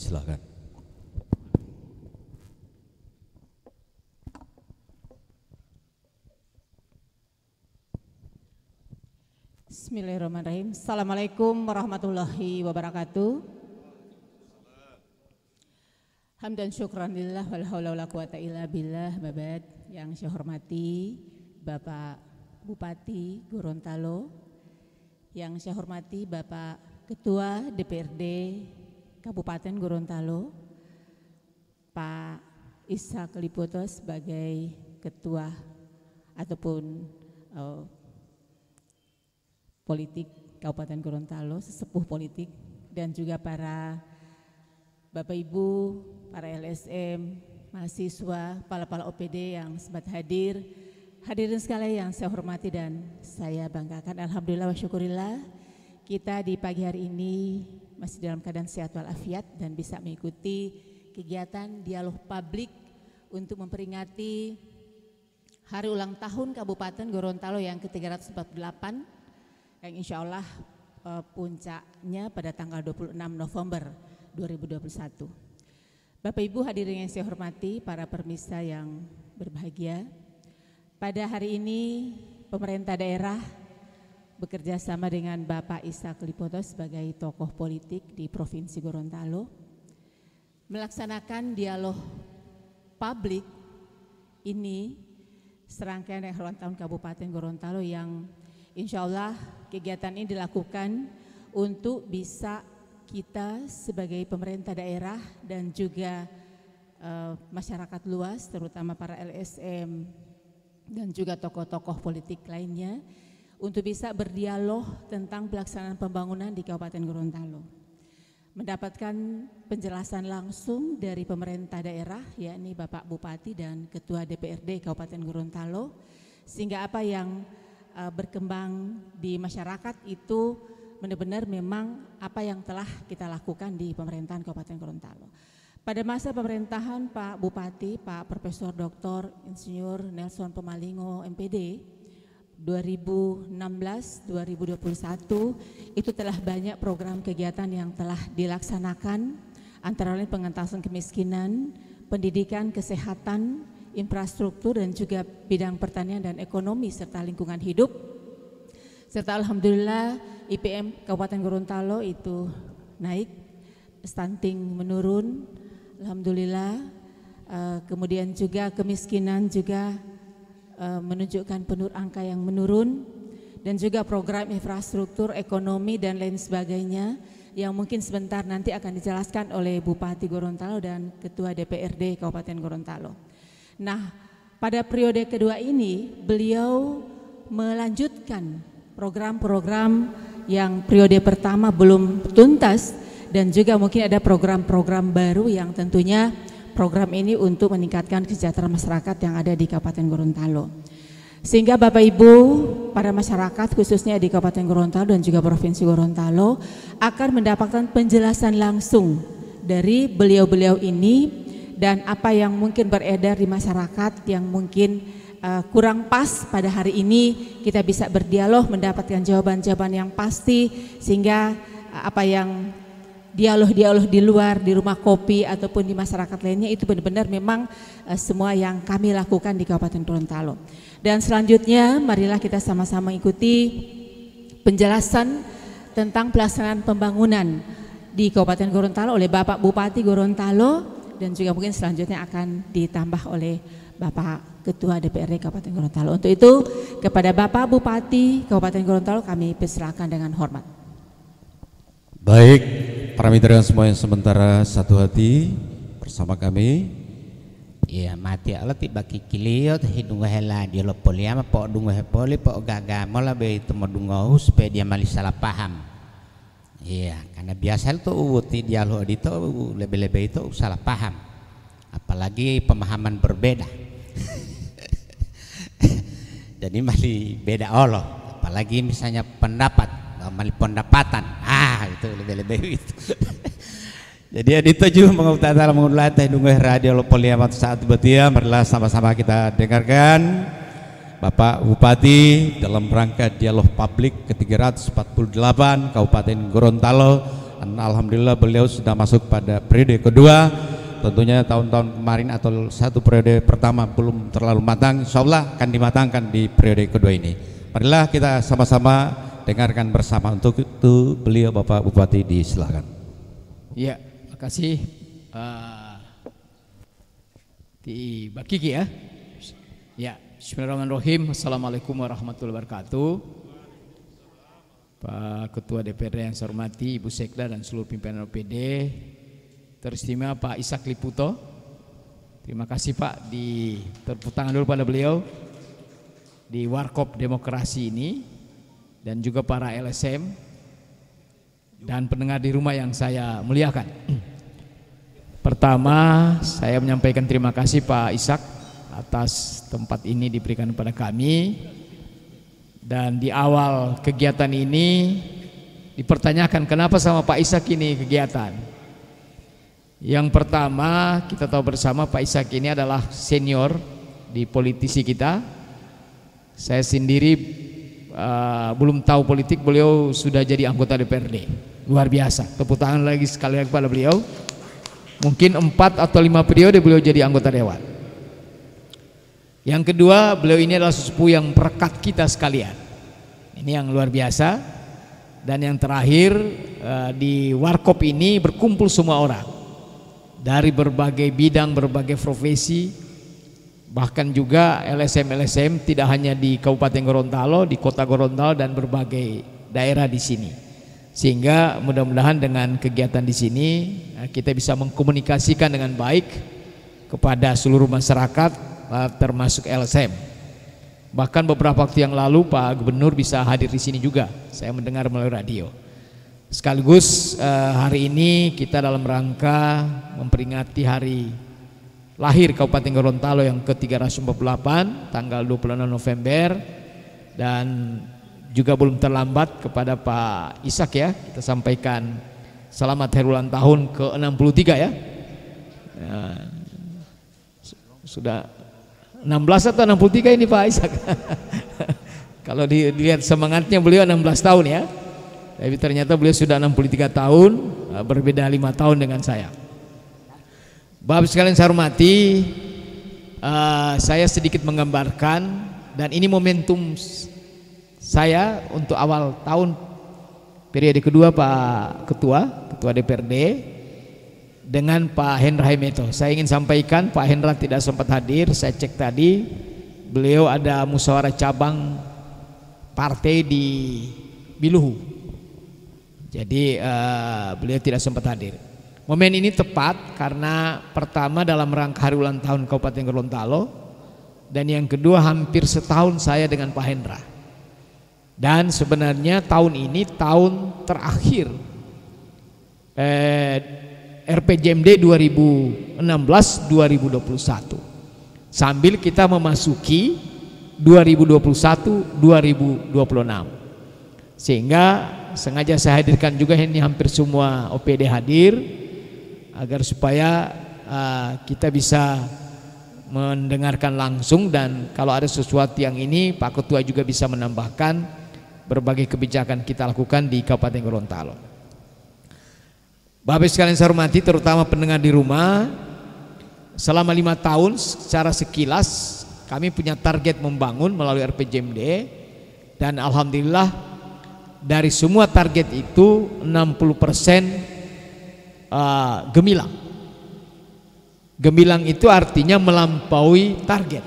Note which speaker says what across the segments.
Speaker 1: silakan.
Speaker 2: Bismillahirrahmanirrahim. Assalamualaikum warahmatullahi wabarakatuh. Hamdan syukran lillah wal haula wala quwata illa billah. Babad, yang saya hormati Bapak Bupati Gorontalo, yang saya hormati Bapak Ketua DPRD Kabupaten Gorontalo, Pak Ishak Lipoto sebagai Ketua ataupun politik Kabupaten Gorontalo, sesepuh politik, dan juga para Bapak Ibu, para LSM, mahasiswa, kepala OPD yang sempat hadir, hadirin sekalian yang saya hormati dan saya banggakan. Alhamdulillah wa syukurillah, kita di pagi hari ini masih dalam keadaan sehat walafiat dan bisa mengikuti kegiatan dialog publik untuk memperingati hari ulang tahun Kabupaten Gorontalo yang ke-348 yang insya Allah puncaknya pada tanggal 26 November 2021. Bapak Ibu hadirin yang saya hormati, para permisa yang berbahagia, pada hari ini pemerintah daerah bekerja sama dengan Bapak Ishak Lipoto sebagai tokoh politik di Provinsi Gorontalo melaksanakan dialog publik ini serangkaian dari ulang tahun Kabupaten Gorontalo yang insya Allah kegiatan ini dilakukan untuk bisa kita sebagai pemerintah daerah dan juga masyarakat luas, terutama para LSM dan juga tokoh-tokoh politik lainnya, untuk bisa berdialog tentang pelaksanaan pembangunan di Kabupaten Gorontalo. Mendapatkan penjelasan langsung dari pemerintah daerah, yakni Bapak Bupati dan Ketua DPRD Kabupaten Gorontalo, sehingga apa yang berkembang di masyarakat itu benar-benar memang apa yang telah kita lakukan di pemerintahan Kabupaten Gorontalo. Pada masa pemerintahan Pak Bupati, Pak Profesor Dr. Insinyur Nelson Pomalingo MPD 2016-2021 itu telah banyak program kegiatan yang telah dilaksanakan, antara lain pengentasan kemiskinan, pendidikan, kesehatan, infrastruktur, dan juga bidang pertanian dan ekonomi serta lingkungan hidup. Serta alhamdulillah IPM Kabupaten Gorontalo itu naik, stunting menurun, alhamdulillah. Kemudian juga kemiskinan juga menunjukkan angka yang menurun, dan juga program infrastruktur, ekonomi dan lain sebagainya yang mungkin sebentar nanti akan dijelaskan oleh Bupati Gorontalo dan Ketua DPRD Kabupaten Gorontalo. Nah, pada periode kedua ini beliau melanjutkan program-program yang periode pertama belum tuntas, dan juga mungkin ada program-program baru yang tentunya program ini untuk meningkatkan kesejahteraan masyarakat yang ada di Kabupaten Gorontalo. Sehingga Bapak Ibu, para masyarakat khususnya di Kabupaten Gorontalo dan juga Provinsi Gorontalo akan mendapatkan penjelasan langsung dari beliau-beliau ini, dan apa yang mungkin beredar di masyarakat yang mungkin kurang pas pada hari ini kita bisa berdialog, mendapatkan jawaban-jawaban yang pasti, sehingga apa yang dialog-dialog di luar, di rumah kopi ataupun di masyarakat lainnya itu benar-benar memang semua yang kami lakukan di Kabupaten Gorontalo. Dan selanjutnya marilah kita sama-sama ikuti penjelasan tentang pelaksanaan pembangunan di Kabupaten Gorontalo oleh Bapak Bupati Gorontalo, dan juga mungkin selanjutnya akan ditambah oleh Bapak Ketua DPRD Kabupaten Gorontalo. Untuk itu kepada Bapak Bupati Kabupaten Gorontalo kami persilakan dengan hormat.
Speaker 1: Baik, para mitra semua yang sementara satu hati bersama kami.
Speaker 3: Iya, mati Allah tiba kikiliot hidung hela dia lo poliama po dungo hepoli po gaga mola be itu modungo supaya dia mali salah paham. Iya, karena biasa itu di dialog itu lebih-lebih itu salah paham, apalagi pemahaman berbeda. Jadi mali beda Allah, apalagi misalnya pendapat, mali pendapatan, itu lebih-lebih itu. Jadi adituju mengutara mengulat hidungnya radio Lopoliamat saat betia, marilah sama-sama kita dengarkan Bapak Bupati dalam rangka dialog publik ke-348 Kabupaten Gorontalo
Speaker 1: Dan alhamdulillah beliau sudah masuk pada periode kedua. Tentunya tahun-tahun kemarin atau satu periode pertama belum terlalu matang, insya Allah akan dimatangkan di periode kedua ini. Marilah kita sama-sama dengarkan bersama. Untuk itu beliau Bapak Bupati disilakan.
Speaker 4: Ya, makasih di Mbak Kiki ya. Ya, bismillahirrahmanirrahim. Assalamualaikum warahmatullahi wabarakatuh. Pak Ketua DPRD yang saya hormati, Ibu Sekda dan seluruh pimpinan OPD, teristimewa Pak Ishak Liputo. Terima kasih Pak, tepuk tangan dulu pada beliau di Warkop Demokrasi ini, dan juga para LSM dan pendengar di rumah yang saya muliakan. Pertama, saya menyampaikan terima kasih Pak Ishak atas tempat ini diberikan kepada kami. Dan di awal kegiatan ini dipertanyakan kenapa sama Pak Ishak ini kegiatan. Yang pertama, kita tahu bersama Pak Ishak ini adalah senior di politisi kita. Saya sendiri belum tahu politik, beliau sudah jadi anggota DPRD. Luar biasa, tepuk tangan lagi sekali lagi pada beliau. Mungkin 4 atau 5 periode beliau jadi anggota dewan. Yang kedua, beliau ini adalah sesepuh yang perekat kita sekalian. Ini yang luar biasa. Dan yang terakhir, di Warkop ini berkumpul semua orang dari berbagai bidang, berbagai profesi, bahkan juga LSM-LSM tidak hanya di Kabupaten Gorontalo, di Kota Gorontalo dan berbagai daerah di sini. Sehingga mudah-mudahan dengan kegiatan di sini kita bisa mengkomunikasikan dengan baik kepada seluruh masyarakat, termasuk LSM. Bahkan beberapa waktu yang lalu Pak Gubernur bisa hadir di sini juga. Saya mendengar melalui radio. Sekaligus hari ini kita dalam rangka memperingati hari lahir Kabupaten Gorontalo yang ke-348 tanggal 26 November, dan juga belum terlambat kepada Pak Ishak ya, kita sampaikan selamat hari ulang tahun ke-63 ya. Sudah 16 atau 63 ini Pak Ishak. Kalau dilihat semangatnya beliau 16 tahun ya. Tapi ternyata beliau sudah 63 tahun, berbeda 5 tahun dengan saya. Bapak sekalian saya hormati, saya sedikit menggambarkan, dan ini momentum saya untuk awal tahun periode kedua Pak Ketua DPRD dengan Pak Hendra Hemeto. Saya ingin sampaikan, Pak Hendra tidak sempat hadir, saya cek tadi, beliau ada musyawarah cabang partai di Biluhu. Jadi beliau tidak sempat hadir. Momen ini tepat karena pertama dalam rangka hari ulang tahun Kabupaten Gorontalo, dan yang kedua hampir setahun saya dengan Pak Hendra. Dan sebenarnya tahun ini tahun terakhir RPJMD 2016-2021, sambil kita memasuki 2021-2026, sehingga sengaja saya hadirkan juga ini hampir semua OPD hadir, agar supaya kita bisa mendengarkan langsung, dan kalau ada sesuatu yang ini Pak Ketua juga bisa menambahkan berbagai kebijakan kita lakukan di Kabupaten Gorontalo. Bapak sekalian saya hormati, terutama pendengar di rumah, selama 5 tahun secara sekilas kami punya target membangun melalui RPJMD, dan alhamdulillah dari semua target itu 60% gemilang. Gemilang itu artinya melampaui target.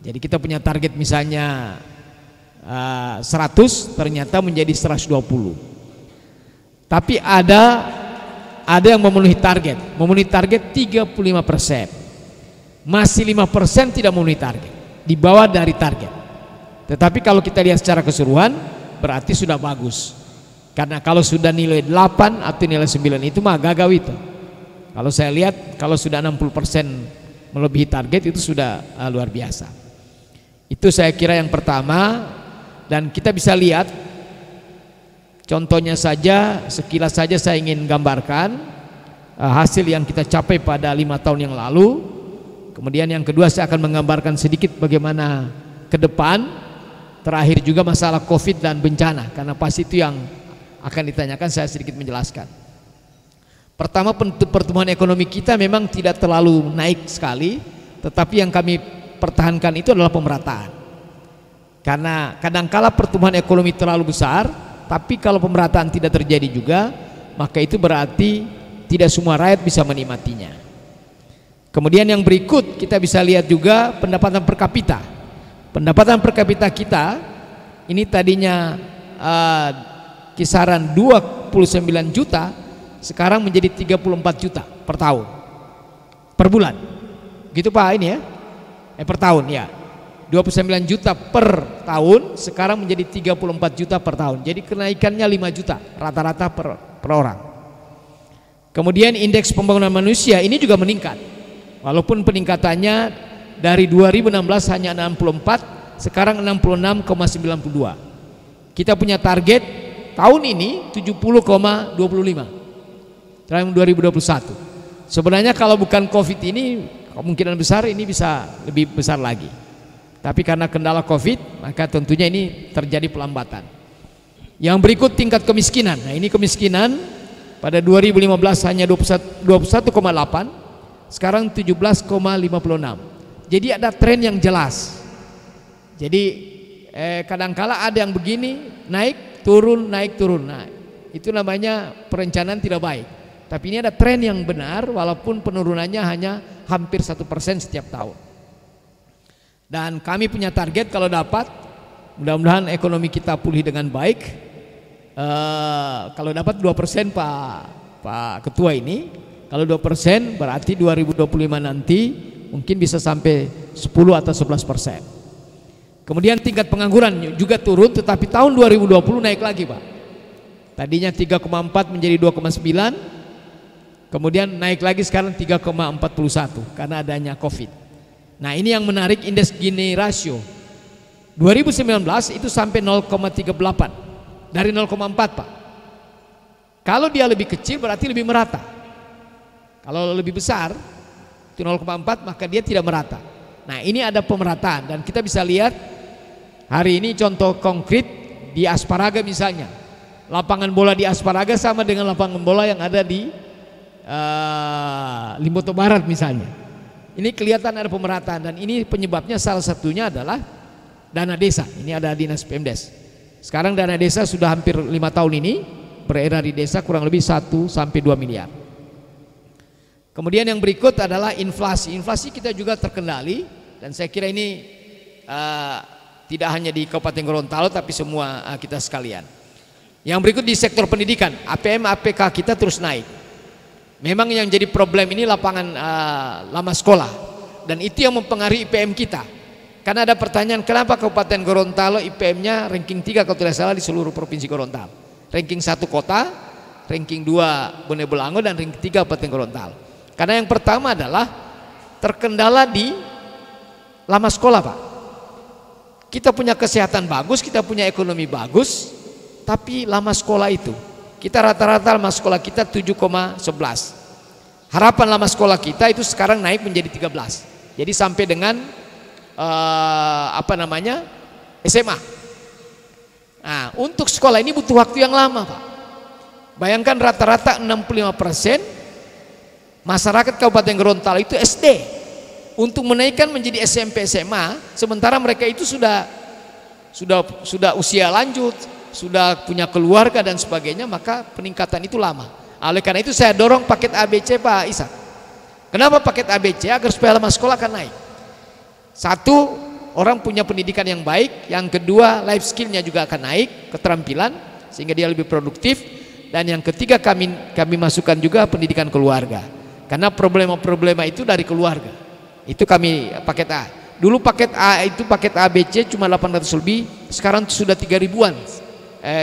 Speaker 4: Jadi kita punya target misalnya 100, ternyata menjadi 120. Tapi ada yang memenuhi target 35%. Masih 5% tidak memenuhi target, di bawah dari target. Tetapi kalau kita lihat secara keseluruhan berarti sudah bagus. Karena kalau sudah nilai 8 atau nilai 9 itu mah gagal itu. Kalau saya lihat kalau sudah 60% melebihi target itu sudah luar biasa. Itu saya kira yang pertama. Dan kita bisa lihat contohnya saja, sekilas saja saya ingin gambarkan hasil yang kita capai pada 5 tahun yang lalu. Kemudian yang kedua saya akan menggambarkan sedikit bagaimana ke depan. Terakhir juga masalah COVID dan bencana, karena pasti itu yang akan ditanyakan, saya sedikit menjelaskan. Pertama, pertumbuhan ekonomi kita memang tidak terlalu naik sekali, tetapi yang kami pertahankan itu adalah pemerataan. Karena kadangkala pertumbuhan ekonomi terlalu besar, tapi kalau pemerataan tidak terjadi juga, maka itu berarti tidak semua rakyat bisa menikmatinya. Kemudian yang berikut kita bisa lihat juga pendapatan per kapita. Pendapatan per kapita kita ini tadinya kisaran 29 juta, sekarang menjadi 34 juta per tahun, per bulan. Gitu Pak ini ya? Per tahun ya. 29 juta per tahun, sekarang menjadi 34 juta per tahun. Jadi kenaikannya 5 juta rata-rata per orang. Kemudian indeks pembangunan manusia ini juga meningkat. Walaupun peningkatannya dari 2016 hanya 64, sekarang 66,92. Kita punya target tahun ini 70,25 tahun 2021. Sebenarnya kalau bukan Covid ini, kemungkinan besar ini bisa lebih besar lagi. Tapi karena kendala Covid, maka tentunya ini terjadi pelambatan. Yang berikut tingkat kemiskinan. Nah, ini kemiskinan pada 2015 hanya 21,8, sekarang 17,56. Jadi ada tren yang jelas. Jadi kadangkala ada yang begini, naik turun. Nah, itu namanya perencanaan tidak baik. Tapi ini ada tren yang benar, walaupun penurunannya hanya hampir 1% setiap tahun. Dan kami punya target kalau dapat, mudah-mudahan ekonomi kita pulih dengan baik. Kalau dapat 2% Pak Ketua ini, kalau 2% berarti 2025 nanti mungkin bisa sampai 10 atau 11%. Kemudian tingkat pengangguran juga turun, tetapi tahun 2020 naik lagi Pak. Tadinya 3,4 menjadi 2,9, kemudian naik lagi sekarang 3,41 karena adanya Covid. Nah, ini yang menarik, indeks Gini rasio 2019 itu sampai 0,38 dari 0,4 Pak. Kalau dia lebih kecil berarti lebih merata. Kalau lebih besar itu 0,4 maka dia tidak merata. Nah, ini ada pemerataan dan kita bisa lihat hari ini contoh konkret di Asparaga misalnya. Lapangan bola di Asparaga sama dengan lapangan bola yang ada di Limboto Barat misalnya. Ini kelihatan ada pemerataan dan ini penyebabnya salah satunya adalah dana desa. Ini ada Dinas Pemdes. Sekarang dana desa sudah hampir 5 tahun ini beredar di desa kurang lebih 1 sampai 2 miliar. Kemudian yang berikut adalah inflasi. Inflasi kita juga terkendali dan saya kira ini tidak hanya di Kabupaten Gorontalo tapi semua kita sekalian. Yang berikut di sektor pendidikan, APM APK kita terus naik. Memang yang jadi problem ini lapangan lama sekolah dan itu yang mempengaruhi IPM kita. Karena ada pertanyaan kenapa Kabupaten Gorontalo IPM-nya ranking 3 kalau tidak salah di seluruh provinsi Gorontalo. Ranking 1 kota, ranking 2 Bone Bolango dan ranking 3 Kabupaten Gorontalo. Karena yang pertama adalah terkendala di lama sekolah Pak. Kita punya kesehatan bagus, kita punya ekonomi bagus, tapi lama sekolah itu kita rata-rata lama sekolah kita 7,11. Harapan lama sekolah kita itu sekarang naik menjadi 13. Jadi sampai dengan SMA. Nah, untuk sekolah ini butuh waktu yang lama Pak. Bayangkan rata-rata 65% masyarakat Kabupaten Gorontalo itu SD. Untuk menaikkan menjadi SMP SMA, sementara mereka itu sudah usia lanjut, sudah punya keluarga dan sebagainya, maka peningkatan itu lama. Oleh karena itu saya dorong paket ABC Pak Ishak. Kenapa paket ABC? Agar supaya lama sekolah akan naik. Satu, orang punya pendidikan yang baik. Yang kedua, life skillnya juga akan naik, keterampilan sehingga dia lebih produktif. Dan yang ketiga kami masukkan juga pendidikan keluarga. Karena problema-problema itu dari keluarga. Itu kami paket A. Dulu paket A itu paket ABC cuma 800 lebih, sekarang sudah 3.000-an.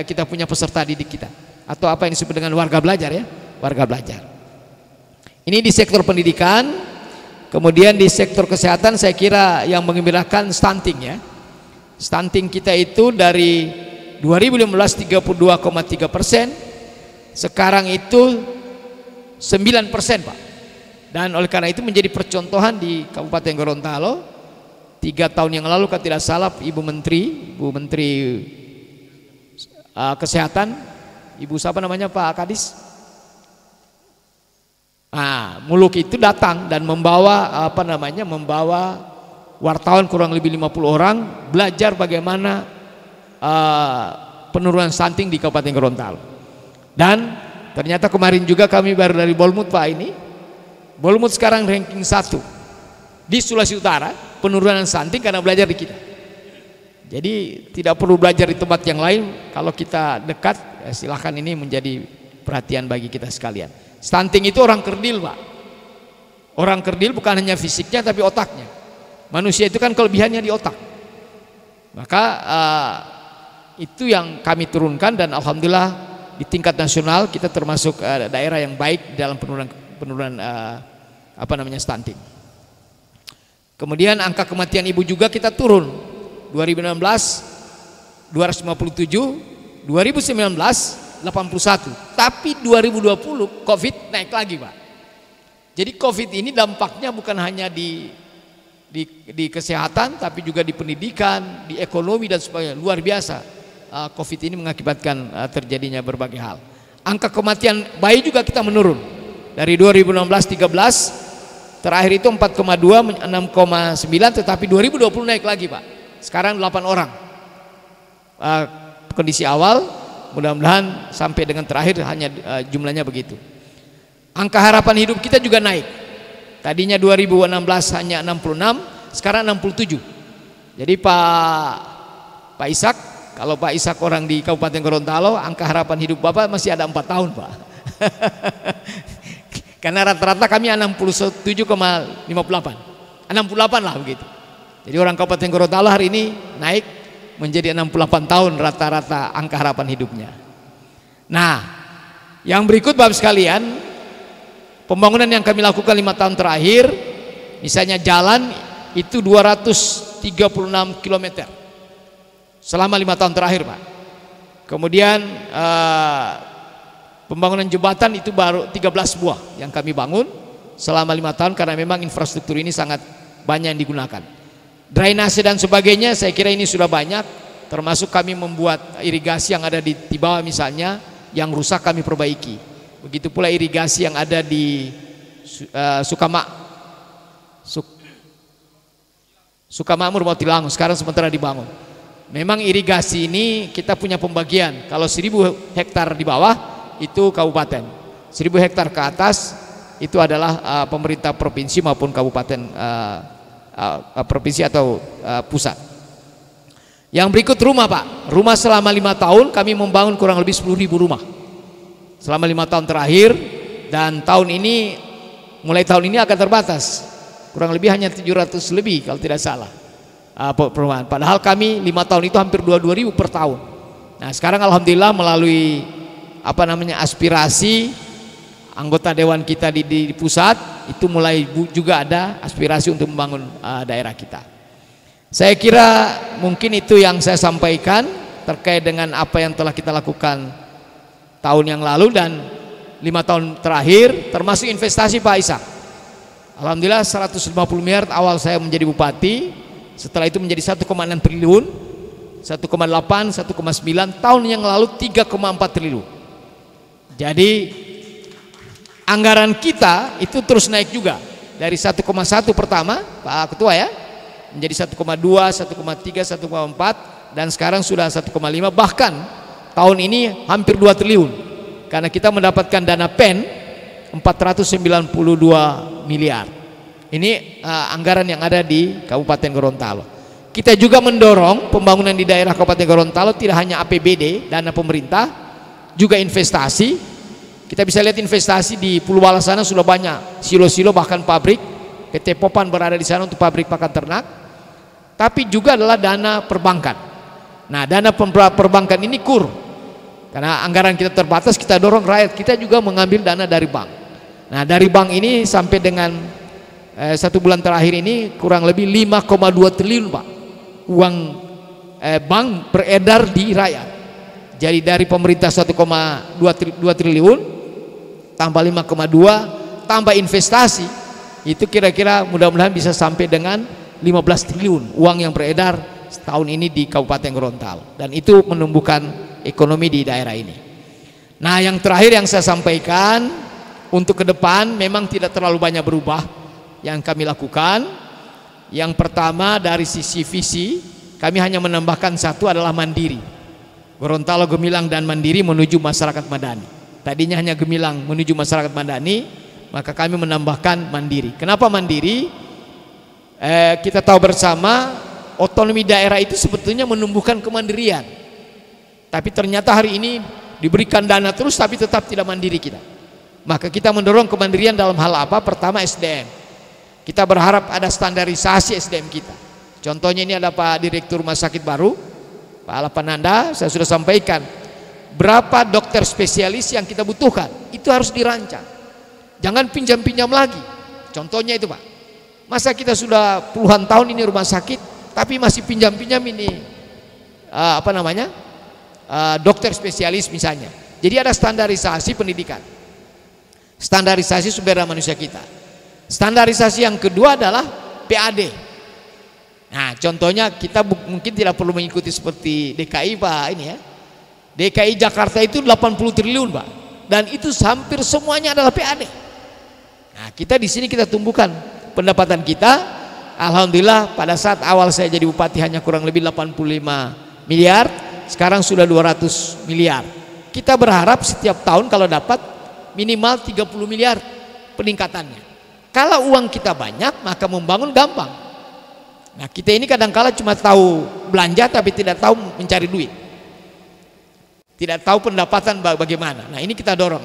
Speaker 4: Kita punya peserta didik kita atau apa yang disebut dengan warga belajar ya, warga belajar. Ini di sektor pendidikan. Kemudian di sektor kesehatan saya kira yang menggembirakan stunting ya. Stunting kita itu dari 2015 32,3%, sekarang itu 9% Pak. Dan oleh karena itu menjadi percontohan di Kabupaten Gorontalo. 3 tahun yang lalu kalau tidak salah Ibu Menteri Kesehatan Ibu siapa namanya Pak Kadis? Nah, Muluk itu datang dan membawa membawa wartawan kurang lebih 50 orang belajar bagaimana penurunan stunting di Kabupaten Gorontalo. Dan ternyata kemarin juga kami baru dari Bolmut Pak ini. Bolmut sekarang ranking 1 di Sulawesi Utara penurunan stunting karena belajar di kita. Jadi tidak perlu belajar di tempat yang lain. Kalau kita dekat, ya silahkan, ini menjadi perhatian bagi kita sekalian. Stunting itu orang kerdil Pak. Orang kerdil bukan hanya fisiknya tapi otaknya. Manusia itu kan kelebihannya di otak. Maka itu yang kami turunkan, dan alhamdulillah di tingkat nasional kita termasuk daerah yang baik dalam penurunan stunting. Kemudian angka kematian ibu juga kita turun. 2016 257, 2019 81, tapi 2020 Covid naik lagi Pak. Jadi Covid ini dampaknya bukan hanya di kesehatan, tapi juga di pendidikan, di ekonomi dan sebagainya. Luar biasa. Covid ini mengakibatkan terjadinya berbagai hal. Angka kematian bayi juga kita menurun. Dari 2016 13 terakhir itu 4,2 6,9, tetapi 2020 naik lagi Pak. Sekarang 8 orang. Kondisi awal, mudah-mudahan sampai dengan terakhir hanya jumlahnya begitu. Angka harapan hidup kita juga naik. Tadinya 2016 hanya 66, sekarang 67. Jadi Pak Ishak, kalau Pak Ishak orang di Kabupaten Gorontalo, angka harapan hidup Bapak masih ada 4 tahun Pak. Karena rata-rata kami 67,58, 68 lah begitu. Jadi orang Kabupaten Gorontalo hari ini naik menjadi 68 tahun rata-rata angka harapan hidupnya. Nah, yang berikut Bapak sekalian, pembangunan yang kami lakukan 5 tahun terakhir, misalnya jalan itu 236 km selama 5 tahun terakhir Pak. Kemudian pembangunan jembatan itu baru 13 buah yang kami bangun selama 5 tahun, karena memang infrastruktur ini sangat banyak yang digunakan. Drainase dan sebagainya saya kira ini sudah banyak, termasuk kami membuat irigasi yang ada di bawah misalnya yang rusak kami perbaiki. Begitu pula irigasi yang ada di Sukamakmur Motilangu sekarang sementara dibangun. Memang irigasi ini kita punya pembagian. Kalau 1000 hektar di bawah itu kabupaten, 1000 hektar ke atas itu adalah pemerintah provinsi maupun kabupaten provinsi atau pusat. Yang berikut rumah Pak. Rumah selama 5 tahun kami membangun kurang lebih 10.000 rumah selama 5 tahun terakhir, dan mulai tahun ini akan terbatas, kurang lebih hanya 700 lebih kalau tidak salah perumahan. Padahal kami 5 tahun itu hampir 22.000 per tahun. Nah sekarang alhamdulillah melalui aspirasi anggota dewan kita di pusat itu mulai juga ada aspirasi untuk membangun daerah kita. Saya kira mungkin itu yang saya sampaikan terkait dengan apa yang telah kita lakukan tahun yang lalu dan 5 tahun terakhir, termasuk investasi Pak Ishak. Alhamdulillah 150 miliar awal saya menjadi bupati, setelah itu menjadi 1,6 triliun, 1,8, 1,9, tahun yang lalu 3,4 triliun. Jadi anggaran kita itu terus naik juga dari 1,1 pertama Pak Ketua ya, menjadi 1,2, 1,3, 1,4, dan sekarang sudah 1,5, bahkan tahun ini hampir 2 triliun karena kita mendapatkan dana PEN 492 miliar. Ini anggaran yang ada di Kabupaten Gorontalo. Kita juga mendorong pembangunan di daerah Kabupaten Gorontalo tidak hanya APBD, dana pemerintah, juga investasi. Kita bisa lihat investasi di Pulau Bala sana sudah banyak, silo-silo bahkan pabrik. PT Popan berada di sana untuk pabrik pakan ternak. Tapi juga adalah dana perbankan. Nah, dana perbankan ini karena anggaran kita terbatas, kita dorong rakyat kita juga mengambil dana dari bank. Nah, dari bank ini sampai dengan 1 bulan terakhir ini kurang lebih 5,2 triliun Pak uang bank beredar di rakyat. Jadi dari pemerintah 1,2 triliun tambah 5,2 tambah investasi, itu kira-kira mudah-mudahan bisa sampai dengan 15 triliun uang yang beredar tahun ini di Kabupaten Gorontalo, dan itu menumbuhkan ekonomi di daerah ini. Nah, yang terakhir yang saya sampaikan untuk ke depan memang tidak terlalu banyak berubah yang kami lakukan. Yang pertama dari sisi visi, kami hanya menambahkan satu adalah mandiri. Gorontalo, Gemilang dan Mandiri menuju masyarakat madani. Tadinya hanya Gemilang menuju masyarakat madani, maka kami menambahkan mandiri. Kenapa mandiri? Kita tahu bersama otonomi daerah itu sebetulnya menumbuhkan kemandirian. Tapi ternyata hari ini diberikan dana terus tapi tetap tidak mandiri kita. Maka kita mendorong kemandirian dalam hal apa? Pertama SDM. Kita berharap ada standarisasi SDM kita. Contohnya ini ada Pak Direktur Rumah Sakit baru, Pak Alapananda, saya sudah sampaikan berapa dokter spesialis yang kita butuhkan. Itu harus dirancang. Jangan pinjam-pinjam lagi. Contohnya itu Pak. Masa kita sudah puluhan tahun ini rumah sakit tapi masih pinjam-pinjam ini dokter spesialis misalnya. Jadi ada standarisasi pendidikan, standarisasi sumber daya manusia kita. Standarisasi yang kedua adalah PAD. Nah, contohnya kita mungkin tidak perlu mengikuti seperti DKI Pak ini ya. DKI Jakarta itu 80 triliun Pak, dan itu hampir semuanya adalah PAD. Nah, kita di sini kita tumbuhkan pendapatan kita. Alhamdulillah pada saat awal saya jadi bupati hanya kurang lebih 85 miliar, sekarang sudah 200 miliar. Kita berharap setiap tahun kalau dapat minimal 30 miliar peningkatannya. Kalau uang kita banyak maka membangun gampang. Nah, kita ini kadang-kala cuma tahu belanja tapi tidak tahu mencari duit, tidak tahu pendapatan bagaimana. Nah, ini kita dorong.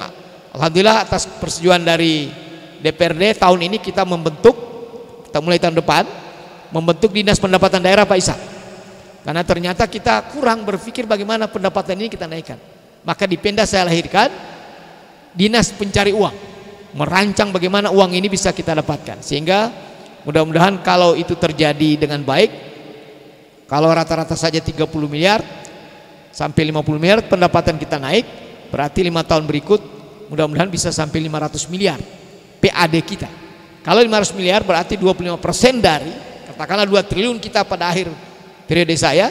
Speaker 4: Alhamdulillah atas persetujuan dari DPRD tahun ini kita mulai tahun depan membentuk Dinas Pendapatan Daerah Pak Isa. Karena ternyata kita kurang berpikir bagaimana pendapatan ini kita naikkan. Maka di Pemda saya lahirkan Dinas Pencari Uang, merancang bagaimana uang ini bisa kita dapatkan. Sehingga mudah-mudahan kalau itu terjadi dengan baik, kalau rata-rata saja 30 miliar sampai 50 miliar pendapatan kita naik, berarti 5 tahun berikut mudah-mudahan bisa sampai 500 miliar PAD kita. Kalau 500 miliar berarti 25% dari katakanlah 2 triliun kita pada akhir periode saya,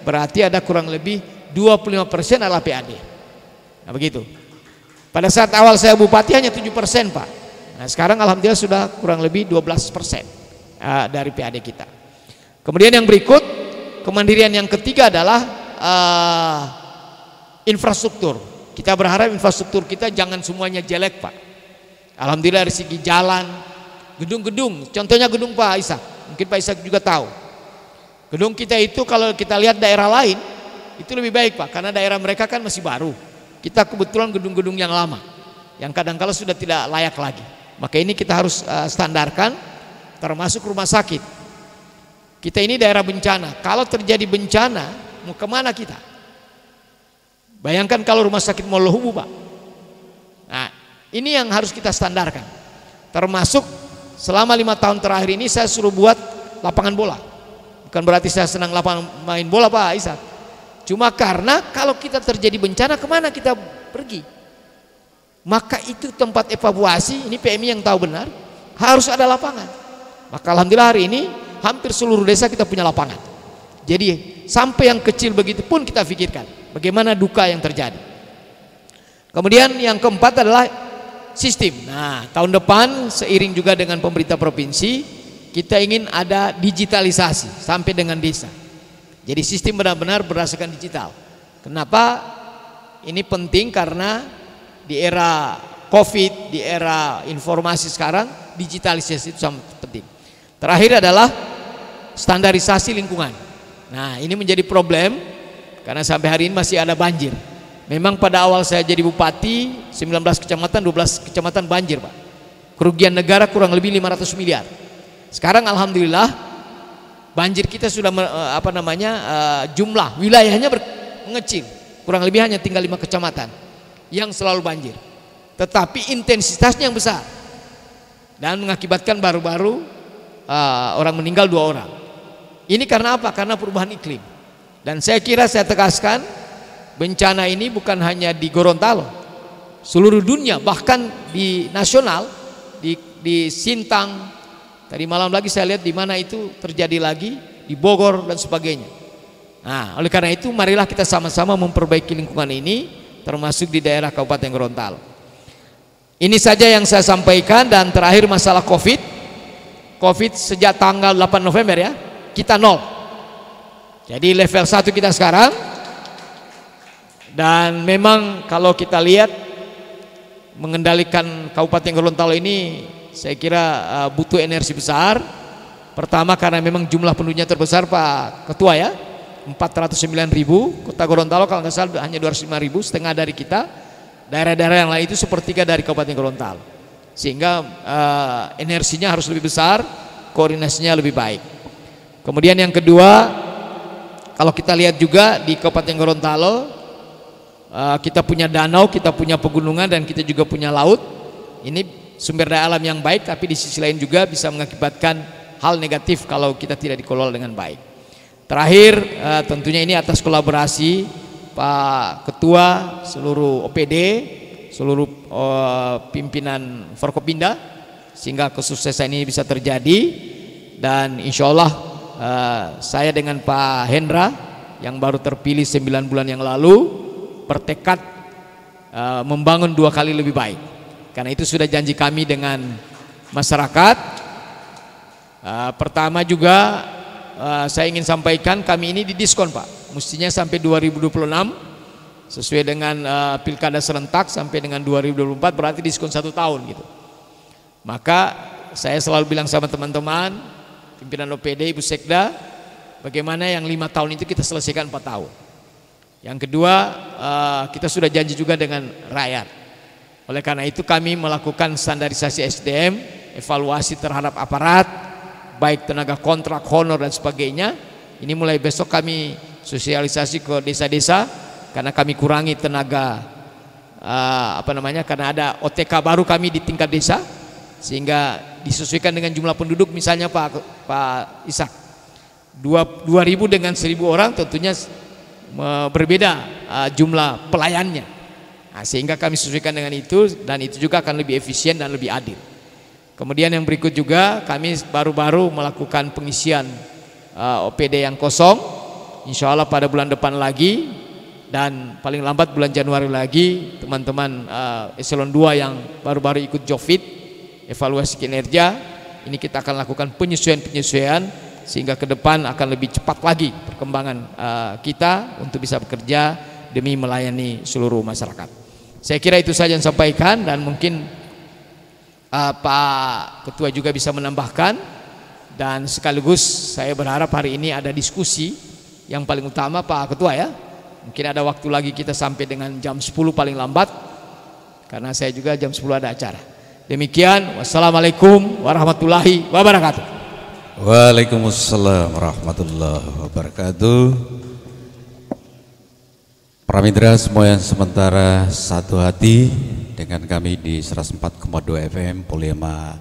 Speaker 4: berarti ada kurang lebih 25% adalah PAD. Nah, begitu. Pada saat awal saya bupati hanya 7% Pak. Nah, sekarang alhamdulillah sudah kurang lebih 12% dari PAD kita. Kemudian yang berikut, kemandirian yang ketiga adalah infrastruktur. Kita berharap infrastruktur kita jangan semuanya jelek Pak. Alhamdulillah dari segi jalan, gedung-gedung, contohnya gedung Pak Isa, mungkin Pak Isa juga tahu. Gedung kita itu kalau kita lihat daerah lain itu lebih baik Pak, karena daerah mereka kan masih baru. Kita kebetulan gedung-gedung yang lama, yang kadang-kala sudah tidak layak lagi. Maka ini kita harus standarkan, termasuk rumah sakit. Kita ini daerah bencana, kalau terjadi bencana mau kemana kita? Bayangkan kalau rumah sakit Molohubu Pak. Nah, ini yang harus kita standarkan. Termasuk selama 5 tahun terakhir ini saya suruh buat lapangan bola. Bukan berarti saya senang lapangan main bola Pak Isa. Cuma karena kalau kita terjadi bencana kemana kita pergi? Maka itu tempat evakuasi, ini PMI yang tahu benar, harus ada lapangan. Maka alhamdulillah hari ini hampir seluruh desa kita punya lapangan. Jadi sampai yang kecil begitu pun kita pikirkan bagaimana duka yang terjadi. Kemudian yang keempat adalah sistem. Nah, tahun depan seiring juga dengan pemerintah provinsi kita ingin ada digitalisasi sampai dengan desa. Jadi sistem benar-benar berdasarkan digital. Kenapa? Ini penting karena di era COVID, di era informasi sekarang, digitalisasi itu sangat penting. Terakhir adalah standarisasi lingkungan. Nah, ini menjadi problem karena sampai hari ini masih ada banjir. Memang pada awal saya jadi bupati 19 kecamatan, 12 kecamatan banjir Pak. Kerugian negara kurang lebih 500 miliar. Sekarang alhamdulillah banjir kita sudah jumlah wilayahnya mengecil, kurang lebih hanya tinggal 5 kecamatan yang selalu banjir, tetapi intensitasnya yang besar dan mengakibatkan baru-baru orang meninggal 2 orang. Ini karena apa? Karena perubahan iklim. Dan saya kira saya tegaskan bencana ini bukan hanya di Gorontalo, seluruh dunia, bahkan di nasional, di Sintang. Tadi malam lagi saya lihat di mana itu terjadi lagi, di Bogor dan sebagainya. Nah, oleh karena itu marilah kita sama-sama memperbaiki lingkungan ini termasuk di daerah Kabupaten Gorontalo. Ini saja yang saya sampaikan. Dan terakhir masalah COVID sejak tanggal 8 November ya, kita 0. Jadi level 1 kita sekarang. Dan memang kalau kita lihat mengendalikan Kabupaten Gorontalo ini, saya kira butuh energi besar. Pertama karena memang jumlah penduduknya terbesar Pak Ketua ya, 409.000. Kota Gorontalo kalau nggak salah hanya 205.000, setengah dari kita. Daerah-daerah yang lain itu sepertiga dari Kabupaten Gorontalo. Sehingga energinya harus lebih besar, koordinasinya lebih baik. Kemudian yang kedua, kalau kita lihat juga di Kabupaten Gorontalo, kita punya danau, kita punya pegunungan, dan kita juga punya laut. Ini sumber daya alam yang baik, tapi di sisi lain juga bisa mengakibatkan hal negatif kalau kita tidak dikelola dengan baik. Terakhir, tentunya ini atas kolaborasi Pak Ketua, seluruh OPD, seluruh pimpinan Forkopimda, sehingga kesuksesan ini bisa terjadi. Dan insya Allah saya dengan Pak Hendra yang baru terpilih 9 bulan yang lalu bertekad membangun 2 kali lebih baik. Karena itu sudah janji kami dengan masyarakat. Pertama juga saya ingin sampaikan, kami ini didiskon Pak, mestinya sampai 2026 sesuai dengan pilkada serentak sampai dengan 2024, berarti diskon 1 tahun gitu. Maka saya selalu bilang sama teman-teman pimpinan OPD, Ibu Sekda, bagaimana yang 5 tahun itu kita selesaikan 4 tahun. Yang kedua, kita sudah janji juga dengan rakyat. Oleh karena itu kami melakukan standarisasi SDM, evaluasi terhadap aparat, baik tenaga kontrak, honor dan sebagainya. Ini mulai besok kami sosialisasi ke desa-desa, karena kami kurangi tenaga karena ada OTK baru kami di tingkat desa, sehingga disesuaikan dengan jumlah penduduk. Misalnya Pak Ishak, 2.000 dengan 1.000 orang tentunya berbeda jumlah pelayannya. Sehingga kami sesuaikan dengan itu, dan itu juga akan lebih efisien dan lebih adil. Kemudian yang berikut juga, kami baru-baru melakukan pengisian OPD yang kosong. Insya Allah pada bulan depan lagi, dan paling lambat bulan Januari lagi, teman-teman eselon 2 yang baru-baru ikut Jovit, evaluasi kinerja, ini kita akan lakukan penyesuaian-penyesuaian, sehingga ke depan akan lebih cepat lagi perkembangan kita untuk bisa bekerja demi melayani seluruh masyarakat. Saya kira itu saja yang sampaikan, dan mungkin Pak Ketua juga bisa menambahkan. Dan sekaligus saya berharap hari ini ada diskusi yang paling utama Pak Ketua ya. Mungkin ada waktu lagi kita sampai dengan jam 10 paling lambat, karena saya juga jam 10 ada acara. Demikian, wassalamualaikum warahmatullahi wabarakatuh.
Speaker 1: Waalaikumsalam warahmatullahi wabarakatuh. Para mitra semua yang sementara satu hati dengan kami di 104,2 FM Poliama,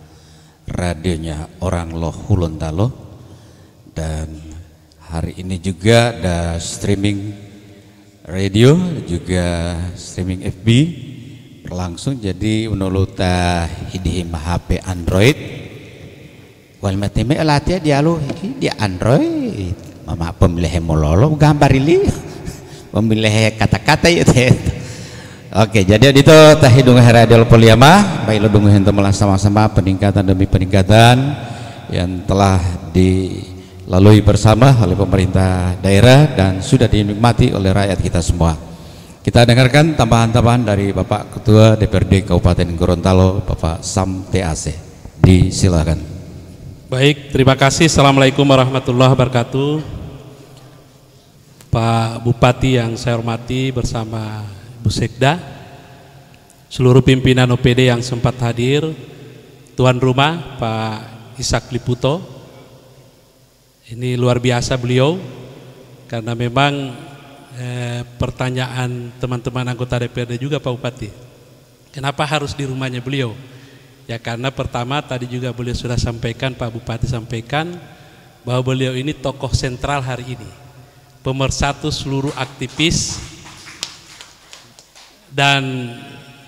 Speaker 1: radionya orang loh Gorontalo. Dan hari ini juga ada streaming radio, juga streaming FB berlangsung. Jadi menurut hidihim HP Android wal mateme alatia dialog dia Android mama pemilih mololo gambar ini pemilih kata-kata itu. Oke, jadi itu tahidung radio Poliama, baik lo dunguhin teman sama-sama peningkatan demi peningkatan yang telah dilalui bersama oleh pemerintah daerah dan sudah dinikmati oleh rakyat kita semua. Kita dengarkan tambahan-tambahan dari Bapak Ketua DPRD Kabupaten Gorontalo, Bapak Sam TAC. Disilakan.
Speaker 5: Baik, terima kasih. Assalamualaikum warahmatullahi wabarakatuh. Pak Bupati yang saya hormati bersama Bu Sekda, seluruh pimpinan OPD yang sempat hadir, tuan rumah Pak Ishak Liputo. Ini luar biasa beliau, karena memang pertanyaan teman-teman anggota DPRD juga Pak Bupati, kenapa harus di rumahnya beliau? Ya karena pertama tadi juga beliau sudah sampaikan, Pak Bupati sampaikan bahwa beliau ini tokoh sentral hari ini, pemersatu seluruh aktivis dan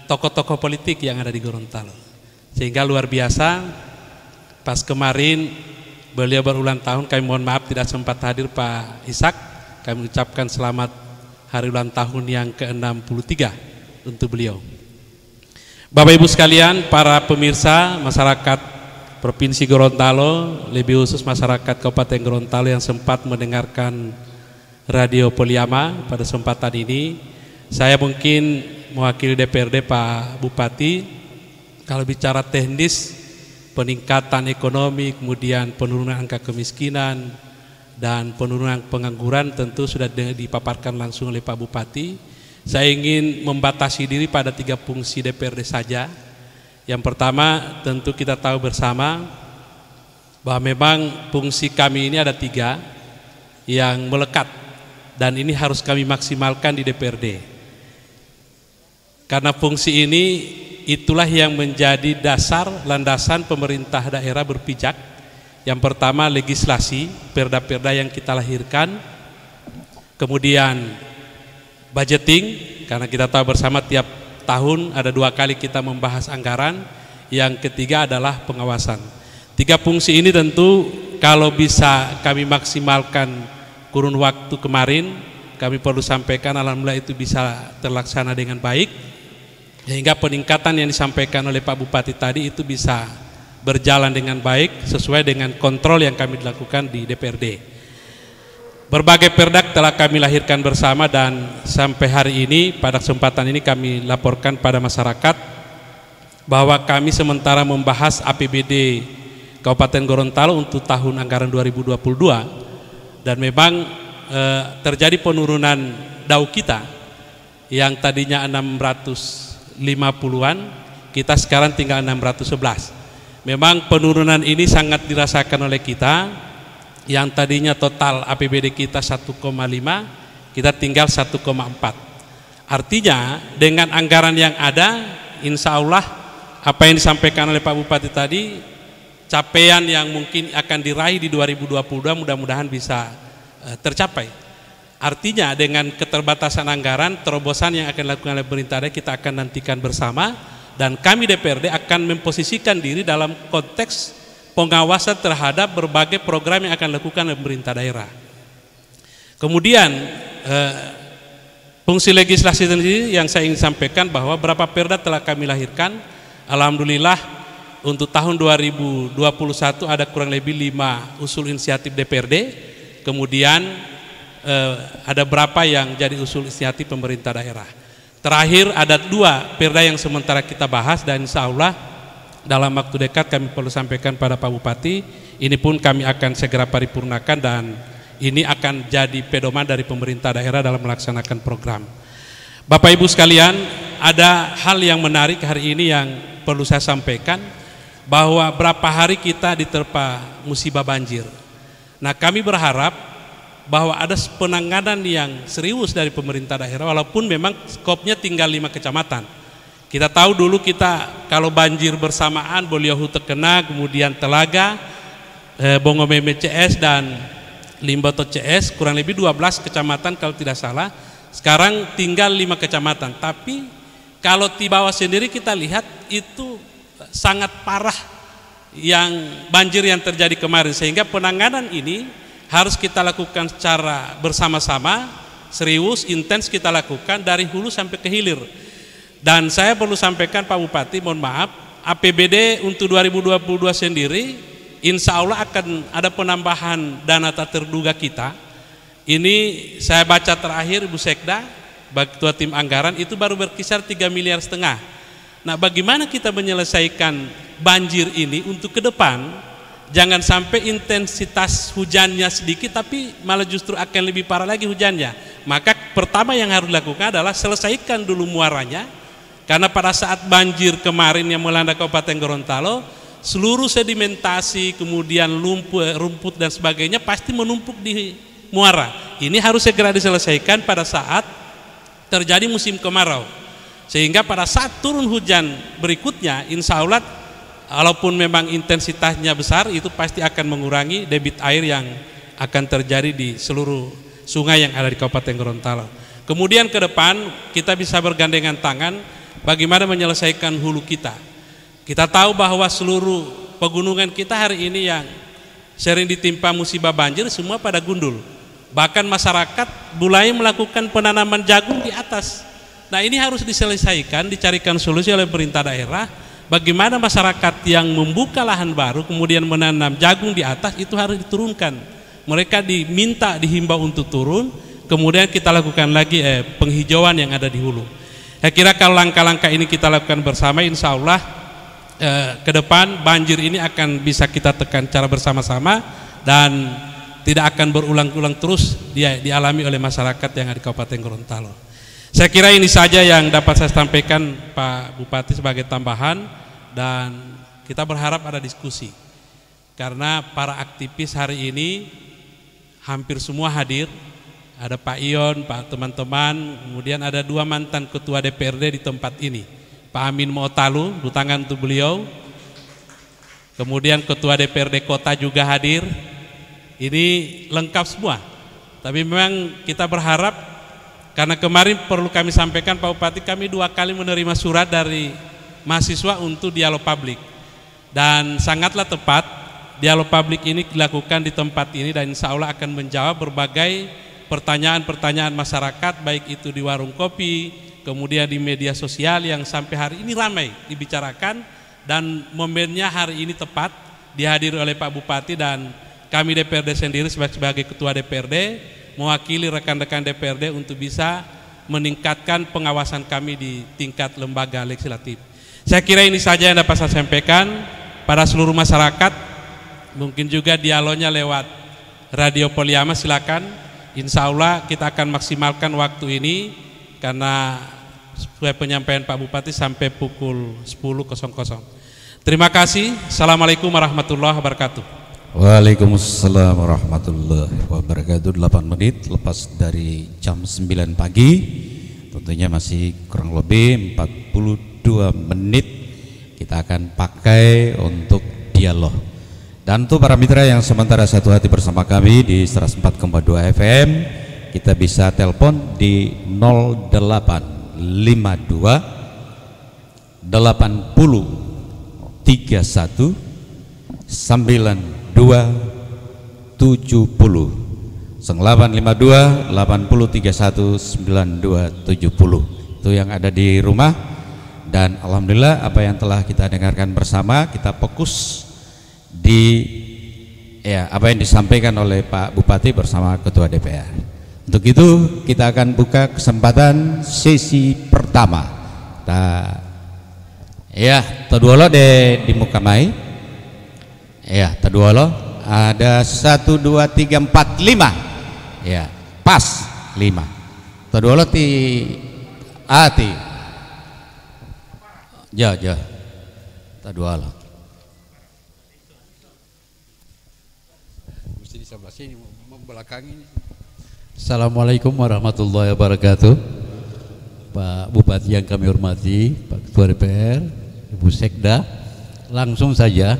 Speaker 5: tokoh-tokoh politik yang ada di Gorontalo. Sehingga luar biasa, pas kemarin beliau berulang tahun, kami mohon maaf tidak sempat hadir Pak Ishak. Kami ucapkan selamat hari ulang tahun yang ke-63 untuk beliau. Bapak Ibu sekalian, para pemirsa masyarakat Provinsi Gorontalo, lebih khusus masyarakat Kabupaten Gorontalo yang sempat mendengarkan Radio Poliama pada kesempatan ini, saya mungkin mewakili DPRD Pak Bupati. Kalau bicara teknis peningkatan ekonomi, kemudian penurunan angka kemiskinan dan penurunan pengangguran tentu sudah dipaparkan langsung oleh Pak Bupati. Saya ingin membatasi diri pada 3 fungsi DPRD saja. Yang pertama, tentu kita tahu bersama bahwa memang fungsi kami ini ada 3 yang melekat, dan ini harus kami maksimalkan di DPRD. Karena fungsi ini itulah yang menjadi dasar landasan pemerintah daerah berpijak. Yang pertama, legislasi, perda-perda yang kita lahirkan. Kemudian budgeting, karena kita tahu bersama tiap tahun ada 2 kali kita membahas anggaran. Yang ketiga adalah pengawasan. 3 fungsi ini tentu kalau bisa kami maksimalkan kurun waktu kemarin, kami perlu sampaikan alhamdulillah itu bisa terlaksana dengan baik, sehingga peningkatan yang disampaikan oleh Pak Bupati tadi itu bisa berjalan dengan baik sesuai dengan kontrol yang kami lakukan di DPRD. Berbagai perda telah kami lahirkan bersama, dan sampai hari ini pada kesempatan ini kami laporkan pada masyarakat bahwa kami sementara membahas APBD Kabupaten Gorontalo untuk tahun anggaran 2022, dan memang terjadi penurunan DAU kita yang tadinya 650-an, kita sekarang tinggal 611. Memang penurunan ini sangat dirasakan oleh kita. Yang tadinya total APBD kita 1,5, kita tinggal 1,4. Artinya dengan anggaran yang ada, insya Allah apa yang disampaikan oleh Pak Bupati tadi, capaian yang mungkin akan diraih di 2022 mudah-mudahan bisa tercapai. Artinya dengan keterbatasan anggaran, terobosan yang akan dilakukan oleh pemerintah daerah kita akan nantikan bersama, dan kami DPRD akan memposisikan diri dalam konteks pengawasan terhadap berbagai program yang akan dilakukan oleh pemerintah daerah. Kemudian fungsi legislasi sendiri yang saya ingin sampaikan bahwa beberapa perda telah kami lahirkan. Alhamdulillah untuk tahun 2021 ada kurang lebih 5 usul inisiatif DPRD. Kemudian ada berapa yang jadi usul inisiatif pemerintah daerah. Terakhir ada 2 perda yang sementara kita bahas, dan insya Allah dalam waktu dekat kami perlu sampaikan pada Pak Bupati. Ini pun kami akan segera paripurnakan, dan ini akan jadi pedoman dari pemerintah daerah dalam melaksanakan program. Bapak Ibu sekalian, ada hal yang menarik hari ini yang perlu saya sampaikan, bahwa berapa hari kita diterpa musibah banjir. Nah, kami berharap bahwa ada penanganan yang serius dari pemerintah daerah, walaupun memang skopnya tinggal 5 kecamatan. Kita tahu dulu kita kalau banjir bersamaan Boliohu terkena, kemudian Telaga, Bongomeme CS dan Limboto CS, kurang lebih 12 kecamatan kalau tidak salah. Sekarang tinggal 5 kecamatan. Tapi kalau di bawah sendiri kita lihat itu sangat parah yang banjir yang terjadi kemarin, sehingga penanganan ini harus kita lakukan secara bersama-sama, serius, intens kita lakukan dari hulu sampai ke hilir. Dan saya perlu sampaikan Pak Bupati, mohon maaf, APBD untuk 2022 sendiri insya Allah akan ada penambahan dana tak terduga kita. Ini saya baca terakhir Bu Sekda, Ketua Tim Anggaran, itu baru berkisar 3,5 miliar. Nah, bagaimana kita menyelesaikan banjir ini untuk ke depan? Jangan sampai intensitas hujannya sedikit tapi malah justru akan lebih parah lagi hujannya. Maka pertama yang harus dilakukan adalah selesaikan dulu muaranya. Karena pada saat banjir kemarin yang melanda Kabupaten Gorontalo, seluruh sedimentasi, kemudian rumput dan sebagainya pasti menumpuk di muara. Ini harus segera diselesaikan pada saat terjadi musim kemarau. Sehingga pada saat turun hujan berikutnya, insya Allah walaupun memang intensitasnya besar, itu pasti akan mengurangi debit air yang akan terjadi di seluruh sungai yang ada di Kabupaten Gorontalo. Kemudian ke depan kita bisa bergandengan tangan bagaimana menyelesaikan hulu kita. Kita tahu bahwa seluruh pegunungan kita hari ini yang sering ditimpa musibah banjir semua pada gundul. Bahkan masyarakat mulai melakukan penanaman jagung di atas. Nah, ini harus diselesaikan, dicarikan solusi oleh pemerintah daerah. Bagaimana masyarakat yang membuka lahan baru kemudian menanam jagung di atas itu harus diturunkan. Mereka dihimbau untuk turun, kemudian kita lakukan lagi penghijauan yang ada di hulu. Saya kira kalau langkah-langkah ini kita lakukan bersama, insya Allah ke depan banjir ini akan bisa kita tekan secara bersama-sama dan tidak akan berulang-ulang terus dialami oleh masyarakat yang ada di Kabupaten Gorontalo. Saya kira ini saja yang dapat saya sampaikan Pak Bupati sebagai tambahan, dan kita berharap ada diskusi karena para aktivis hari ini hampir semua hadir. Ada Pak Ion, Pak teman-teman, kemudian ada 2 mantan ketua DPRD di tempat ini, Pak Amin Motalu, tangan untuk beliau, kemudian ketua DPRD kota juga hadir. Ini lengkap semua. Tapi memang kita berharap, karena kemarin perlu kami sampaikan Pak Bupati, kami 2 kali menerima surat dari mahasiswa untuk dialog publik, dan sangatlah tepat dialog publik ini dilakukan di tempat ini, dan insya Allah akan menjawab berbagai pertanyaan-pertanyaan masyarakat, baik itu di warung kopi, kemudian di media sosial yang sampai hari ini ramai dibicarakan, dan momennya hari ini tepat dihadiri oleh Pak Bupati, dan kami DPRD sendiri sebagai ketua DPRD mewakili rekan-rekan DPRD untuk bisa meningkatkan pengawasan kami di tingkat lembaga legislatif. Saya kira ini saja yang dapat saya sampaikan pada seluruh masyarakat. Mungkin juga dialognya lewat Radio Poliama, silakan. Insya Allah kita akan maksimalkan waktu ini karena sesuai penyampaian Pak Bupati sampai pukul 10.00. Terima kasih. Assalamualaikum warahmatullahi wabarakatuh.
Speaker 1: Waalaikumsalam warahmatullahi wabarakatuh. 8 menit lepas dari jam 9 pagi. Tentunya masih kurang lebih 42 menit kita akan pakai untuk dialog. Dan untuk para mitra yang sementara satu hati bersama kami di 104,2 FM, kita bisa telepon di 0852 80 31 92 70 0852 80 31 92 70. Itu yang ada di rumah. Dan alhamdulillah apa yang telah kita dengarkan bersama, kita fokus di apa yang disampaikan oleh Pak Bupati bersama Ketua DPR. Untuk itu kita akan buka kesempatan sesi pertama. Taduolo di Mukamai. Taduolo ada 1 2 3 4 5. Ya, pas 5. Taduolo ti ati. Ja. Taduolo.
Speaker 6: Assalamualaikum warahmatullahi wabarakatuh. Pak Bupati yang kami hormati, Pak Ketua DPR, Ibu Sekda, langsung saja.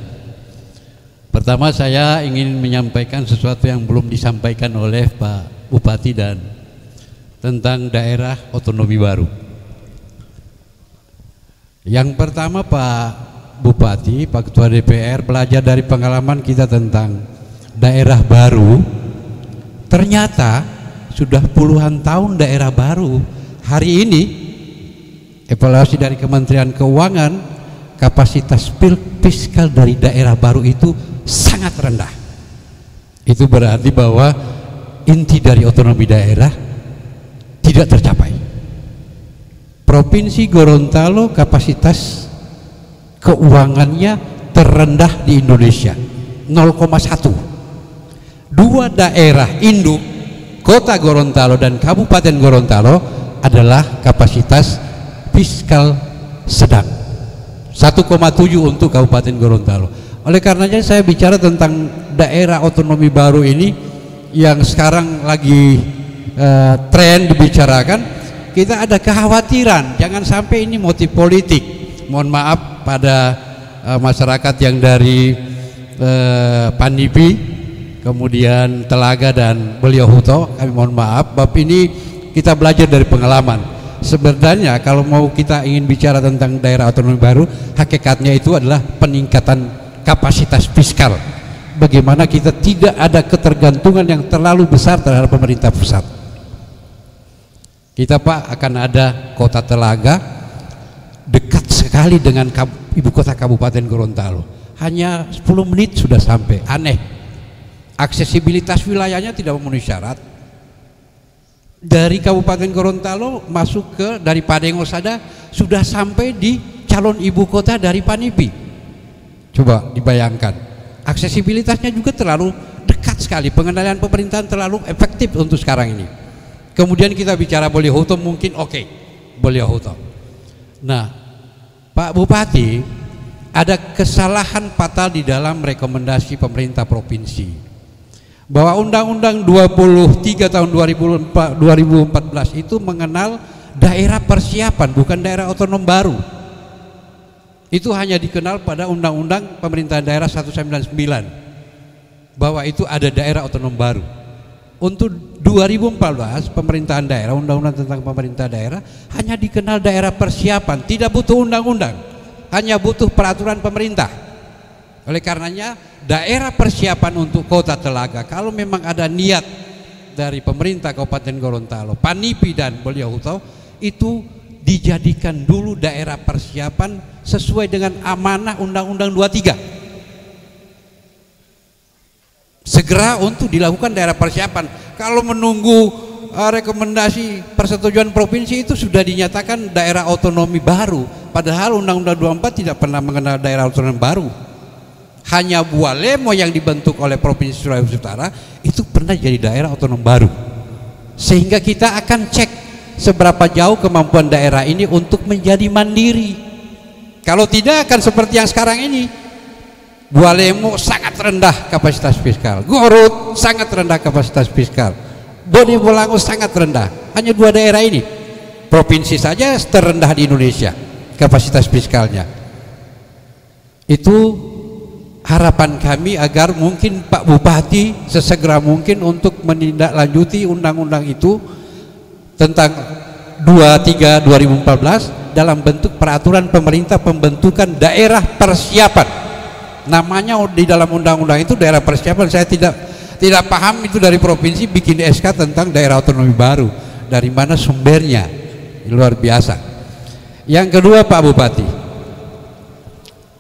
Speaker 6: Pertama saya ingin menyampaikan sesuatu yang belum disampaikan oleh Pak Bupati dan tentang daerah otonomi baru. Yang pertama Pak Bupati, Pak Ketua DPR, belajar dari pengalaman kita tentang daerah baru. Ternyata sudah puluhan tahun daerah baru. Hari ini evaluasi dari Kementerian Keuangan, kapasitas fiskal dari daerah baru itu sangat rendah. Itu berarti bahwa inti dari otonomi daerah tidak tercapai. Provinsi Gorontalo kapasitas keuangannya terendah di Indonesia, 0,1. 2 daerah induk, Kota Gorontalo dan Kabupaten Gorontalo, adalah kapasitas fiskal sedang, 1,7 untuk Kabupaten Gorontalo. Oleh karenanya saya bicara tentang daerah otonomi baru ini yang sekarang lagi tren dibicarakan. Kita ada kekhawatiran jangan sampai ini motif politik. Mohon maaf pada masyarakat yang dari Panipi, kemudian Telaga dan Beliauhuto, kami mohon maaf. Bab ini kita belajar dari pengalaman. Sebenarnya kalau mau kita ingin bicara tentang daerah otonomi baru, hakikatnya itu adalah peningkatan kapasitas fiskal bagaimana kita tidak ada ketergantungan yang terlalu besar terhadap pemerintah pusat. Kita Pak akan ada kota Telaga dekat sekali dengan ibu kota Kabupaten Gorontalo, hanya 10 menit sudah sampai. Aneh, aksesibilitas wilayahnya tidak memenuhi syarat. Dari Kabupaten Gorontalo masuk ke dari Padengosada sudah sampai di calon ibu kota dari Panipi. Coba dibayangkan, aksesibilitasnya juga terlalu dekat sekali, pengendalian pemerintahan terlalu efektif untuk sekarang ini. Kemudian kita bicara Boleohuto, mungkin oke, Boleohuto. Nah, Pak Bupati, ada kesalahan fatal di dalam rekomendasi pemerintah provinsi, bahwa Undang-Undang 23 tahun 2014 itu mengenal daerah persiapan, bukan daerah otonom baru. Itu hanya dikenal pada Undang-Undang Pemerintahan Daerah 199, bahwa itu ada daerah otonom baru. Untuk 2014 pemerintahan daerah, Undang-Undang tentang pemerintah daerah hanya dikenal daerah persiapan, tidak butuh undang-undang, hanya butuh peraturan pemerintah. Oleh karenanya daerah persiapan untuk kota Telaga, kalau memang ada niat dari pemerintah Kabupaten Gorontalo, Panipi dan Boleohuto, itu dijadikan dulu daerah persiapan sesuai dengan amanah Undang-Undang 23. Segera untuk dilakukan daerah persiapan. Kalau menunggu rekomendasi persetujuan provinsi, itu sudah dinyatakan daerah otonomi baru, padahal Undang-Undang 24 tidak pernah mengenal daerah otonomi baru. Hanya Bualemo yang dibentuk oleh Provinsi Sulawesi Utara itu pernah jadi daerah otonom baru. Sehingga kita akan cek seberapa jauh kemampuan daerah ini untuk menjadi mandiri. Kalau tidak akan seperti yang sekarang ini. Bualemo sangat rendah kapasitas fiskal, Gorut sangat rendah kapasitas fiskal, Bone Bolango sangat rendah. Hanya 2 daerah ini, provinsi saja terendah di Indonesia kapasitas fiskalnya. Itu harapan kami agar mungkin Pak Bupati sesegera mungkin untuk menindaklanjuti undang-undang itu tentang 23/2014 dalam bentuk peraturan pemerintah pembentukan daerah persiapan. Namanya di dalam undang-undang itu daerah persiapan. Saya tidak paham itu dari provinsi bikin SK tentang daerah otonomi baru, dari mana sumbernya. Luar biasa. Yang kedua Pak Bupati,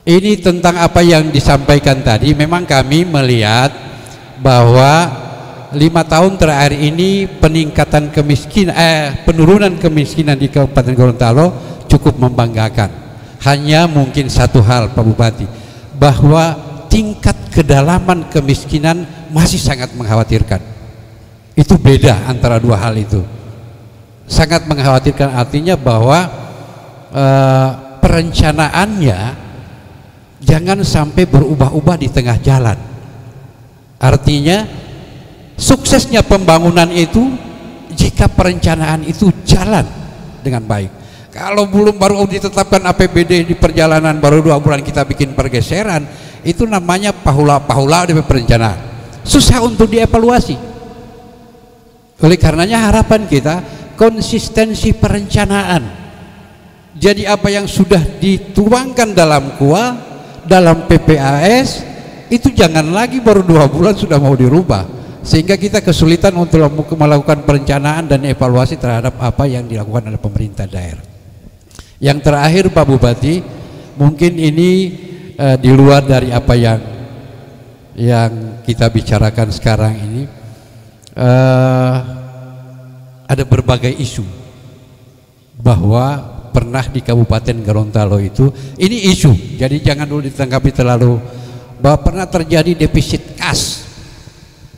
Speaker 6: ini tentang apa yang disampaikan tadi. Memang kami melihat bahwa 5 tahun terakhir ini peningkatan penurunan kemiskinan di Kabupaten Gorontalo cukup membanggakan. Hanya mungkin satu hal Pak Bupati, bahwa tingkat kedalaman kemiskinan masih sangat mengkhawatirkan. Itu beda antara 2 hal itu. Sangat mengkhawatirkan artinya bahwa perencanaannya jangan sampai berubah-ubah di tengah jalan. Artinya suksesnya pembangunan itu jika perencanaan itu jalan dengan baik. Kalau belum baru ditetapkan APBD di perjalanan baru 2 bulan kita bikin pergeseran, itu namanya pahula-pahula di perencanaan. Susah untuk dievaluasi. Oleh karenanya harapan kita konsistensi perencanaan. Jadi apa yang sudah dituangkan dalam KUA, dalam PPAS, itu jangan lagi baru 2 bulan sudah mau dirubah, sehingga kita kesulitan untuk melakukan perencanaan dan evaluasi terhadap apa yang dilakukan oleh pemerintah daerah. Yang terakhir Pak Bupati, mungkin ini di luar dari apa yang kita bicarakan sekarang ini, ada berbagai isu bahwa pernah di Kabupaten Gorontalo itu, ini isu, jadi jangan dulu ditanggapi terlalu, bahwa pernah terjadi defisit kas,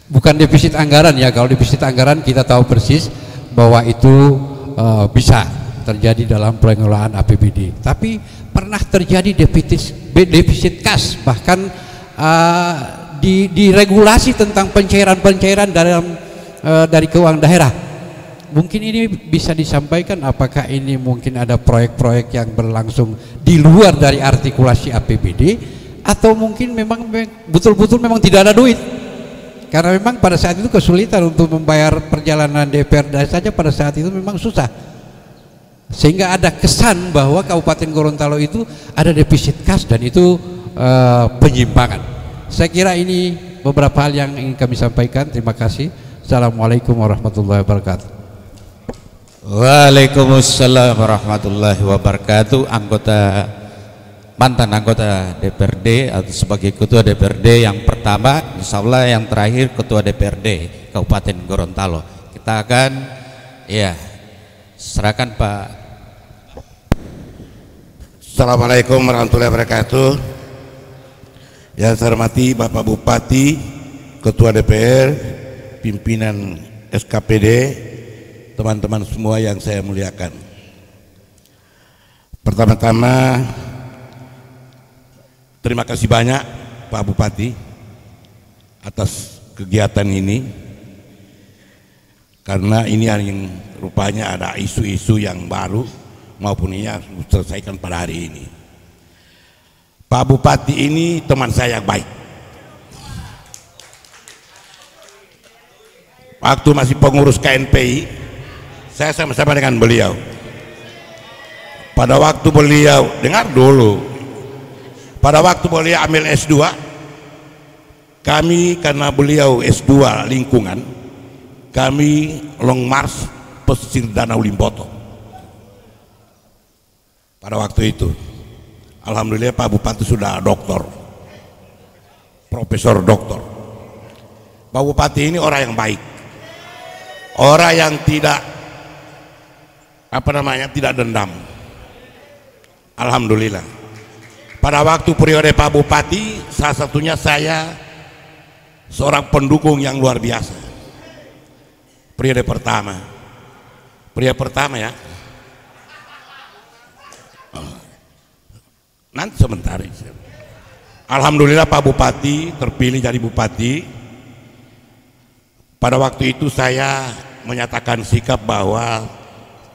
Speaker 6: bukan defisit anggaran ya. Kalau defisit anggaran kita tahu persis bahwa itu bisa terjadi dalam pengelolaan APBD, tapi pernah terjadi defisit kas, bahkan di regulasi tentang pencairan dari keuangan daerah. Mungkin ini bisa disampaikan, apakah ini mungkin ada proyek-proyek yang berlangsung di luar dari artikulasi APBD, atau mungkin memang betul-betul memang tidak ada duit, karena memang pada saat itu kesulitan untuk membayar perjalanan DPRD saja pada saat itu memang susah, sehingga ada kesan bahwa Kabupaten Gorontalo itu ada defisit kas dan itu penyimpangan. Saya kira ini beberapa hal yang ingin kami sampaikan. Terima kasih. Assalamualaikum warahmatullahi wabarakatuh.
Speaker 1: Waalaikumsalam warahmatullahi wabarakatuh. Mantan anggota DPRD atau sebagai ketua DPRD yang pertama, insya Allah yang terakhir ketua DPRD Kabupaten Gorontalo. Kita akan serahkan Pak.
Speaker 7: Assalamualaikum warahmatullahi wabarakatuh. Yang saya hormati Bapak Bupati, Ketua DPR, pimpinan SKPD, teman-teman semua yang saya muliakan. Pertama-tama terima kasih banyak Pak Bupati atas kegiatan ini, karena ini yang rupanya ada isu-isu yang baru maupun ini harus diselesaikan pada hari ini. Pak Bupati ini teman saya yang baik. Waktu masih pengurus KNPI, saya sama-sama dengan beliau. Pada waktu beliau, dengar dulu, pada waktu beliau ambil S2, kami karena beliau S2 lingkungan, kami long march pesisir Danau Limboto. Pada waktu itu, alhamdulillah Pak Bupati sudah doktor, profesor doktor. Pak Bupati ini orang yang baik, orang yang tidak tidak dendam. Alhamdulillah. Pada waktu periode Pak Bupati, salah satunya saya seorang pendukung yang luar biasa. Periode pertama ya. Nanti sebentar. Alhamdulillah Pak Bupati terpilih jadi bupati. Pada waktu itu saya menyatakan sikap bahwa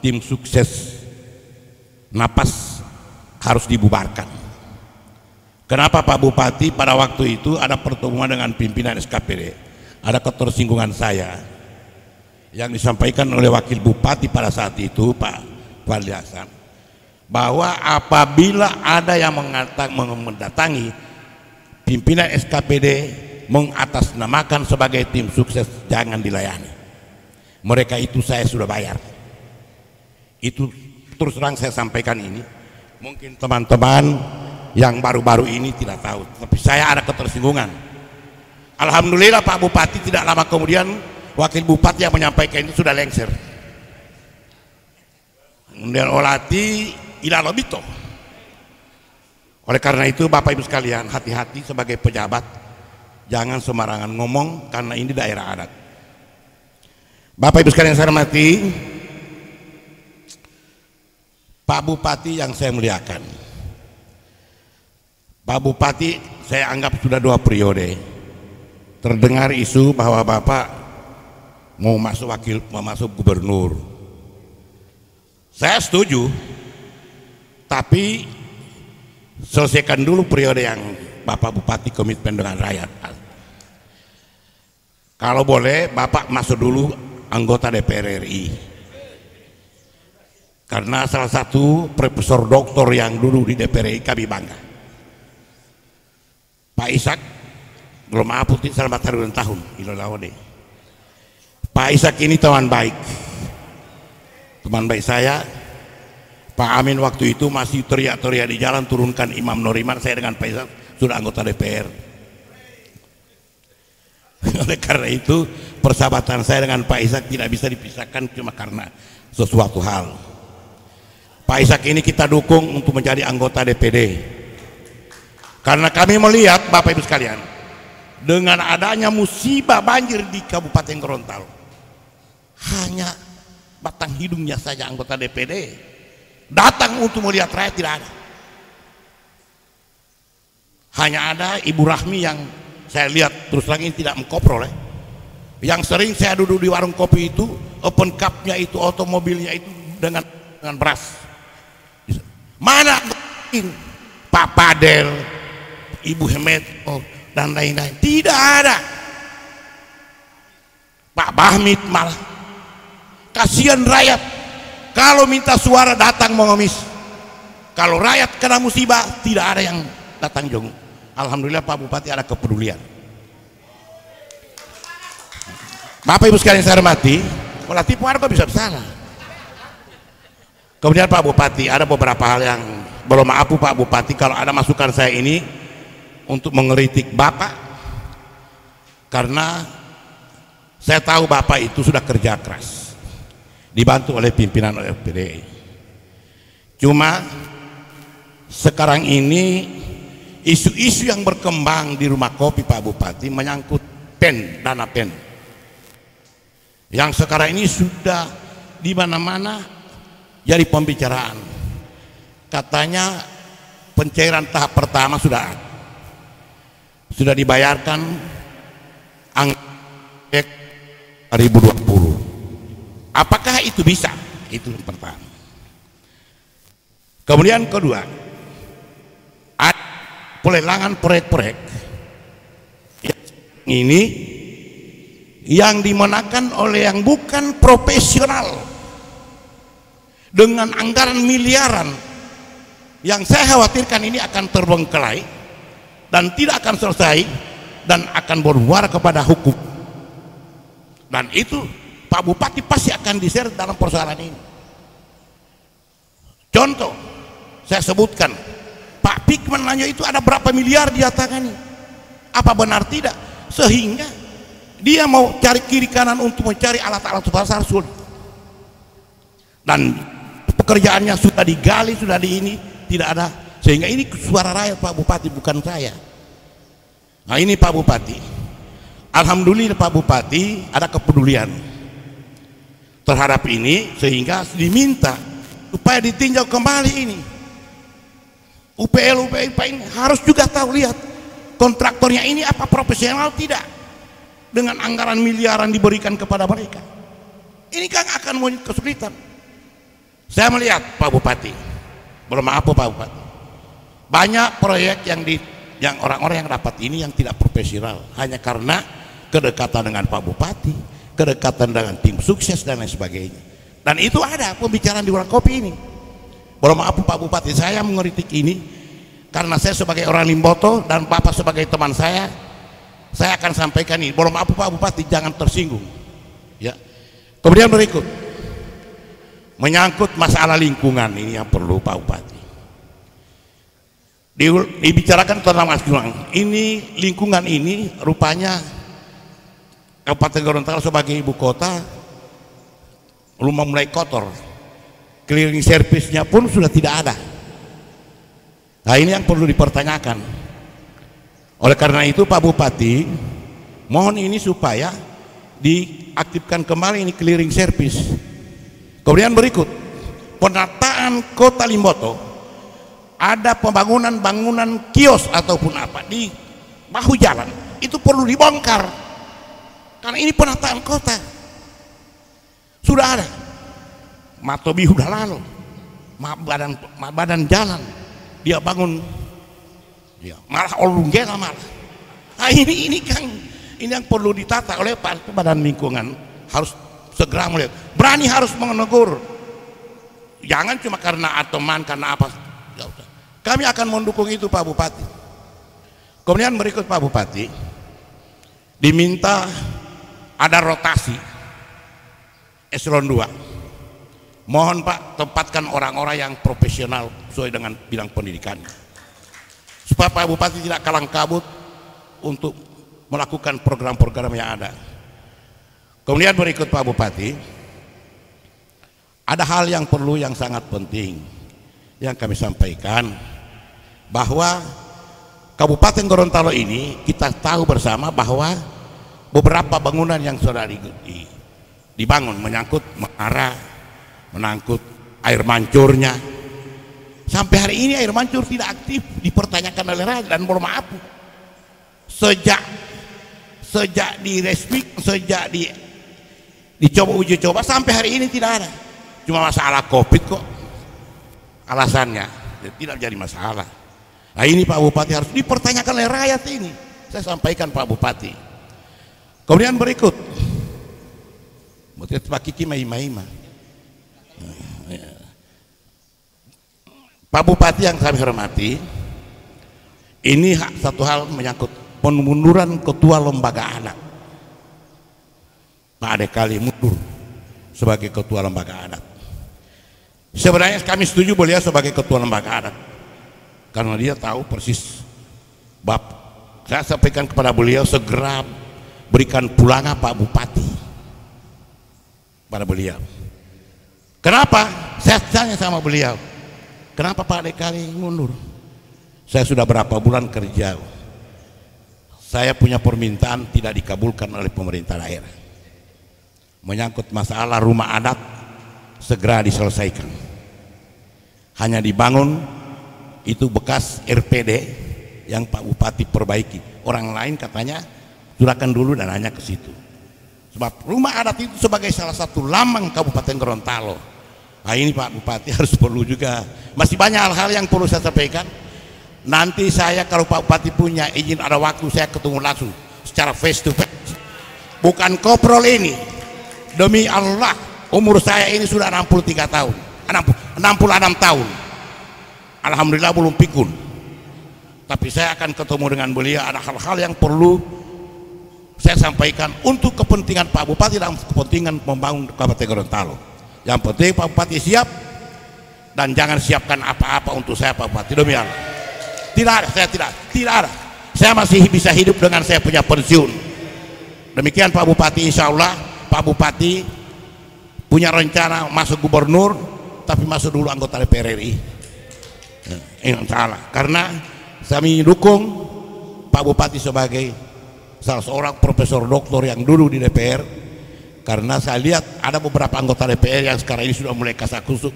Speaker 7: tim sukses Napas harus dibubarkan. Kenapa Pak Bupati? Pada waktu itu ada pertemuan dengan pimpinan SKPD, ada ketersinggungan saya yang disampaikan oleh Wakil Bupati pada saat itu Pak Fadli Hasan, bahwa apabila ada yang mendatangi pimpinan SKPD mengatasnamakan sebagai tim sukses, jangan dilayani. Mereka itu saya sudah bayar. Itu terus terang saya sampaikan ini. Mungkin teman-teman yang baru-baru ini tidak tahu, tapi saya ada ketersinggungan. Alhamdulillah Pak Bupati tidak lama kemudian Wakil Bupati yang menyampaikan itu sudah lengser. Kemudian olati ila lobito. Oleh karena itu Bapak Ibu sekalian, hati-hati sebagai pejabat, jangan sembarangan ngomong karena ini daerah adat. Bapak Ibu sekalian saya hormati, Pak Bupati yang saya muliakan, Pak Bupati saya anggap sudah 2 periode. Terdengar isu bahwa Bapak mau masuk gubernur. Saya setuju, tapi selesaikan dulu periode yang Bapak Bupati komitmen dengan rakyat. Kalau boleh Bapak masuk dulu anggota DPR RI, karena salah satu profesor doktor yang dulu di DPR RI kami bangga, Pak Ishak. Belum maaf selamat hari ulang tahun Ilolawode. Pak Ishak ini teman baik saya. Pak Amin waktu itu masih teriak-teriak di jalan turunkan Imam Noriman, saya dengan Pak Ishak sudah anggota DPR. Oleh karena itu persahabatan saya dengan Pak Ishak tidak bisa dipisahkan cuma karena sesuatu hal. Pak Ishak ini kita dukung untuk menjadi anggota DPD, karena kami melihat Bapak Ibu sekalian, dengan adanya musibah banjir di Kabupaten Gorontalo, hanya batang hidungnya saja anggota DPD datang untuk melihat rakyat tidak ada. Hanya ada Ibu Rahmi yang saya lihat terus terang ini tidak mengkoprol. Yang sering saya duduk di warung kopi itu, open cup-nya itu, automobilnya itu dengan beras. Mana Pak Padel, Ibu Hemet, dan lain-lain? Tidak ada. Pak Bahmit malah kasihan rakyat, kalau minta suara datang mengemis, kalau rakyat kena musibah tidak ada yang datang jenguk. Alhamdulillah Pak Bupati ada kepedulian. Bapak Ibu sekalian saya hormati, pola tipu warga bisa salah. Kemudian Pak Bupati, ada beberapa hal yang belum, maaf Pak Bupati kalau ada masukan saya ini untuk mengkritik Bapak, karena saya tahu Bapak itu sudah kerja keras dibantu oleh pimpinan OFPD. Cuma sekarang ini isu-isu yang berkembang di rumah kopi Pak Bupati menyangkut PEN, dana PEN, yang sekarang ini sudah di mana-mana jadi pembicaraan. Katanya pencairan tahap pertama sudah dibayarkan anggaran 2020. Apakah itu bisa? Itu yang pertama. Kemudian kedua, ada pelelangan proyek-proyek ini yang dimenangkan oleh yang bukan profesional dengan anggaran miliaran, yang saya khawatirkan ini akan terbengkelai dan tidak akan selesai dan akan bermuara kepada hukum. Dan itu Pak Bupati pasti akan diseret dalam persoalan ini. Contoh saya sebutkan, Pak Pikman nanya itu ada berapa miliar dia tangani, apa benar tidak, sehingga dia mau cari kiri kanan untuk mencari alat-alat pasar sulit, dan pekerjaannya sudah digali, sudah di ini tidak ada, sehingga ini suara rakyat Pak Bupati, bukan saya. Nah ini Pak Bupati, alhamdulillah Pak Bupati ada kepedulian terhadap ini, sehingga diminta supaya ditinjau kembali ini. UPL ini harus juga tahu, lihat kontraktornya ini apa profesional tidak, dengan anggaran miliaran diberikan kepada mereka. Ini kan akan menjadi kesulitan. Saya melihat Pak Bupati, belum maaf Pak Bupati, banyak proyek yang orang-orang yang dapat ini yang tidak profesional, hanya karena kedekatan dengan Pak Bupati, kedekatan dengan tim sukses dan lain sebagainya. Dan itu ada pembicaraan di warung kopi ini. Belum maaf Pak Bupati, saya mengkritik ini karena saya sebagai orang Limboto dan Bapak sebagai teman saya akan sampaikan ini. Belum maaf Pak Bupati, jangan tersinggung ya. Kemudian berikut menyangkut masalah lingkungan, ini yang perlu Pak Bupati dibicarakan tentang lingkungan ini. Lingkungan ini rupanya Kabupaten Gorontalo sebagai ibu kota rumah mulai kotor, cleaning service-nya pun sudah tidak ada. Nah ini yang perlu dipertanyakan. Oleh karena itu Pak Bupati mohon ini supaya diaktifkan kembali ini clearing service. Kemudian berikut penataan kota Limboto, ada bangunan kios ataupun apa di bahu jalan, itu perlu dibongkar karena ini penataan kota. Sudah ada Matobi udah lalu, badan jalan dia bangun ya, malah olunggela malah. Nah ini kan ini yang perlu ditata oleh badan lingkungan, harus segera melihat, berani harus menegur, jangan cuma karena atoman karena apa. Kami akan mendukung itu Pak Bupati. Kemudian berikut Pak Bupati diminta ada rotasi eselon 2. Mohon Pak tempatkan orang-orang yang profesional sesuai dengan bidang pendidikan, supaya Pak Bupati tidak kalang kabut untuk melakukan program-program yang ada. Kemudian berikut Pak Bupati, ada hal yang perlu yang sangat penting yang kami sampaikan, bahwa Kabupaten Gorontalo ini kita tahu bersama bahwa beberapa bangunan yang sudah dibangun menyangkut menara, menyangkut air mancurnya. Sampai hari ini air mancur tidak aktif, dipertanyakan oleh rakyat. Dan mohon maaf, sejak diresmik, sejak dicoba uji coba sampai hari ini tidak ada. Cuma masalah COVID kok alasannya, tidak jadi masalah. Nah ini Pak Bupati harus dipertanyakan oleh rakyat ini. Saya sampaikan Pak Bupati. Kemudian berikut Pak Kiki Maima. Pak Bupati yang kami hormati, ini satu hal menyangkut pemunduran ketua lembaga anak. Pak Ade kali mundur sebagai ketua lembaga adat. Sebenarnya kami setuju beliau sebagai ketua lembaga adat karena dia tahu persis bab. Saya sampaikan kepada beliau segera berikan pulangan Pak Bupati pada beliau. Kenapa? Saya tanya sama beliau, kenapa Pak Ade kali mundur? Saya sudah berapa bulan kerja, saya punya permintaan tidak dikabulkan oleh pemerintah daerah. Menyangkut masalah rumah adat segera diselesaikan. Hanya dibangun itu bekas RPD yang Pak Bupati perbaiki. Orang lain katanya curahkan dulu dan hanya ke situ. Sebab rumah adat itu sebagai salah satu lambang Kabupaten Gorontalo. Nah ini Pak Bupati harus perlu juga. Masih banyak hal-hal yang perlu saya sampaikan. Nanti saya kalau Pak Bupati punya izin ada waktu saya ketemu langsung secara face to face. Bukan koprol ini. Demi Allah, umur saya ini sudah 63 tahun, 66 tahun. Alhamdulillah belum pikun. Tapi saya akan ketemu dengan beliau, ada hal-hal yang perlu saya sampaikan untuk kepentingan Pak Bupati dan kepentingan membangun Kabupaten Gorontalo. Yang penting Pak Bupati siap dan jangan siapkan apa-apa untuk saya Pak Bupati, demi Allah. Tidak ada, saya tidak ada. Saya masih bisa hidup dengan saya punya pensiun. Demikian Pak Bupati, insya Allah Pak Bupati punya rencana masuk gubernur, tapi masuk dulu anggota DPR RI. Insya Allah, karena kami dukung Pak Bupati sebagai salah seorang profesor doktor yang dulu di DPR. Karena saya lihat ada beberapa anggota DPR yang sekarang ini sudah mulai kasakusuk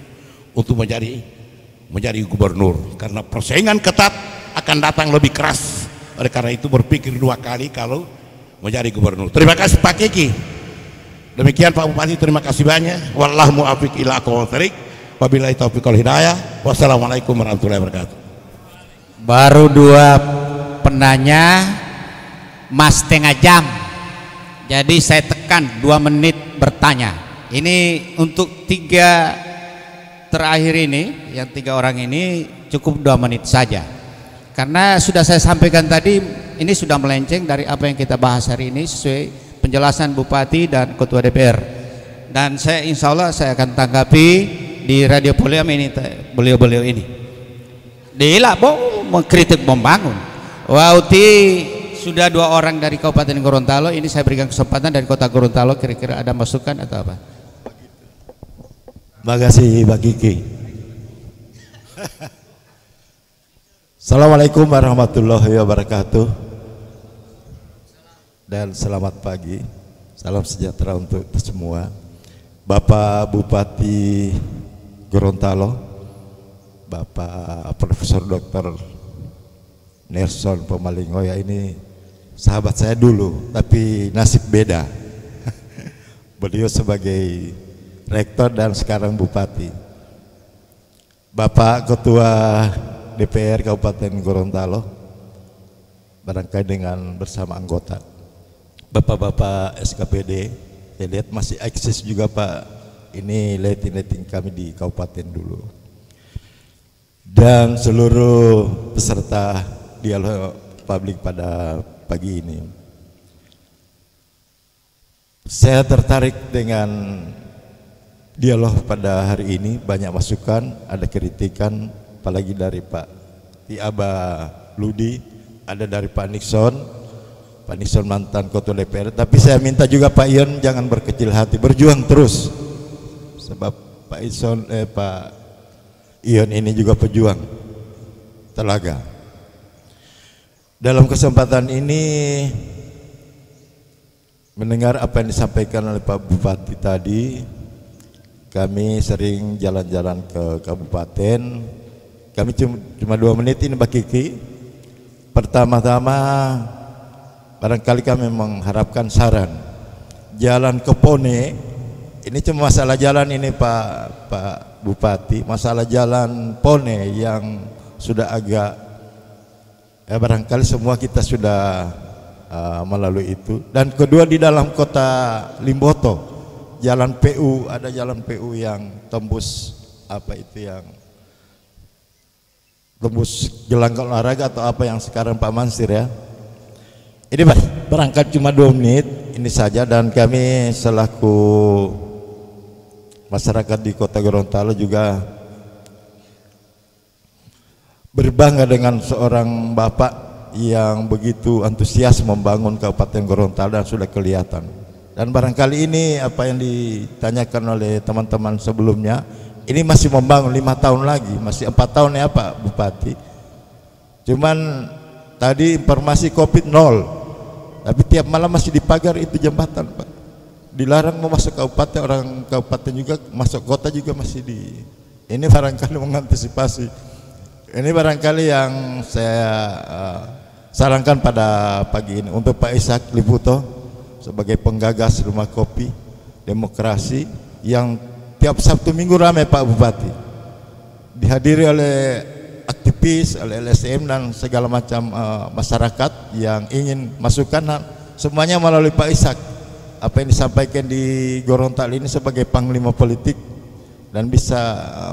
Speaker 7: untuk menjadi gubernur. Karena persaingan ketat akan datang lebih keras. Oleh karena itu berpikir dua kali kalau menjadi gubernur. Terima kasih Pak Kiki. Demikian Pak Bupati, terima kasih banyak. Wallahu muwaffiq ila aqwamit thoriq. Wabillahi taufiq wal hidayah. Wassalamualaikum warahmatullahi wabarakatuh.
Speaker 3: Baru dua penanya mas setengah jam. Jadi saya tekan 2 menit bertanya. Ini untuk 3 terakhir ini, yang 3 orang ini cukup 2 menit saja. Karena sudah saya sampaikan tadi, ini sudah melenceng dari apa yang kita bahas hari ini sesuai penjelasan Bupati dan Ketua DPR. Dan saya insya Allah saya akan tanggapi di Radio Poliam ini beliau-beliau ini. Dia mengkritik membangun. Wauti sudah 2 orang dari Kabupaten Gorontalo. Ini saya berikan kesempatan dari Kota Gorontalo, kira-kira ada masukan atau apa?
Speaker 8: Terima kasih Pak Kiki. Assalamualaikum warahmatullahi wabarakatuh. Dan selamat pagi, salam sejahtera untuk semua. Bapak Bupati Gorontalo, Bapak Profesor Dr. Nelson Pomalingoya, ini sahabat saya dulu, tapi nasib beda. Beliau sebagai rektor dan sekarang Bupati. Bapak Ketua DPR Kabupaten Gorontalo, barangkali dengan bersama anggota. Bapak-bapak SKPD, saya lihat masih eksis juga Pak. Ini lighting kami di kabupaten dulu. Dan seluruh peserta dialog publik pada pagi ini. Saya tertarik dengan dialog pada hari ini, banyak masukan, ada kritikan, apalagi dari Pak Tiaba Ludi, ada dari Pak Nixon mantan Ketua DPR. Tapi saya minta juga Pak Ion jangan berkecil hati, berjuang terus. Sebab Pak Ion ini juga pejuang telaga. Dalam kesempatan ini mendengar apa yang disampaikan oleh Pak Bupati tadi, kami sering jalan-jalan ke kabupaten. Kami cuma 2 menit ini Pak Kiki. Pertama-tama barangkali kami mengharapkan saran jalan ke Pone. Ini cuma masalah jalan ini Pak Bupati, masalah jalan Pone yang sudah agak barangkali semua kita sudah melalui itu. Dan kedua di dalam kota Limboto, jalan PU, ada jalan PU yang tembus tembus gelanggang olahraga atau apa yang sekarang Pak Mansir ya. Ini barangkali cuma 2 menit, ini saja, dan kami selaku masyarakat di Kota Gorontalo juga berbangga dengan seorang bapak yang begitu antusias membangun Kabupaten Gorontalo dan sudah kelihatan. Dan barangkali ini apa yang ditanyakan oleh teman-teman sebelumnya, ini masih membangun 5 tahun lagi, masih 4 tahun ya Pak Bupati. Cuman tadi informasi COVID 0, tapi tiap malam masih dipagar itu jembatan Pak. Dilarang mau masuk kabupaten, orang kabupaten juga masuk kota juga masih di. Ini barangkali mengantisipasi. Ini barangkali yang saya sarankan pada pagi ini untuk Pak Ishak Liputo sebagai penggagas rumah kopi demokrasi yang tiap Sabtu Minggu ramai Pak Bupati, dihadiri oleh aktivis, oleh LSM dan segala macam masyarakat yang ingin masukan, semuanya melalui Pak Ishak. Apa yang disampaikan di Gorontalo ini sebagai panglima politik dan bisa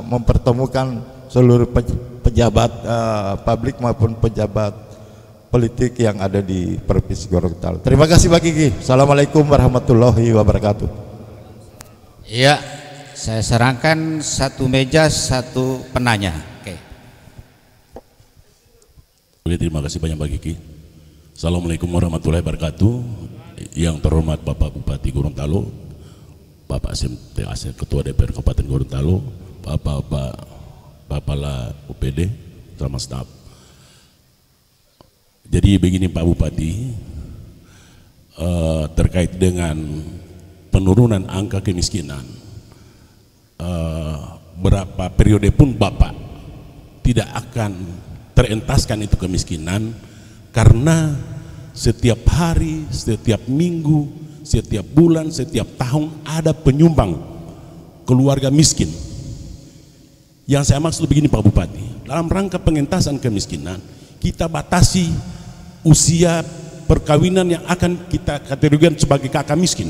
Speaker 8: mempertemukan seluruh pejabat publik maupun pejabat politik yang ada di Provinsi Gorontalo. Terima kasih Pak Kiki. Assalamualaikum warahmatullahi wabarakatuh.
Speaker 1: Iya, saya sarankan satu meja satu penanya.
Speaker 9: Oke, terima kasih banyak Pak Kiki. Assalamualaikum warahmatullahi wabarakatuh. Yang terhormat Bapak Bupati Gorontalo, Bapak SMTAC Ketua DPR Kabupaten Gorontalo, Bapak Bapala UPD, sama staf. Jadi begini Pak Bupati, terkait dengan penurunan angka kemiskinan, berapa periode pun Bapak tidak akan terentaskan itu kemiskinan, karena setiap hari, setiap minggu, setiap bulan, setiap tahun ada penyumbang keluarga miskin. Yang saya maksud begini Pak Bupati, dalam rangka pengentasan kemiskinan, kita batasi usia perkawinan yang akan kita kategorikan sebagai kakak miskin.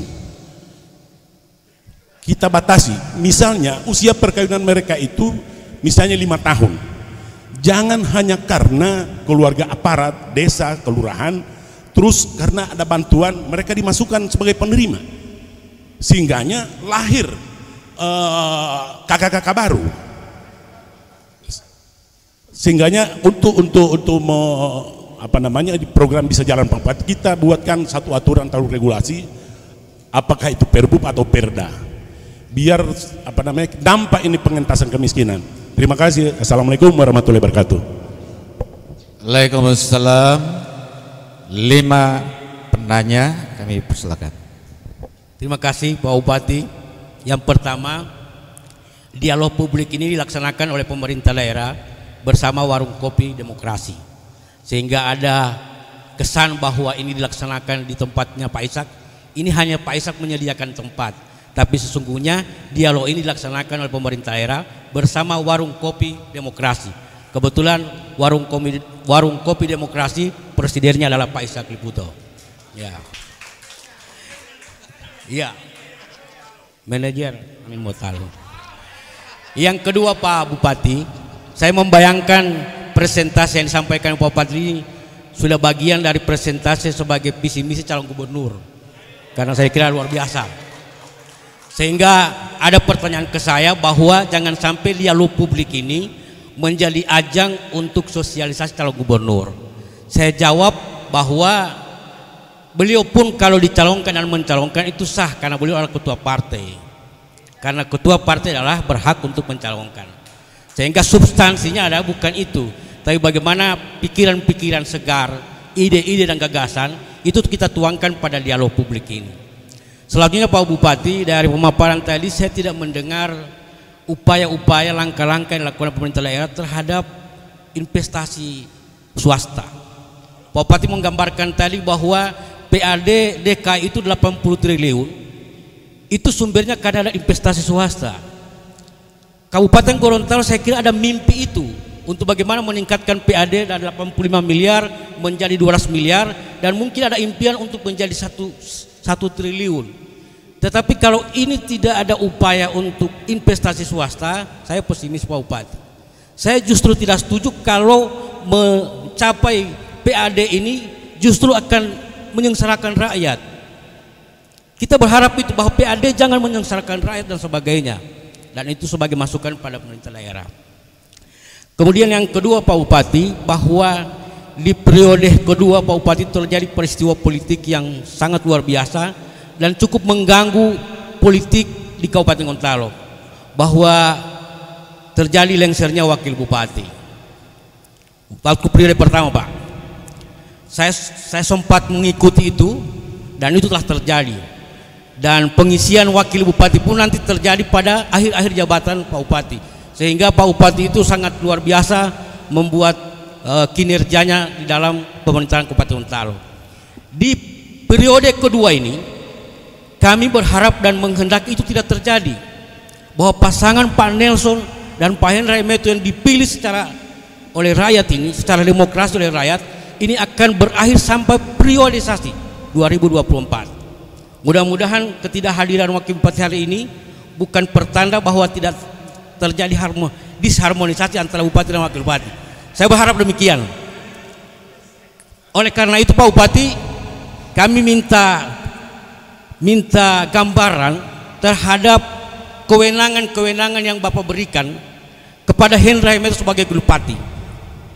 Speaker 9: Kita batasi, misalnya usia perkawinan mereka itu misalnya 5 tahun. Jangan hanya karena keluarga aparat, desa, kelurahan, terus karena ada bantuan mereka dimasukkan sebagai penerima, sehingganya lahir kakak-kakak baru. Sehingganya untuk program bisa jalan Pak, kita buatkan satu aturan atau regulasi, apakah itu Perbup atau Perda, biar dampak ini pengentasan kemiskinan. Terima kasih. Assalamualaikum warahmatullahi wabarakatuh.
Speaker 1: Waalaikumsalam. 5 penanya kami persilakan.
Speaker 10: Terima kasih Pak Bupati. Yang pertama, dialog publik ini dilaksanakan oleh pemerintah daerah bersama Warung Kopi Demokrasi, sehingga ada kesan bahwa ini dilaksanakan di tempatnya Pak Ishak. Ini hanya Pak Ishak menyediakan tempat, tapi sesungguhnya dialog ini dilaksanakan oleh pemerintah daerah bersama Warung Kopi Demokrasi. Kebetulan Warung Kopi Demokrasi presidennya adalah Pak Ishak Liputo. Ya. Iya. Manajer Amin Motal. Yang kedua Pak Bupati, saya membayangkan presentasi yang disampaikan Pak Bupati ini sudah bagian dari presentasi sebagai visi misi calon gubernur, karena saya kira luar biasa. Sehingga ada pertanyaan ke saya bahwa jangan sampai dialog publik ini menjadi ajang untuk sosialisasi calon gubernur. Saya jawab bahwa beliau pun kalau dicalonkan dan mencalonkan itu sah, karena beliau adalah ketua partai. Karena ketua partai adalah berhak untuk mencalonkan. Sehingga substansinya adalah bukan itu, tapi bagaimana pikiran-pikiran segar, ide-ide dan gagasan itu kita tuangkan pada dialog publik ini. Selanjutnya Pak Bupati, dari pemaparan tadi saya tidak mendengar upaya-upaya langkah-langkah yang dilakukan pemerintah daerah terhadap investasi swasta. Pak Bupati menggambarkan tadi bahwa PAD DKI itu 80 triliun, itu sumbernya karena ada investasi swasta. Kabupaten Gorontalo saya kira ada mimpi itu untuk bagaimana meningkatkan PAD dari 85 miliar menjadi 200 miliar, dan mungkin ada impian untuk menjadi 1 triliun. Tetapi kalau ini tidak ada upaya untuk investasi swasta, saya pesimis Pak Bupati. Saya justru tidak setuju kalau mencapai PAD ini justru akan menyengsarakan rakyat. Kita berharap itu bahwa PAD jangan menyengsarakan rakyat dan sebagainya, dan itu sebagai masukan pada pemerintah daerah. Kemudian yang kedua Pak Bupati, bahwa di periode kedua Pak Bupati terjadi peristiwa politik yang sangat luar biasa dan cukup mengganggu politik di Kabupaten Gorontalo, bahwa terjadi lengsernya wakil bupati. Waktu periode pertama Pak, saya sempat mengikuti itu, dan itu telah terjadi, dan pengisian wakil bupati pun nanti terjadi pada akhir-akhir jabatan Pak Bupati, sehingga Pak Bupati itu sangat luar biasa membuat kinerjanya di dalam pemerintahan Kabupaten Gorontalo. Di periode kedua ini kami berharap dan menghendaki itu tidak terjadi, bahwa pasangan Pak Nelson dan Pak Hendra Meto yang dipilih oleh rakyat ini, secara demokrasi oleh rakyat ini, akan berakhir sampai priorisasi 2024. Mudah-mudahan ketidakhadiran wakil bupati hari ini bukan pertanda bahwa tidak terjadi disharmonisasi antara bupati dan wakil bupati. Saya berharap demikian. Oleh karena itu Pak Bupati, kami minta gambaran terhadap kewenangan-kewenangan yang Bapak berikan kepada Hendra Meto sebagai bupati.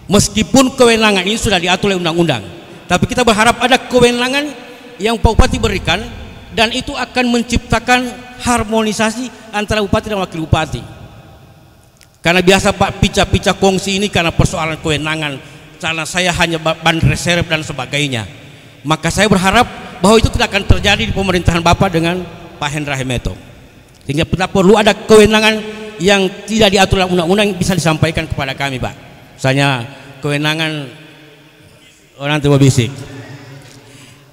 Speaker 10: Meskipun kewenangan ini sudah diatur oleh undang-undang, tapi kita berharap ada kewenangan yang Pak Bupati berikan, dan itu akan menciptakan harmonisasi antara bupati dan wakil bupati. Karena biasa Pak pica-pica kongsi ini karena persoalan kewenangan, karena saya hanya ban reserve dan sebagainya. Maka saya berharap bahwa itu tidak akan terjadi di pemerintahan Bapak dengan Pak Hendra Meto, sehingga tidak perlu ada kewenangan yang tidak diatur dalam undang-undang yang bisa disampaikan kepada kami Pak. Misalnya kewenangan orang tua bisik.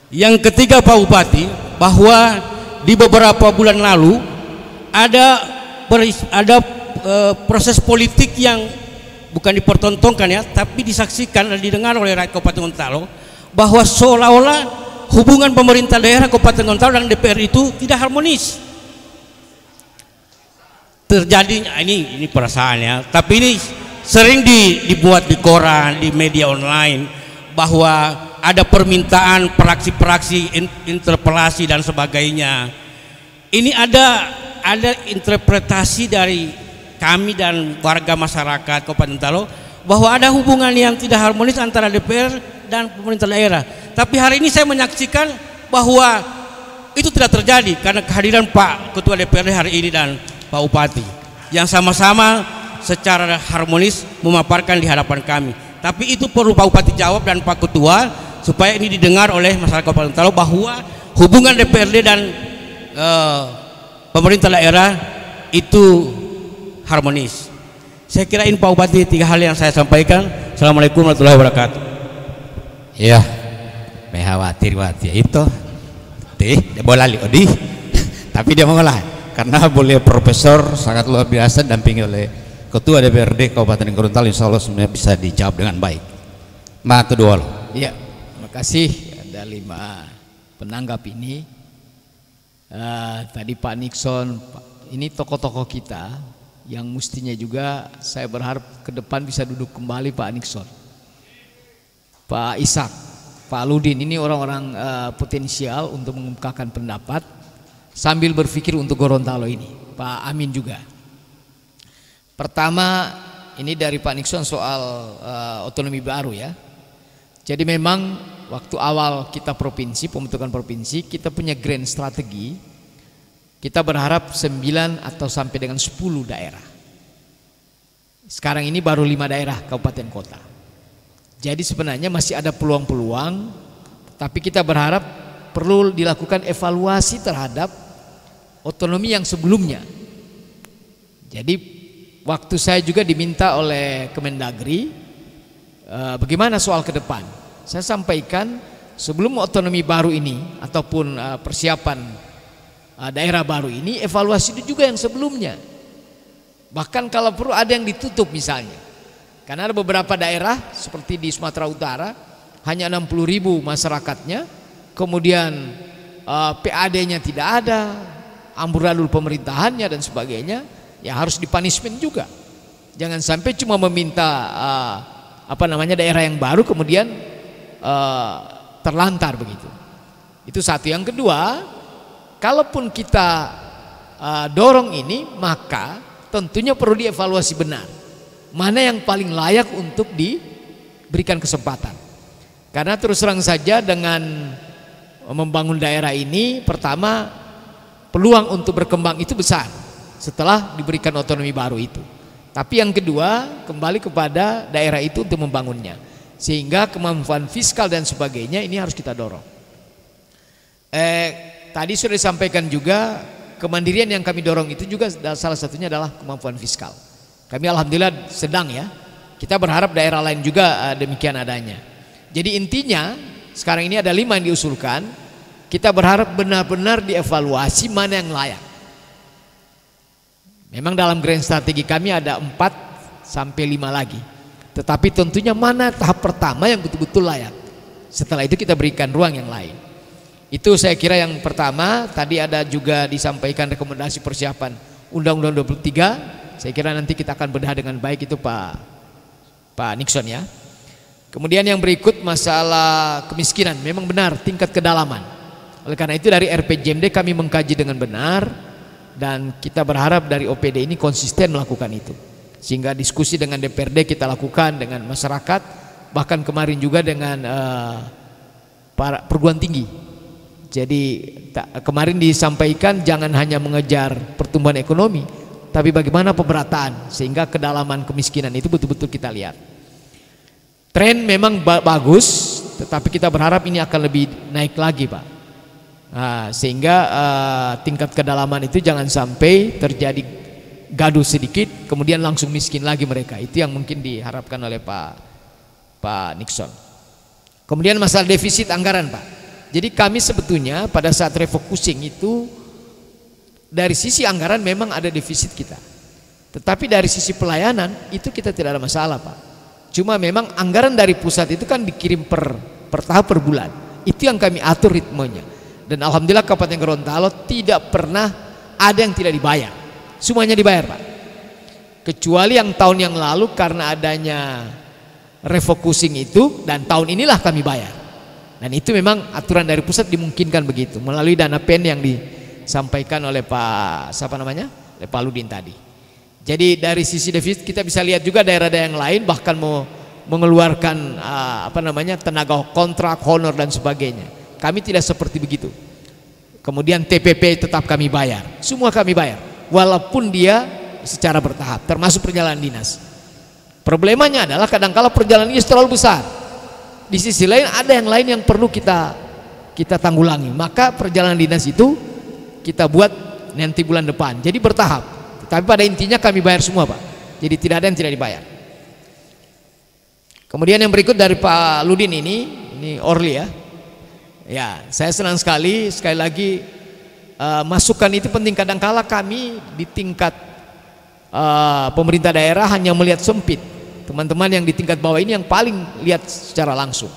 Speaker 10: Yang ketiga Pak Bupati, bahwa di beberapa bulan lalu ada proses politik yang bukan dipertontonkan ya, tapi disaksikan dan didengar oleh rakyat Kabupaten Gorontalo, bahwa seolah-olah hubungan pemerintah daerah Kabupaten Gorontalo dan DPR itu tidak harmonis. Terjadi ini perasaannya, tapi ini sering dibuat di koran, di media online, bahwa ada permintaan praksi-praksi, interpelasi dan sebagainya. Ini ada interpretasi dari kami dan warga masyarakat Kabupaten Gorontalo bahwa ada hubungan yang tidak harmonis antara DPR dan pemerintah daerah. Tapi hari ini saya menyaksikan bahwa itu tidak terjadi karena kehadiran Pak Ketua DPRD hari ini dan Pak Bupati yang sama-sama secara harmonis memaparkan di hadapan kami. Tapi itu perlu Pak Bupati jawab dan Pak Ketua, supaya ini didengar oleh masyarakat Kabupaten Gorontalo bahwa hubungan DPRD dan pemerintah daerah itu harmonis. Saya kira ini Pak Bupati 3 hal yang saya sampaikan. Assalamualaikum warahmatullahi wabarakatuh.
Speaker 3: Ya, khawatir itu, bola liodi, tapi dia mau lah, karena boleh profesor sangat luar biasa dampingi oleh Ketua DPRD Kabupaten Gorontalo, insya Allah sebenarnya bisa dijawab dengan baik. Matu dua loh.
Speaker 4: Iya, terima kasih. Ada 5 penanggap ini. Tadi Pak Nixon, ini tokoh-tokoh kita yang mestinya juga saya berharap ke depan bisa duduk kembali Pak Nixon, Pak Ishak, Pak Ludin, ini orang-orang potensial untuk mengungkapkan pendapat sambil berpikir untuk Gorontalo ini. Pak Amin juga. Pertama ini dari Pak Nixon soal otonomi baru ya. Jadi memang waktu awal kita provinsi, pembentukan provinsi, kita punya grand strategi. Kita berharap 9 atau sampai dengan 10 daerah. Sekarang ini baru 5 daerah kabupaten kota. Jadi sebenarnya masih ada peluang-peluang, tapi kita berharap perlu dilakukan evaluasi terhadap otonomi yang sebelumnya. Jadi waktu saya juga diminta oleh Kemendagri bagaimana soal ke depan. Saya sampaikan sebelum otonomi baru ini ataupun persiapan daerah baru ini, evaluasi itu juga yang sebelumnya. Bahkan kalau perlu ada yang ditutup misalnya. Karena ada beberapa daerah seperti di Sumatera Utara hanya 60.000 masyarakatnya, kemudian PAD-nya tidak ada, amburadul pemerintahannya dan sebagainya. Ya harus dipunishment juga. Jangan sampai cuma meminta daerah yang baru kemudian terlantar begitu. Itu satu. Yang kedua, kalaupun kita dorong ini, maka tentunya perlu dievaluasi benar mana yang paling layak untuk diberikan kesempatan. Karena terus terang saja dengan membangun daerah ini, pertama peluang untuk berkembang itu besar setelah diberikan otonomi baru itu. Tapi yang kedua, kembali kepada daerah itu untuk membangunnya, sehingga kemampuan fiskal dan sebagainya ini harus kita dorong. Tadi sudah disampaikan juga, kemandirian yang kami dorong itu juga salah satunya adalah kemampuan fiskal. Kami alhamdulillah sedang ya, kita berharap daerah lain juga demikian adanya. Jadi intinya sekarang ini ada 5 yang diusulkan, kita berharap benar-benar dievaluasi mana yang layak. Memang dalam grand strategi kami ada 4 sampai 5 lagi. Tetapi tentunya mana tahap pertama yang betul-betul layak. Setelah itu kita berikan ruang yang lain. Itu saya kira yang pertama. Tadi ada juga disampaikan rekomendasi persiapan Undang-Undang 23. Saya kira nanti kita akan bedah dengan baik itu Pak Nixon ya. Kemudian yang berikut masalah kemiskinan. Memang benar tingkat kedalaman. Oleh karena itu dari RPJMD kami mengkaji dengan benar. Dan kita berharap dari OPD ini konsisten melakukan itu, sehingga diskusi dengan DPRD kita lakukan dengan masyarakat, bahkan kemarin juga dengan para perguruan tinggi. Jadi kemarin disampaikan jangan hanya mengejar pertumbuhan ekonomi, tapi bagaimana pemerataan sehingga kedalaman kemiskinan itu betul-betul kita lihat. Tren memang bagus, tetapi kita berharap ini akan lebih naik lagi Pak. Sehingga tingkat kedalaman itu jangan sampai terjadi gaduh sedikit kemudian langsung miskin lagi mereka. Itu yang mungkin diharapkan oleh Pak Nixon. Kemudian masalah defisit anggaran Pak. Jadi kami sebetulnya pada saat refocusing itu dari sisi anggaran memang ada defisit kita, tetapi dari sisi pelayanan itu kita tidak ada masalah Pak. Cuma memang anggaran dari pusat itu kan dikirim per tahap per bulan. Itu yang kami atur ritmenya. Dan alhamdulillah Kabupaten Gorontalo tidak pernah ada yang tidak dibayar. Semuanya dibayar Pak. Kecuali yang tahun yang lalu karena adanya refocusing itu, dan tahun inilah kami bayar. Dan itu memang aturan dari pusat dimungkinkan begitu melalui dana PEN yang disampaikan oleh oleh Pak Ludin tadi. Jadi dari sisi defisit kita bisa lihat juga daerah-daerah yang lain bahkan mau mengeluarkan tenaga kontrak, honor dan sebagainya. Kami tidak seperti begitu. Kemudian TPP tetap kami bayar, semua kami bayar, walaupun dia secara bertahap, termasuk perjalanan dinas. Problemanya adalah kadang-kala perjalanan dinas terlalu besar. Di sisi lain ada yang lain yang perlu kita tanggulangi. Maka perjalanan dinas itu kita buat nanti bulan depan. Jadi bertahap. Tapi pada intinya kami bayar semua Pak. Jadi tidak ada yang tidak dibayar. Kemudian yang berikut dari Pak Ludin ini Orli ya. Ya, saya senang sekali lagi masukan itu penting. Kadangkala kami di tingkat pemerintah daerah hanya melihat sempit. Teman-teman yang di tingkat bawah ini yang paling lihat secara langsung.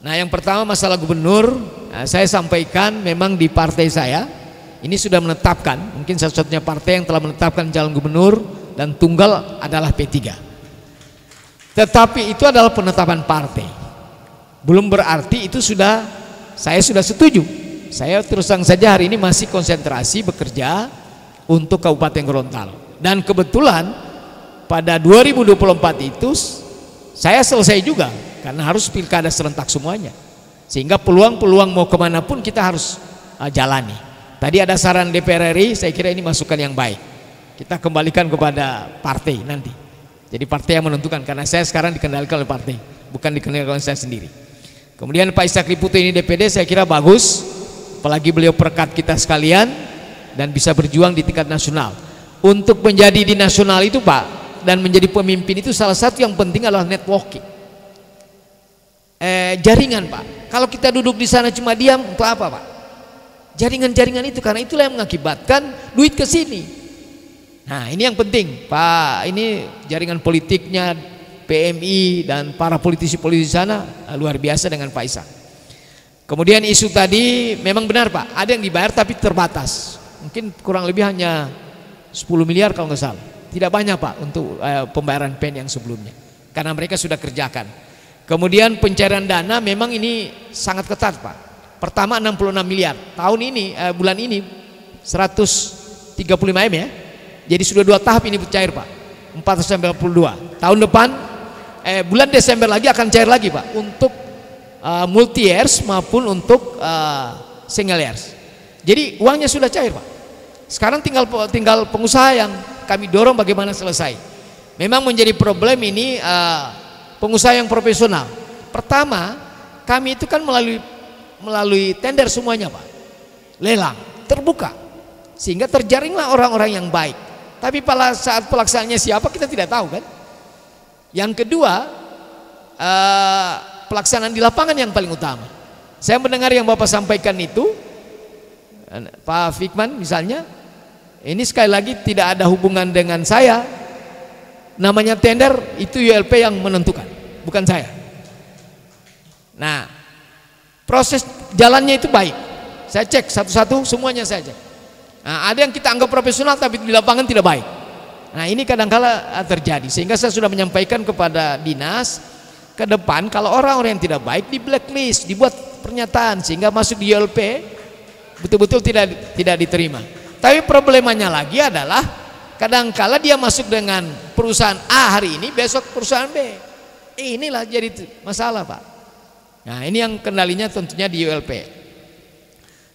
Speaker 4: Nah, yang pertama masalah gubernur, saya sampaikan memang di partai saya ini sudah menetapkan, mungkin satu-satunya partai yang telah menetapkan calon gubernur dan tunggal adalah P3. Tetapi itu adalah penetapan partai. Belum berarti itu saya sudah setuju. Saya terus terang saja hari ini masih konsentrasi bekerja untuk Kabupaten Gorontalo. Dan kebetulan pada 2024 itu saya selesai juga karena harus pilkada serentak semuanya. Sehingga peluang-peluang mau kemana pun kita harus jalani. Tadi ada saran DPR RI, saya kira ini masukan yang baik. Kita kembalikan kepada partai nanti. Jadi partai yang menentukan, karena saya sekarang dikendalikan oleh partai, bukan dikendalikan oleh saya sendiri. Kemudian Pak Ishak Liputo ini DPD saya kira bagus, apalagi beliau perekat kita sekalian dan bisa berjuang di tingkat nasional. Untuk menjadi di nasional itu Pak, dan menjadi pemimpin itu salah satu yang penting adalah networking. Jaringan Pak. Kalau kita duduk di sana cuma diam, untuk apa Pak? Jaringan-jaringan itu, karena itulah yang mengakibatkan duit ke sini. Nah, ini yang penting Pak. Ini jaringan politiknya PMI dan para politisi-politisi sana luar biasa dengan Pak Ishak. Kemudian isu tadi memang benar Pak, ada yang dibayar tapi terbatas. Mungkin kurang lebih hanya 10 miliar kalau nggak salah. Tidak banyak Pak untuk pembayaran PEN yang sebelumnya, karena mereka sudah kerjakan. Kemudian pencairan dana memang ini sangat ketat Pak. Pertama 66 miliar. Tahun ini bulan ini 135 M ya. Jadi sudah 2 tahap ini cair Pak. 492. Tahun depan bulan Desember lagi akan cair lagi Pak untuk multi years maupun untuk single years. Jadi uangnya sudah cair Pak. Sekarang tinggal pengusaha yang kami dorong bagaimana selesai. Memang menjadi problem ini pengusaha yang profesional. Pertama, kami itu kan melalui tender semuanya Pak. Lelang, terbuka. Sehingga terjaringlah orang-orang yang baik. Tapi pada saat pelaksanaannya siapa kita tidak tahu kan. Yang kedua, pelaksanaan di lapangan yang paling utama. Saya mendengar yang Bapak sampaikan itu, Pak Fikman misalnya, ini sekali lagi tidak ada hubungan dengan saya. Namanya tender itu ULP yang menentukan, bukan saya. Nah, proses jalannya itu baik. Saya cek satu-satu, semuanya saya cek. Nah, ada yang kita anggap profesional tapi di lapangan tidak baik. Nah, ini kadang-kala terjadi. Sehingga saya sudah menyampaikan kepada dinas, ke depan kalau orang-orang yang tidak baik di blacklist, dibuat pernyataan sehingga masuk di ULP betul-betul tidak diterima. Tapi problemanya lagi adalah kadang-kala dia masuk dengan perusahaan A hari ini, besok perusahaan B. Inilah jadi masalah Pak. Nah, ini yang kendalinya tentunya di ULP.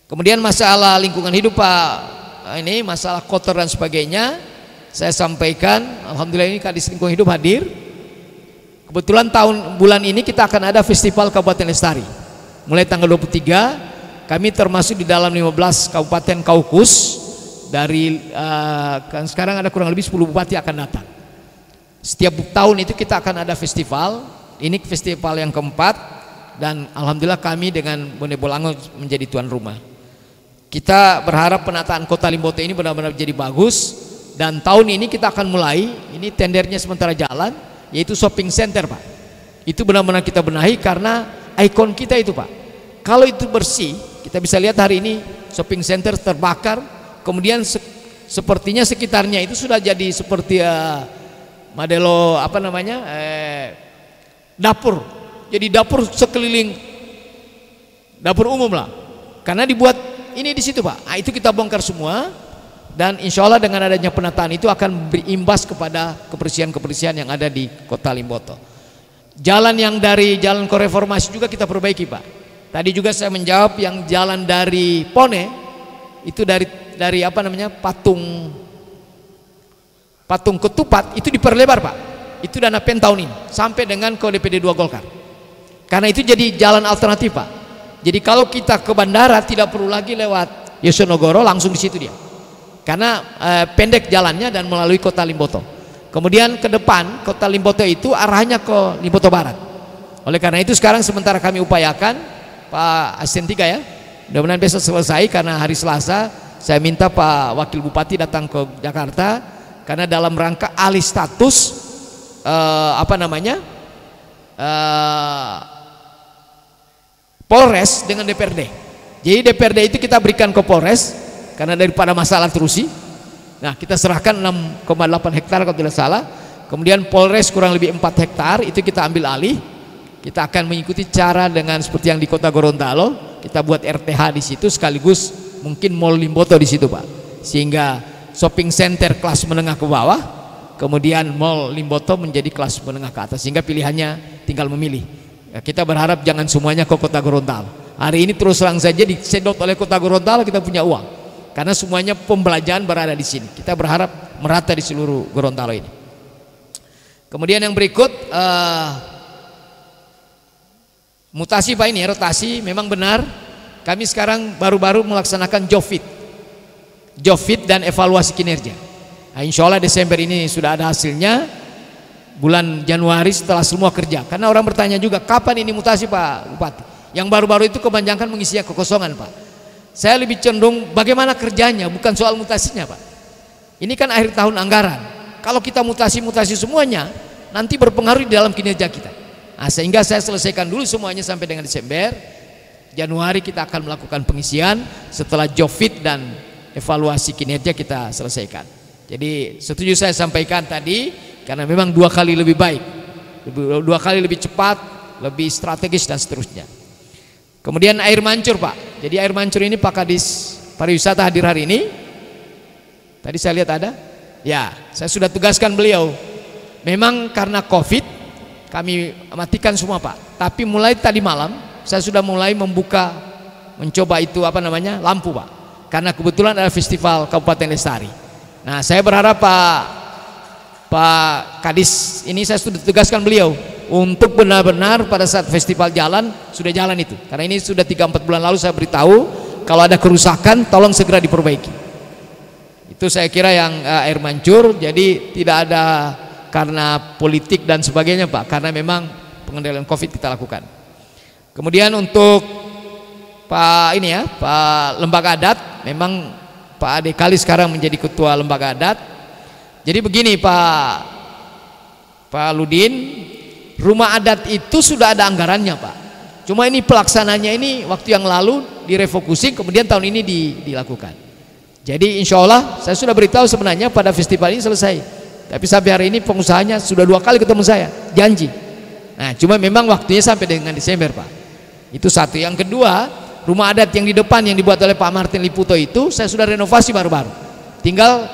Speaker 4: Kemudian masalah lingkungan hidup Pak, ini masalah kotor dan sebagainya, saya sampaikan. Alhamdulillah ini Kadis Lingkungan Hidup hadir. Kebetulan bulan ini kita akan ada festival Kabupaten Lestari. Mulai tanggal 23, kami termasuk di dalam 15 kabupaten Kaukus. Dari kan sekarang ada kurang lebih 10 bupati akan datang. Setiap tahun itu kita akan ada festival. Ini festival yang keempat, dan alhamdulillah kami dengan Bone Bolango menjadi tuan rumah. Kita berharap penataan Kota Limboto ini benar-benar jadi bagus, dan tahun ini kita akan mulai, ini tendernya sementara jalan, yaitu shopping center Pak. Itu benar-benar kita benahi karena ikon kita itu Pak. Kalau itu bersih, kita bisa lihat hari ini shopping center terbakar. Kemudian sepertinya sekitarnya itu sudah jadi seperti modelo apa namanya dapur. Jadi dapur sekeliling, dapur umum lah. Karena dibuat ini di situ Pak. Nah, itu kita bongkar semua, dan insya Allah dengan adanya penataan itu akan berimbas kepada kebersihan-kebersihan yang ada di Kota Limboto. Jalan yang dari Jalan Koreformasi juga kita perbaiki Pak. Tadi juga saya menjawab yang jalan dari Pone itu dari apa namanya patung ketupat itu diperlebar Pak. Itu dana pen tahun ini sampai dengan ke DPD 2 Golkar. Karena itu jadi jalan alternatif Pak. Jadi kalau kita ke bandara tidak perlu lagi lewat Yosionogoro, langsung di situ dia. Karena pendek jalannya dan melalui Kota Limboto. Kemudian ke depan Kota Limboto itu arahnya ke Limboto Barat. Oleh karena itu sekarang sementara kami upayakan Pak Asisten 3 ya, mudah-mudahan besok selesai, karena hari Selasa saya minta Pak Wakil Bupati datang ke Jakarta karena dalam rangka alih status Polres dengan DPRD. Jadi DPRD itu kita berikan ke Polres karena daripada masalah terusi. Nah, kita serahkan 6,8 hektar kalau tidak salah. Kemudian Polres kurang lebih 4 hektar itu kita ambil alih. Kita akan mengikuti cara dengan seperti yang di Kota Gorontalo. Kita buat RTH di situ sekaligus mungkin Mall Limboto di situ Pak. Sehingga shopping center kelas menengah ke bawah, kemudian Mall Limboto menjadi kelas menengah ke atas. Sehingga pilihannya tinggal memilih. Ya, kita berharap jangan semuanya ke Kota Gorontalo. Hari ini terus terang saja disedot oleh Kota Gorontalo kita punya uang. Karena semuanya pembelajaran berada di sini. Kita berharap merata di seluruh Gorontalo ini. Kemudian yang berikut mutasi Pak, ini rotasi memang benar. Kami sekarang baru-baru melaksanakan job fit dan evaluasi kinerja. Nah, insya Allah Desember ini sudah ada hasilnya. Bulan Januari setelah semua kerja. Karena orang bertanya juga kapan ini mutasi Pak Bupati. Yang baru-baru itu kebanyakan mengisi kekosongan Pak. Saya lebih cenderung bagaimana kerjanya, bukan soal mutasinya Pak. Ini kan akhir tahun anggaran. Kalau kita mutasi semuanya, nanti berpengaruh di dalam kinerja kita. Nah, sehingga saya selesaikan dulu semuanya sampai dengan Desember. Januari kita akan melakukan pengisian, setelah job fit dan evaluasi kinerja kita selesaikan. Jadi setuju saya sampaikan tadi, karena memang 2 kali lebih baik, 2 kali lebih cepat, lebih strategis dan seterusnya. Kemudian air mancur Pak. Jadi air mancur ini Pak Kadis Pariwisata hadir hari ini. Tadi saya lihat ada. Ya, saya sudah tugaskan beliau. Memang karena COVID kami matikan semua Pak. Tapi mulai tadi malam saya sudah mulai mencoba itu apa namanya, lampu Pak. Karena kebetulan ada festival Kabupaten Lestari. Nah, saya berharap Pak Kadis ini saya sudah tugaskan beliau untuk benar-benar pada saat festival jalan sudah jalan itu. Karena ini sudah 3-4 bulan lalu saya beritahu kalau ada kerusakan tolong segera diperbaiki. Itu saya kira yang air mancur. Jadi tidak ada karena politik dan sebagainya Pak, karena memang pengendalian COVID kita lakukan. Kemudian untuk Pak lembaga adat, memang Pak Ade Kali sekarang menjadi ketua lembaga adat. Jadi begini Pak Ludin, rumah adat itu sudah ada anggarannya Pak. Cuma ini pelaksananya ini waktu yang lalu direfocusing, kemudian tahun ini dilakukan. Jadi insya Allah saya sudah beritahu sebenarnya pada festival ini selesai. Tapi sampai hari ini pengusahanya sudah 2 kali ketemu saya, janji. Nah cuma memang waktunya sampai dengan Desember Pak. Itu satu. Yang kedua, rumah adat yang di depan yang dibuat oleh Pak Martin Liputo itu saya sudah renovasi baru-baru. Tinggal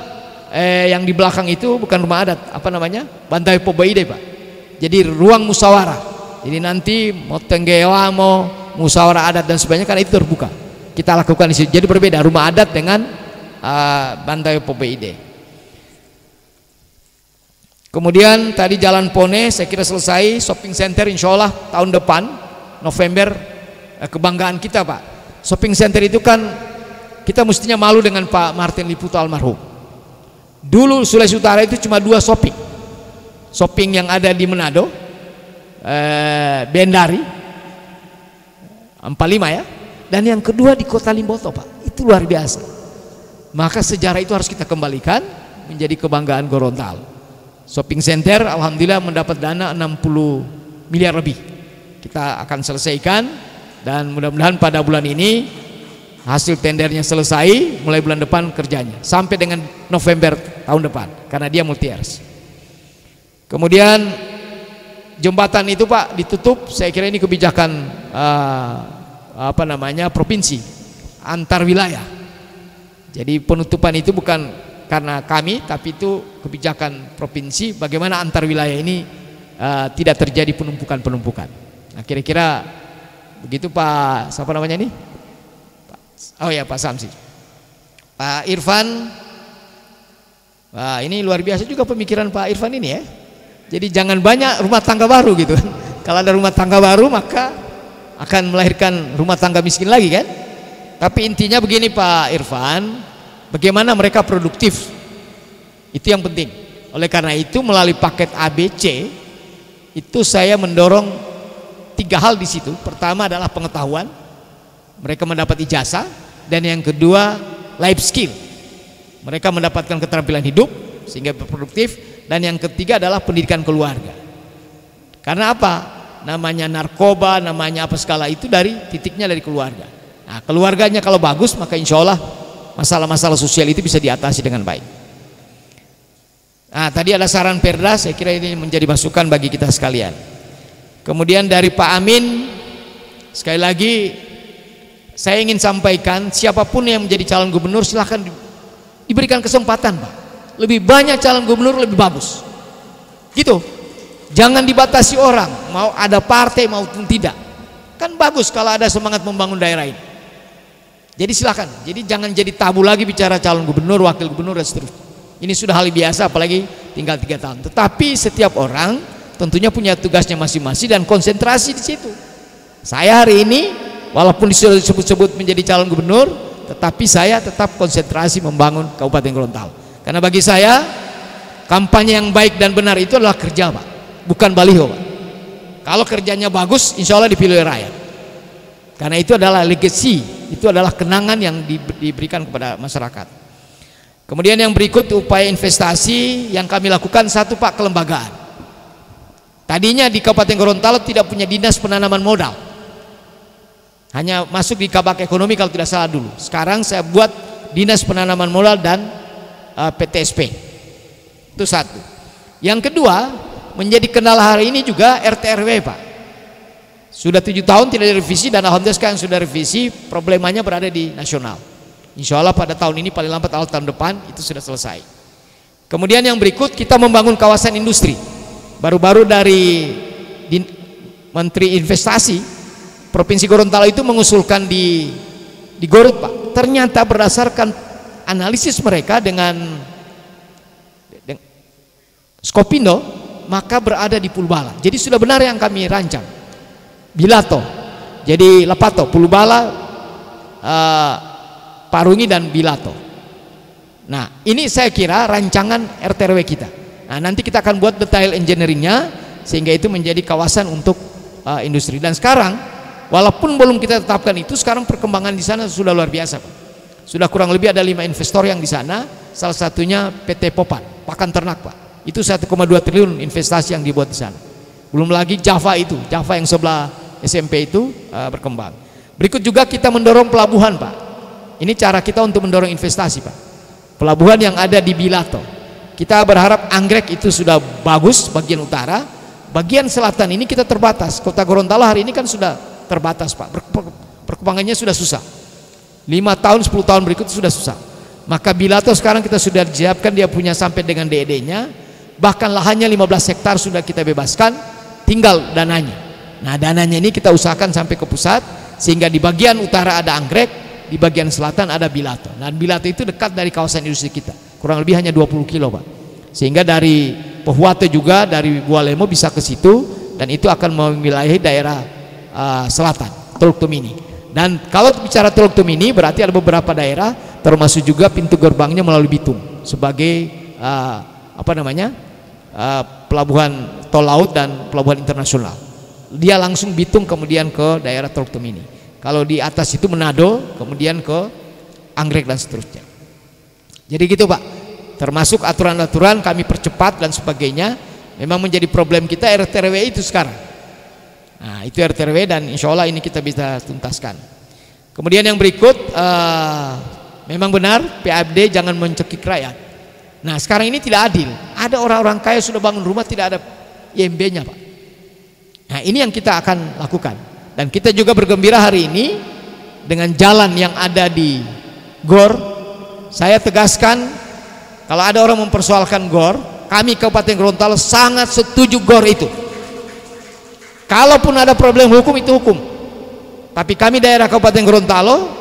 Speaker 4: yang di belakang itu bukan rumah adat, apa namanya, Bantai Pobaide Pak. Jadi ruang musyawarah. Jadi nanti mau tenggewa, mau musyawarah adat dan sebagainya, karena itu terbuka. Kita lakukan di situ. Jadi berbeda rumah adat dengan Bantai Pobaide. Kemudian tadi Jalan Pone saya kira selesai. Shopping center insya Allah tahun depan November, kebanggaan kita Pak. Shopping center itu kan kita mestinya malu dengan Pak Martin Liputo almarhum. Dulu Sulawesi Utara itu cuma 2 shopping yang ada di Manado, Bendari 45 ya, dan yang kedua di Kota Limboto Pak. Itu luar biasa. Maka sejarah itu harus kita kembalikan menjadi kebanggaan Gorontalo. Shopping center alhamdulillah mendapat dana 60 miliar lebih. Kita akan selesaikan dan mudah-mudahan pada bulan ini hasil tendernya selesai, mulai bulan depan kerjanya sampai dengan November tahun depan karena dia multi-years. Kemudian jembatan itu Pak ditutup, saya kira ini kebijakan provinsi antar wilayah. Jadi penutupan itu bukan karena kami, tapi itu kebijakan provinsi bagaimana antar wilayah ini tidak terjadi penumpukan. Nah kira-kira begitu Pak, siapa namanya ini? Pak Samsi. Pak Irfan. Wah, ini luar biasa juga pemikiran Pak Irfan ini ya. Jadi jangan banyak rumah tangga baru gitu. Kalau ada rumah tangga baru maka akan melahirkan rumah tangga miskin lagi kan. Tapi intinya begini Pak Irfan, bagaimana mereka produktif, itu yang penting. Oleh karena itu melalui paket ABC itu saya mendorong 3 hal di situ. Pertama adalah pengetahuan, mereka mendapat ijazah, dan yang kedua life skill, mereka mendapatkan keterampilan hidup sehingga produktif, dan yang ketiga adalah pendidikan keluarga. Karena apa? Namanya narkoba, namanya apa segala itu dari titiknya dari keluarga. Nah, keluarganya kalau bagus maka insya Allah masalah-masalah sosial itu bisa diatasi dengan baik. Nah, tadi ada saran Perda, saya kira ini menjadi masukan bagi kita sekalian. Kemudian dari Pak Amin, sekali lagi saya ingin sampaikan siapapun yang menjadi calon gubernur silahkan diberikan kesempatan Pak. Lebih banyak calon gubernur lebih bagus. Gitu. Jangan dibatasi orang, mau ada partai maupun tidak. Kan bagus kalau ada semangat membangun daerah ini. Jadi silakan. Jadi jangan jadi tabu lagi bicara calon gubernur, wakil gubernur dan seterusnya. Ini sudah hal biasa apalagi tinggal 3 tahun. Tetapi setiap orang tentunya punya tugasnya masing-masing dan konsentrasi di situ. Saya hari ini walaupun disuruh disebut-sebut menjadi calon gubernur, tetapi saya tetap konsentrasi membangun Kabupaten Gorontalo. Karena bagi saya kampanye yang baik dan benar itu adalah kerja Pak, bukan baliho Pak. Kalau kerjanya bagus insya Allah dipilih rakyat. Karena itu adalah legacy, itu adalah kenangan yang diberikan kepada masyarakat. Kemudian yang berikut upaya investasi yang kami lakukan. Satu Pak, kelembagaan. Tadinya di Kabupaten Gorontalo tidak punya dinas penanaman modal, hanya masuk di Kabak Ekonomi kalau tidak salah dulu. Sekarang saya buat dinas penanaman modal dan PTSP. Itu satu. Yang kedua, menjadi kendala hari ini juga RT RW Pak. Sudah 7 tahun tidak direvisi, dan alhamdulillah sekarang sudah revisi, problemanya berada di nasional. Insya Allah pada tahun ini paling lambat awal tahun depan itu sudah selesai. Kemudian yang berikut, kita membangun kawasan industri. Baru-baru dari Menteri Investasi Provinsi Gorontalo itu mengusulkan di Garut, Pak. Ternyata berdasarkan analisis mereka dengan Skopindo, maka berada di Pulbala. Jadi sudah benar yang kami rancang. Bilato, jadi Lepato, Pulbala, Parungi dan Bilato. Nah, ini saya kira rancangan RTRW kita. Nah, nanti kita akan buat detail engineeringnya sehingga itu menjadi kawasan untuk industri. Dan sekarang, walaupun belum kita tetapkan itu, sekarang perkembangan di sana sudah luar biasa, Pak. Sudah kurang lebih ada 5 investor yang di sana. Salah satunya PT Popan, pakan ternak, Pak. Itu 1,2 triliun investasi yang dibuat di sana. Belum lagi Java itu, Java yang sebelah SMP itu berkembang. Berikut juga kita mendorong pelabuhan, Pak. Ini cara kita untuk mendorong investasi, Pak. Pelabuhan yang ada di Bilato. Kita berharap Anggrek itu sudah bagus bagian utara. Bagian selatan ini kita terbatas. Kota Gorontalo hari ini kan sudah terbatas, Pak. Perkembangannya sudah susah. 5 tahun, 10 tahun berikut sudah susah. Maka Bilato sekarang kita sudah siapkan, dia punya sampai dengan DED-nya. Bahkan lahannya 15 hektar sudah kita bebaskan, tinggal dananya. Nah, dananya ini kita usahakan sampai ke pusat, sehingga di bagian utara ada Anggrek, di bagian selatan ada Bilato. Nah, Bilato itu dekat dari kawasan industri kita, kurang lebih hanya 20 kilo, Pak. Sehingga dari Pohuate juga, dari Bualemo bisa ke situ, dan itu akan memwilayahi daerah selatan, Teluk Tumini. Dan kalau bicara Teluk Tumini, berarti ada beberapa daerah, termasuk juga pintu gerbangnya melalui Bitung sebagai pelabuhan tol laut dan pelabuhan internasional. Dia langsung Bitung kemudian ke daerah Teluk Tumini. Kalau di atas itu Manado, kemudian ke Anggrek dan seterusnya. Jadi gitu, Pak. Termasuk aturan-aturan kami percepat dan sebagainya. Memang menjadi problem kita RTRW itu sekarang. Nah, itu RTRW, dan insya Allah ini kita bisa tuntaskan. Kemudian yang berikut, memang benar PABD jangan mencekik rakyat. Nah, sekarang ini tidak adil. Ada orang-orang kaya sudah bangun rumah tidak ada IMB-nya, Pak. Nah, ini yang kita akan lakukan. Dan kita juga bergembira hari ini dengan jalan yang ada di GOR. Saya tegaskan, kalau ada orang mempersoalkan GOR, kami Kabupaten Gorontalo sangat setuju GOR itu. Kalaupun ada problem hukum, itu hukum. Tapi kami daerah Kabupaten Gorontalo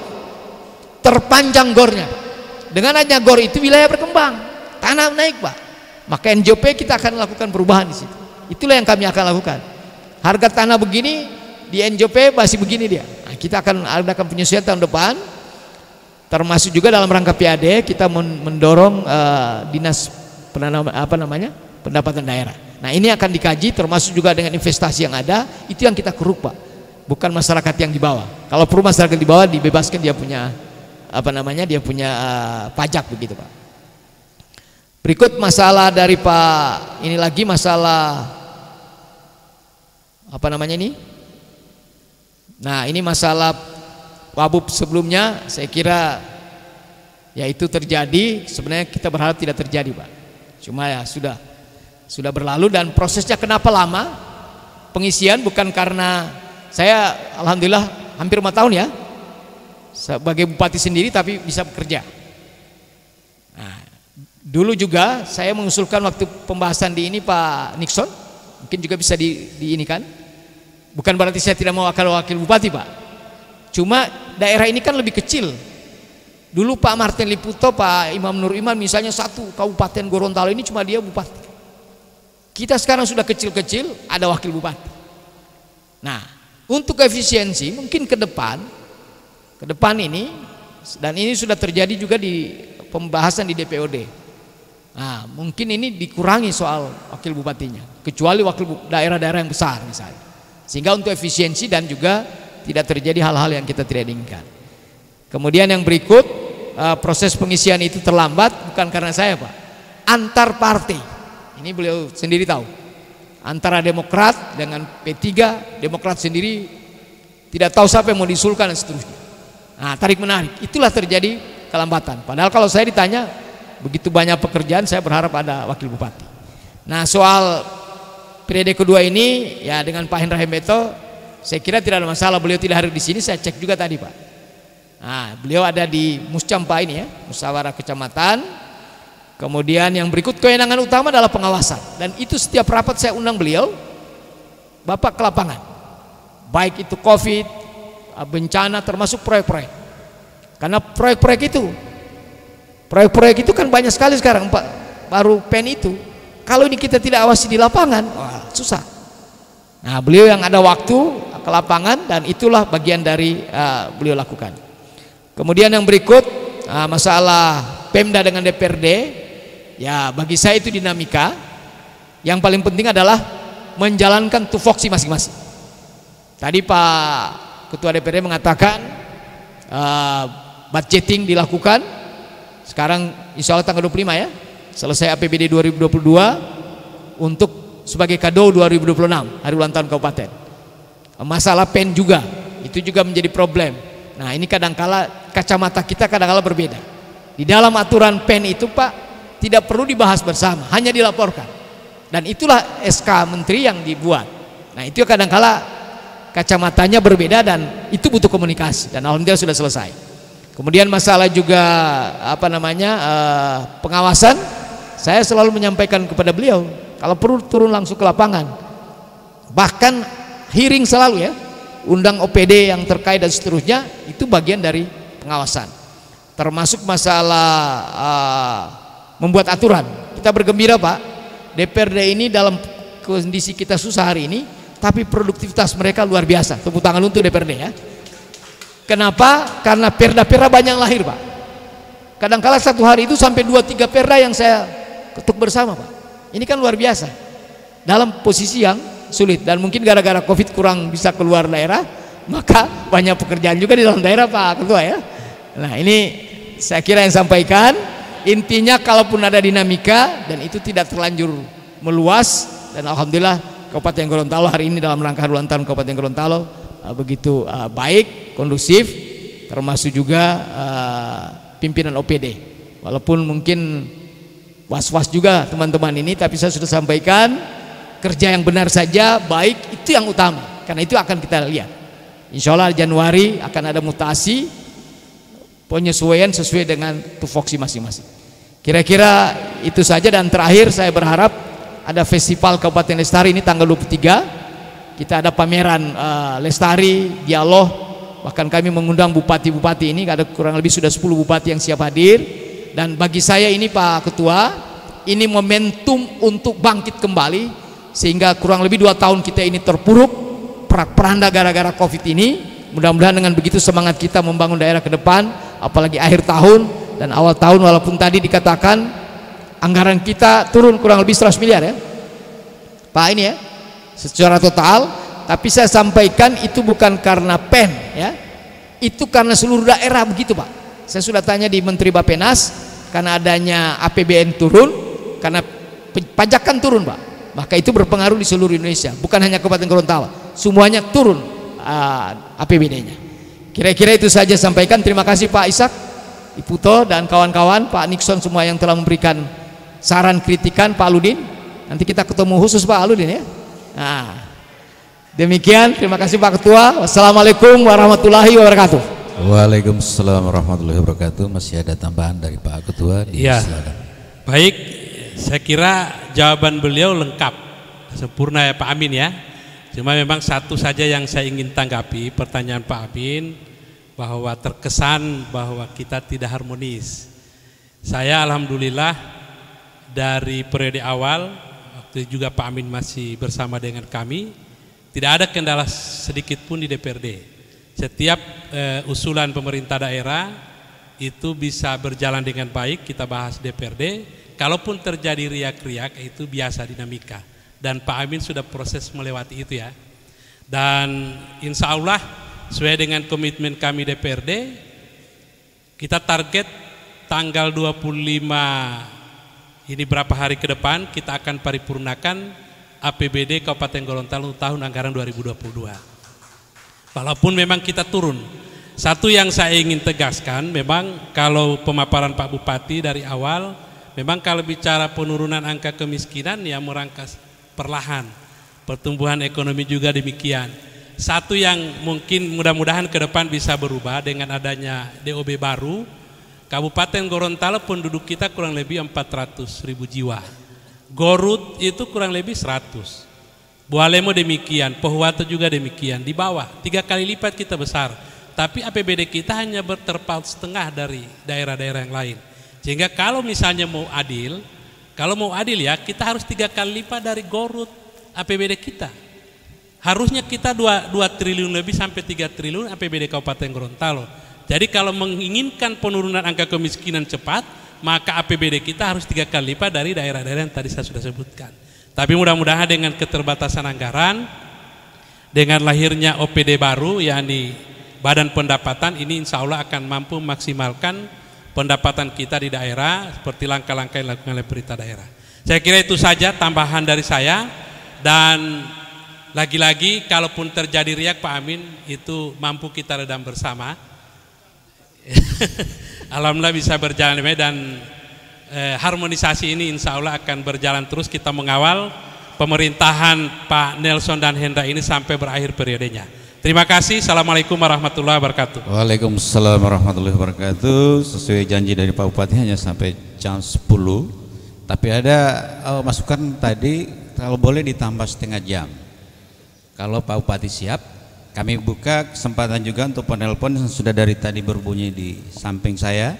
Speaker 4: terpanjang GOR-nya. Dengan adanya GOR itu wilayah berkembang, tanah naik, Pak. Maka NJP kita akan lakukan perubahan di situ. Itulah yang kami akan lakukan. Harga tanah begini di NJP masih begini dia. Nah, kita akan adakan penyesuaian tahun depan, termasuk juga dalam rangka PAD kita mendorong dinas pendapatan daerah. Nah, ini akan dikaji, termasuk juga dengan investasi yang ada. Itu yang kita keruk, Pak. Bukan masyarakat yang di bawah. Kalau perlu masyarakat di bawah dibebaskan, dia punya pajak begitu, Pak. Berikut masalah dari Pak, ini lagi masalah Nah, ini masalah Wabub sebelumnya, saya kira ya itu terjadi. Sebenarnya kita berharap tidak terjadi, Pak. Cuma ya sudah berlalu. Dan prosesnya kenapa lama pengisian? Bukan karena saya alhamdulillah hampir 5 tahun ya sebagai bupati sendiri, tapi bisa bekerja. Nah, dulu juga saya mengusulkan waktu pembahasan di ini Pak Nixon, mungkin juga bisa diinikan. Bukan berarti saya tidak mau wakil bupati, Pak. Cuma daerah ini kan lebih kecil. Dulu Pak Martin Liputo, Pak Imam Nur Iman misalnya, satu kabupaten Gorontalo ini cuma dia bupati. Kita sekarang sudah kecil-kecil, ada wakil bupati. Nah, untuk efisiensi mungkin ke depan ini, dan ini sudah terjadi juga di pembahasan di DPOD. Nah, mungkin ini dikurangi soal wakil bupatinya, kecuali daerah-daerah yang besar misalnya. Sehingga untuk efisiensi dan juga tidak terjadi hal-hal yang kita tidak inginkan. Kemudian yang berikut, proses pengisian itu terlambat bukan karena saya, Pak. Antar partai, ini beliau sendiri tahu. Antara Demokrat dengan P3, Demokrat sendiri tidak tahu siapa yang mau diusulkan dan seterusnya. Nah, tarik menarik, itulah terjadi kelambatan. Padahal kalau saya ditanya begitu banyak pekerjaan, saya berharap ada wakil bupati. Nah, soal periode kedua ini ya dengan Pak Hendra Hembeto, Saya kira tidak ada masalah beliau tidak hadir di sini, saya cek juga tadi Pak. Nah, beliau ada di Muscampa ini ya, musyawarah kecamatan. Kemudian yang berikut kewenangan utama adalah pengawasan, dan itu setiap rapat saya undang beliau, Bapak ke lapangan, baik itu COVID, bencana, termasuk proyek-proyek. Karena proyek-proyek itu kan banyak sekali sekarang Pak, baru PEN itu. Kalau ini kita tidak awasi di lapangan, wah, susah. Nah, beliau yang ada waktu ke lapangan, dan itulah bagian dari beliau lakukan. Kemudian yang berikut masalah Pemda dengan DPRD, ya bagi saya itu dinamika. Yang paling penting adalah menjalankan tupoksi masing-masing. Tadi Pak Ketua DPRD mengatakan budgeting dilakukan. Sekarang insya Allah tanggal 25 ya, selesai APBD 2022 untuk sebagai kado 2026 hari ulang tahun kabupaten. Masalah PEN juga, itu juga menjadi problem. Nah, ini kadangkala kacamata kita kadangkala berbeda. Di dalam aturan PEN itu Pak tidak perlu dibahas bersama, hanya dilaporkan. Dan itulah SK Menteri yang dibuat. Nah, itu kadangkala kacamatanya berbeda, dan itu butuh komunikasi, dan alhamdulillah sudah selesai. Kemudian masalah juga pengawasan, saya selalu menyampaikan kepada beliau kalau perlu turun langsung ke lapangan, bahkan hearing selalu ya, undang OPD yang terkait dan seterusnya, itu bagian dari pengawasan. Termasuk masalah membuat aturan. Kita bergembira Pak, DPRD ini dalam kondisi kita susah hari ini, tapi produktivitas mereka luar biasa. Tepuk tangan untuk DPRD ya. Kenapa? Karena perda-perda banyak lahir Pak. Kadangkala satu hari itu sampai 2-3 perda yang saya ketuk bersama Pak. Ini kan luar biasa. Dalam posisi yang sulit, dan mungkin gara-gara COVID kurang bisa keluar daerah, maka banyak pekerjaan juga di dalam daerah Pak Ketua ya. Nah, ini saya kira yang sampaikan. Intinya kalaupun ada dinamika dan itu tidak terlanjur meluas, dan alhamdulillah Kabupaten Gorontalo hari ini dalam rangka ulang tahun Kabupaten Gorontalo begitu baik, kondusif, termasuk juga pimpinan OPD. Walaupun mungkin was-was juga teman-teman ini, tapi saya sudah sampaikan kerja yang benar saja, baik, itu yang utama, karena itu akan kita lihat. Insya Allah Januari akan ada mutasi, penyesuaian sesuai dengan tupoksi masing-masing. Kira-kira itu saja, dan terakhir saya berharap ada festival Kabupaten Lestari ini tanggal 23. Kita ada pameran Lestari, dialog, bahkan kami mengundang bupati-bupati ini, ada kurang lebih sudah 10 bupati yang siap hadir. Dan bagi saya ini Pak Ketua, ini momentum untuk bangkit kembali, sehingga kurang lebih 2 tahun kita ini terpuruk, perak-peranda gara-gara COVID ini. Mudah-mudahan dengan begitu semangat kita membangun daerah ke depan, apalagi akhir tahun dan awal tahun, walaupun tadi dikatakan anggaran kita turun kurang lebih 100 miliar ya Pak ini ya, secara total. Tapi saya sampaikan itu bukan karena PEN ya, itu karena seluruh daerah begitu Pak. Saya sudah tanya di Menteri Bappenas, karena adanya APBN turun, karena pajakan turun Pak, maka itu berpengaruh di seluruh Indonesia, bukan hanya Kabupaten Gorontalo, semuanya turun APBD-nya. Kira-kira itu saja sampaikan. Terima kasih Pak Ishak, Iputo dan kawan-kawan, Pak Nixon semua yang telah memberikan saran kritikan, Pak Aludin. Nanti kita ketemu khusus Pak Aludin ya. Nah, demikian, terima kasih Pak Ketua. Wassalamualaikum warahmatullahi wabarakatuh.
Speaker 6: Waalaikumsalam warahmatullahi wabarakatuh. Masih ada tambahan dari Pak Ketua?
Speaker 5: Iya. Baik, saya kira jawaban beliau lengkap, sempurna ya Pak Amin ya. Cuma memang satu saja yang saya ingin tanggapi, pertanyaan Pak Amin, bahwa terkesan bahwa kita tidak harmonis. Saya alhamdulillah dari periode awal, waktu juga Pak Amin masih bersama dengan kami, tidak ada kendala sedikit pun di DPRD. Setiap usulan pemerintah daerah itu bisa berjalan dengan baik, kita bahas DPRD. Kalaupun terjadi riak-riak, itu biasa dinamika. Dan Pak Amin sudah proses melewati itu ya. Dan insya Allah sesuai dengan komitmen kami DPRD, kita target tanggal 25 ini berapa hari ke depan kita akan paripurnakan APBD Kabupaten Gorontalo tahun anggaran 2022. Walaupun memang kita turun. Satu yang saya ingin tegaskan, memang kalau pemaparan Pak Bupati dari awal, memang kalau bicara penurunan angka kemiskinan ya merangkas perlahan. Pertumbuhan ekonomi juga demikian. Satu yang mungkin mudah-mudahan ke depan bisa berubah dengan adanya DOB baru, Kabupaten Gorontalo penduduk kita kurang lebih 400.000 jiwa. Gorut itu kurang lebih 100. Bualemo demikian, Pohuwato juga demikian, di bawah 3 kali lipat kita besar. Tapi APBD kita hanya berterpaut setengah dari daerah-daerah yang lain. Sehingga kalau misalnya mau adil ya kita harus 3 kali lipat dari Gorut APBD kita. Harusnya kita 2 triliun lebih sampai 3 triliun APBD Kabupaten Gorontalo. Jadi kalau menginginkan penurunan angka kemiskinan cepat, maka APBD kita harus 3 kali lipat dari daerah-daerah yang tadi saya sudah sebutkan. Tapi mudah-mudahan dengan keterbatasan anggaran, dengan lahirnya OPD baru, yakni Badan Pendapatan, ini insya Allah akan mampu memaksimalkan pendapatan kita di daerah seperti langkah-langkah yang dilakukan oleh pemerintah daerah. Saya kira itu saja tambahan dari saya, dan lagi-lagi kalaupun terjadi riak Pak Amin, itu mampu kita redam bersama. Alhamdulillah bisa berjalan dan harmonisasi ini insya Allah akan berjalan terus. Kita mengawal pemerintahan Pak Nelson dan Hendra ini sampai berakhir periodenya. Terima kasih. Assalamualaikum warahmatullahi wabarakatuh.
Speaker 1: Waalaikumsalam warahmatullahi wabarakatuh. Sesuai janji dari Pak Bupati hanya sampai jam 10. Tapi ada masukan tadi kalau boleh ditambah setengah jam. Kalau Pak Bupati siap, kami buka kesempatan juga untuk penelpon yang sudah dari tadi berbunyi di samping saya.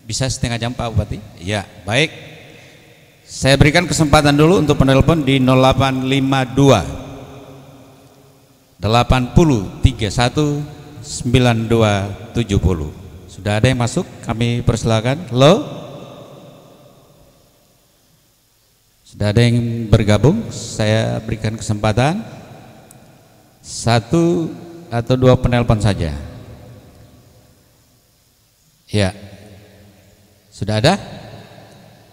Speaker 1: Bisa setengah jam Pak Bupati? Ya, baik. Saya berikan kesempatan dulu untuk penelpon di 0852 80 31 92 70. Sudah ada yang masuk? Kami persilakan. Halo? Sudah ada yang bergabung? Saya berikan kesempatan 1 atau 2 penelpon saja. Ya. Sudah ada?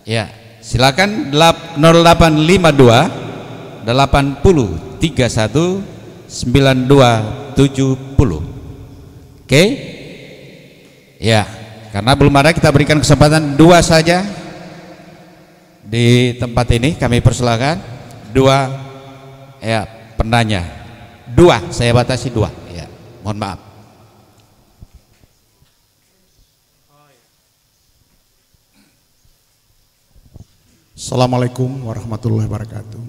Speaker 1: Ya, silakan 0852 80 31 9270. Oke? Ya, karena belum ada kita berikan kesempatan 2 saja di tempat ini. Kami persilakan 2 ya penanya. 2, saya batasi 2 ya. Mohon maaf.
Speaker 11: Assalamualaikum warahmatullahi wabarakatuh.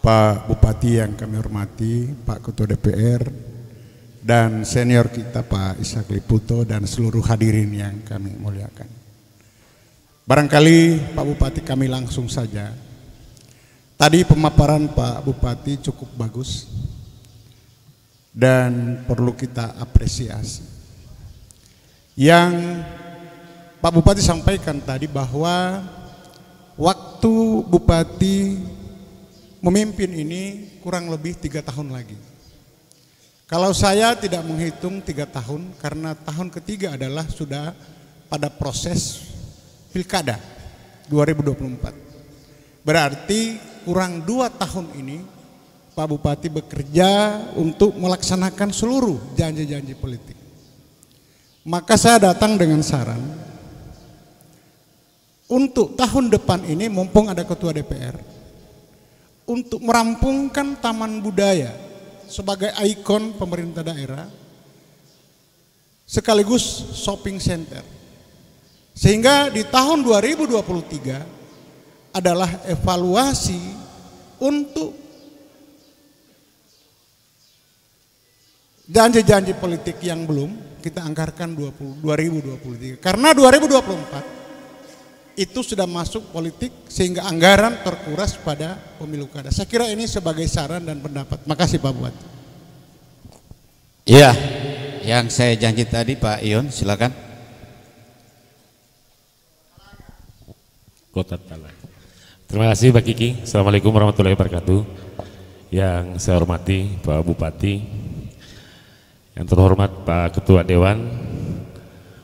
Speaker 11: Pak Bupati yang kami hormati, Pak Ketua DPR, dan senior kita Pak Ishak Liputo, dan seluruh hadirin yang kami muliakan. Barangkali Pak Bupati kami langsung saja. Tadi pemaparan Pak Bupati cukup bagus dan perlu kita apresiasi. Yang Pak Bupati sampaikan tadi bahwa waktu Bupati memimpin ini kurang lebih 3 tahun lagi. Kalau saya tidak menghitung 3 tahun, karena tahun ketiga adalah sudah pada proses pilkada 2024. Berarti kurang 2 tahun ini Pak Bupati bekerja untuk melaksanakan seluruh janji-janji politik. Maka saya datang dengan saran untuk tahun depan ini, mumpung ada Ketua DPR, untuk merampungkan Taman Budaya sebagai ikon pemerintah daerah sekaligus shopping center, sehingga di tahun 2023 adalah evaluasi untuk janji-janji politik yang belum kita anggarkan 2023, karena 2024 itu sudah masuk politik sehingga anggaran terkuras pada pemilu kada. Saya kira ini sebagai saran dan pendapat. Makasih Pak Bupati.
Speaker 1: Iya, yang saya janji tadi Pak Ion, silakan.
Speaker 12: Kota Talang. Terima kasih Pak Kiki. Assalamualaikum warahmatullahi wabarakatuh. Yang saya hormati Pak Bupati, yang terhormat Pak Ketua Dewan,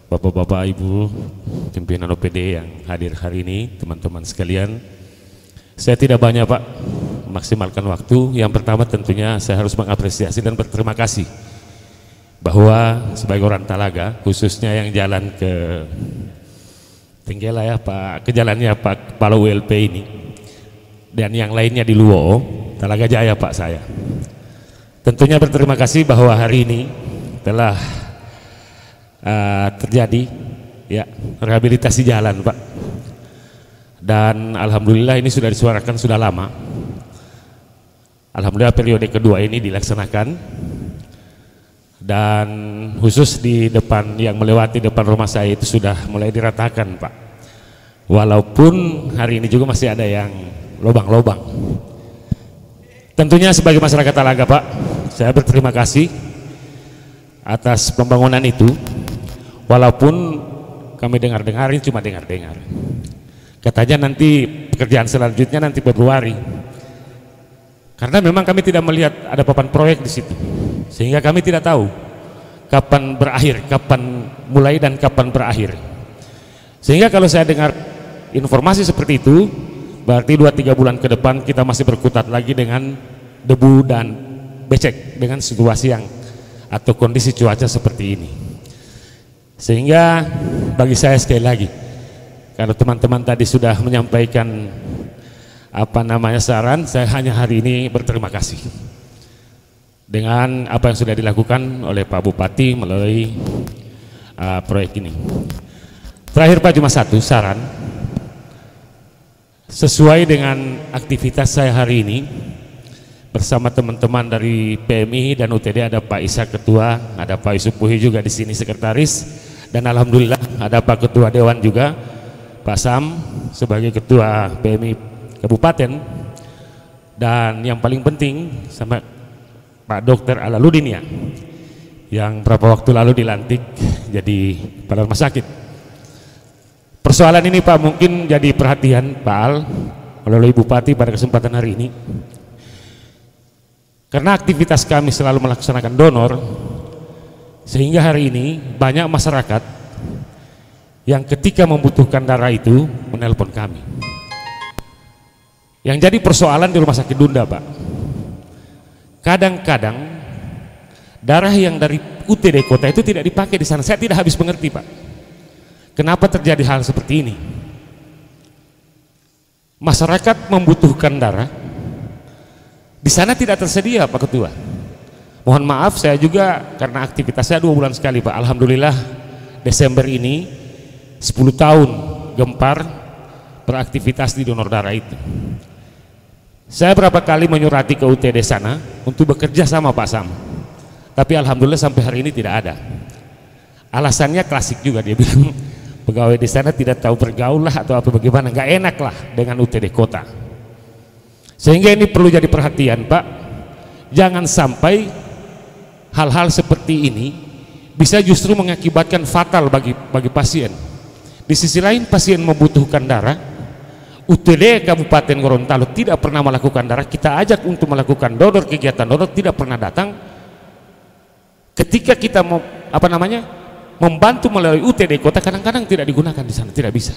Speaker 12: Bapak-bapak, Ibu, pimpinan OPD yang hadir hari ini, teman-teman sekalian. Saya tidak banyak Pak memaksimalkan waktu. Yang pertama tentunya saya harus mengapresiasi dan berterima kasih bahwa sebagai orang Talaga, khususnya yang jalan ke Tenggela ya Pak, ke jalannya Pak Palau ULP ini, dan yang lainnya di Luo, Talaga Jaya Pak saya. Tentunya berterima kasih bahwa hari ini telah terjadi ya rehabilitasi jalan, Pak. Dan alhamdulillah ini sudah disuarakan sudah lama. Alhamdulillah periode kedua ini dilaksanakan. Dan khusus di depan yang melewati depan rumah saya itu sudah mulai diratakan, Pak. Walaupun hari ini juga masih ada yang lubang-lubang. Tentunya sebagai masyarakat Talaga, Pak, saya berterima kasih atas pembangunan itu. Walaupun kami dengar-dengar ini cuma dengar-dengar. Katanya nanti pekerjaan selanjutnya nanti Februari. Karena memang kami tidak melihat ada papan proyek di situ. Sehingga kami tidak tahu kapan berakhir, kapan mulai dan kapan berakhir. Sehingga kalau saya dengar informasi seperti itu, berarti 2-3 bulan ke depan kita masih berkutat lagi dengan debu dan becek dengan situasi yang atau kondisi cuaca seperti ini. Sehingga bagi saya sekali lagi, kalau teman-teman tadi sudah menyampaikan saran, saya hanya hari ini berterima kasih dengan apa yang sudah dilakukan oleh Pak Bupati melalui proyek ini. Terakhir Pak, cuma satu saran, sesuai dengan aktivitas saya hari ini bersama teman-teman dari PMI dan UTD, ada Pak Isa Ketua, ada Pak Yusuf Puhi juga di sini sekretaris, dan alhamdulillah ada Pak Ketua Dewan juga, Pak Sam sebagai Ketua PMI Kabupaten, dan yang paling penting sama Pak Dr. Alaludin ya, yang beberapa waktu lalu dilantik jadi kepala rumah sakit. Persoalan ini Pak mungkin jadi perhatian Pak Al melalui Bupati pada kesempatan hari ini, karena aktivitas kami selalu melaksanakan donor, sehingga hari ini banyak masyarakat yang ketika membutuhkan darah itu menelpon kami. Yang jadi persoalan di Rumah Sakit Dunda, Pak, kadang-kadang darah yang dari UTD kota itu tidak dipakai di sana. Saya tidak habis mengerti, Pak, kenapa terjadi hal seperti ini. Masyarakat membutuhkan darah, di sana tidak tersedia, Pak Ketua. Mohon maaf, saya juga karena aktivitas saya 2 bulan sekali, Pak. Alhamdulillah Desember ini 10 tahun gempar beraktivitas di donor darah itu. Saya berapa kali menyurati ke UTD sana untuk bekerja sama Pak Sam, tapi alhamdulillah sampai hari ini tidak ada. Alasannya klasik juga, dia bilang pegawai di sana tidak tahu bergaul lah atau apa bagaimana, nggak enak lah dengan UTD kota. Sehingga ini perlu jadi perhatian, Pak. Jangan sampai hal-hal seperti ini bisa justru mengakibatkan fatal bagi pasien. Di sisi lain pasien membutuhkan darah, UTD Kabupaten Gorontalo tidak pernah melakukan darah, kita ajak untuk melakukan donor, kegiatan donor tidak pernah datang. Ketika kita mau membantu melalui UTD kota, kadang-kadang tidak digunakan di sana, tidak bisa.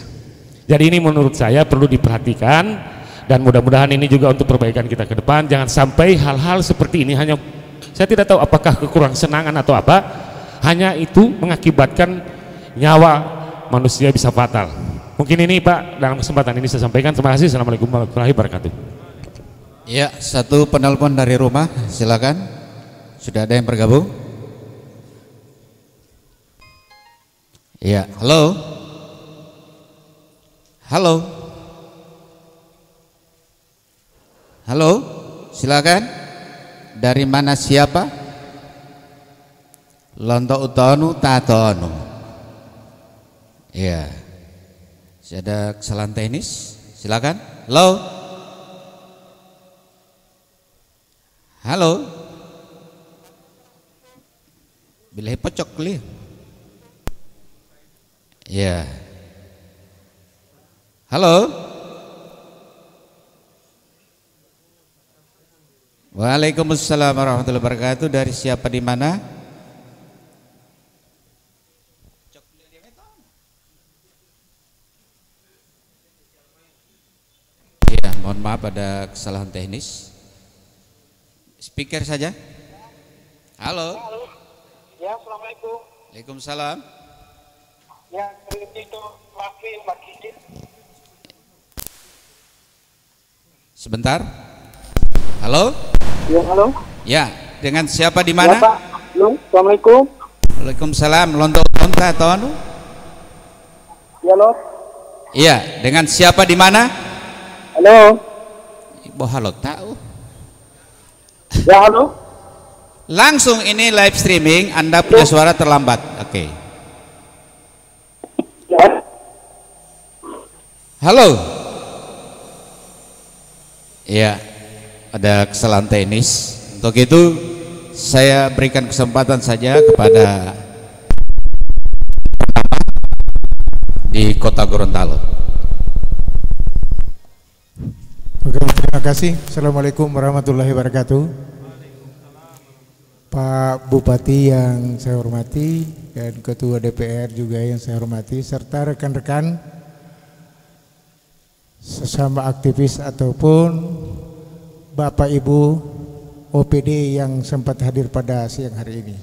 Speaker 12: Jadi ini menurut saya perlu diperhatikan, dan mudah-mudahan ini juga untuk perbaikan kita ke depan. Jangan sampai hal-hal seperti ini hanya, saya tidak tahu apakah kekurangan senangan atau apa, hanya itu mengakibatkan nyawa manusia bisa fatal. Mungkin ini Pak, dalam kesempatan ini saya sampaikan. Terima kasih. Assalamualaikum warahmatullahi wabarakatuh.
Speaker 1: Ya, satu penelpon dari rumah, silakan. Sudah ada yang bergabung? Ya, halo. Halo. Halo, silakan. Dari mana siapa? Lonto utonu tatonu. Ya. Ada kesalahan teknis, silakan. Halo. Halo. Bila pocok kali. Ya. Halo. Waalaikumsalam warahmatullahi wabarakatuh. Dari siapa, di mana? Ya, mohon maaf ada kesalahan teknis. Speaker saja. Halo.
Speaker 13: Ya, assalamualaikum.
Speaker 1: Waalaikumsalam.
Speaker 13: Ya, itu Mafi Makisi.
Speaker 1: Sebentar. Halo.
Speaker 13: Ya, halo.
Speaker 1: Ya, dengan siapa di mana?
Speaker 13: Ya, Pak. Halo, Assalamualaikum.
Speaker 1: Waalaikumsalam. Lonto lonta atau anu?
Speaker 13: Ya, halo.
Speaker 1: Iya, dengan siapa di mana?
Speaker 13: Halo.
Speaker 1: Ibu halo tahu.
Speaker 13: Ya, halo.
Speaker 1: Langsung ini live streaming, Anda punya suara terlambat. Oke.
Speaker 13: Ya.
Speaker 1: Halo. Iya, ada kesalahan teknis. Untuk itu saya berikan kesempatan saja kepada di Kota Gorontalo.
Speaker 14: Oke, terima kasih. Assalamualaikum warahmatullahi wabarakatuh. Pak Bupati yang saya hormati dan Ketua DPR juga yang saya hormati, serta rekan-rekan sesama aktivis ataupun Bapak Ibu OPD yang sempat hadir pada siang hari ini.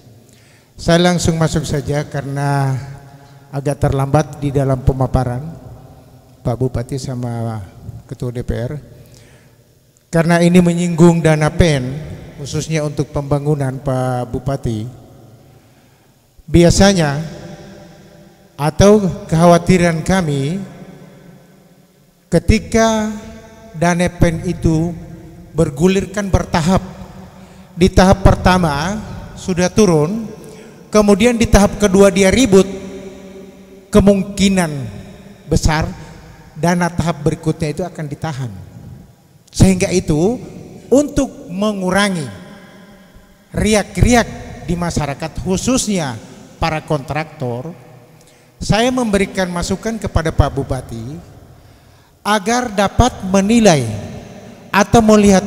Speaker 14: Saya langsung masuk saja karena agak terlambat di dalam pemaparan Pak Bupati sama Ketua DPR. Karena ini menyinggung dana PEN khususnya untuk pembangunan Pak Bupati. Biasanya atau kekhawatiran kami ketika dana PEN itu bergulirkan bertahap. Di tahap pertama sudah turun, kemudian di tahap kedua dia ribut, kemungkinan besar dana tahap berikutnya itu akan ditahan. Sehingga itu untuk mengurangi riak-riak di masyarakat khususnya para kontraktor, saya memberikan masukan kepada Pak Bupati agar dapat menilai atau melihat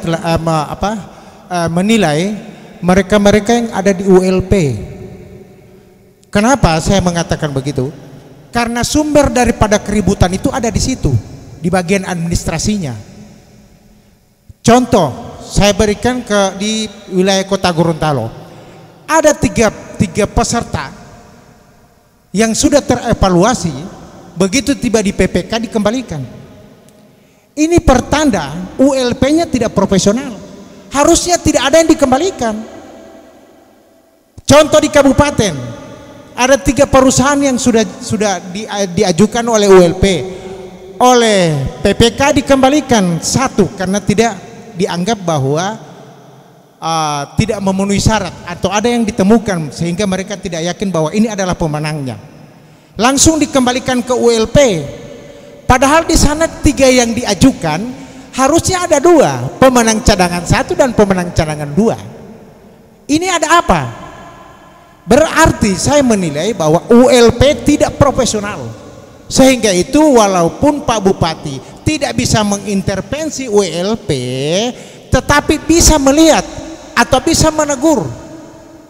Speaker 14: menilai mereka-mereka yang ada di ULP. Kenapa saya mengatakan begitu? Karena sumber daripada keributan itu ada di situ, di bagian administrasinya. Contoh, saya berikan di wilayah Kota Gorontalo. Ada tiga peserta yang sudah terevaluasi, begitu tiba di PPK dikembalikan. Ini pertanda ULP-nya tidak profesional. Harusnya tidak ada yang dikembalikan. Contoh di kabupaten, ada 3 perusahaan yang sudah diajukan oleh ULP, oleh PPK dikembalikan 1 karena tidak dianggap bahwa tidak memenuhi syarat atau ada yang ditemukan sehingga mereka tidak yakin bahwa ini adalah pemenangnya. Langsung dikembalikan ke ULP. Padahal di sana 3 yang diajukan harusnya ada 2, pemenang cadangan 1 dan pemenang cadangan 2. Ini ada apa? Berarti saya menilai bahwa ULP tidak profesional. Sehingga itu walaupun Pak Bupati tidak bisa mengintervensi ULP, tetapi bisa melihat atau bisa menegur.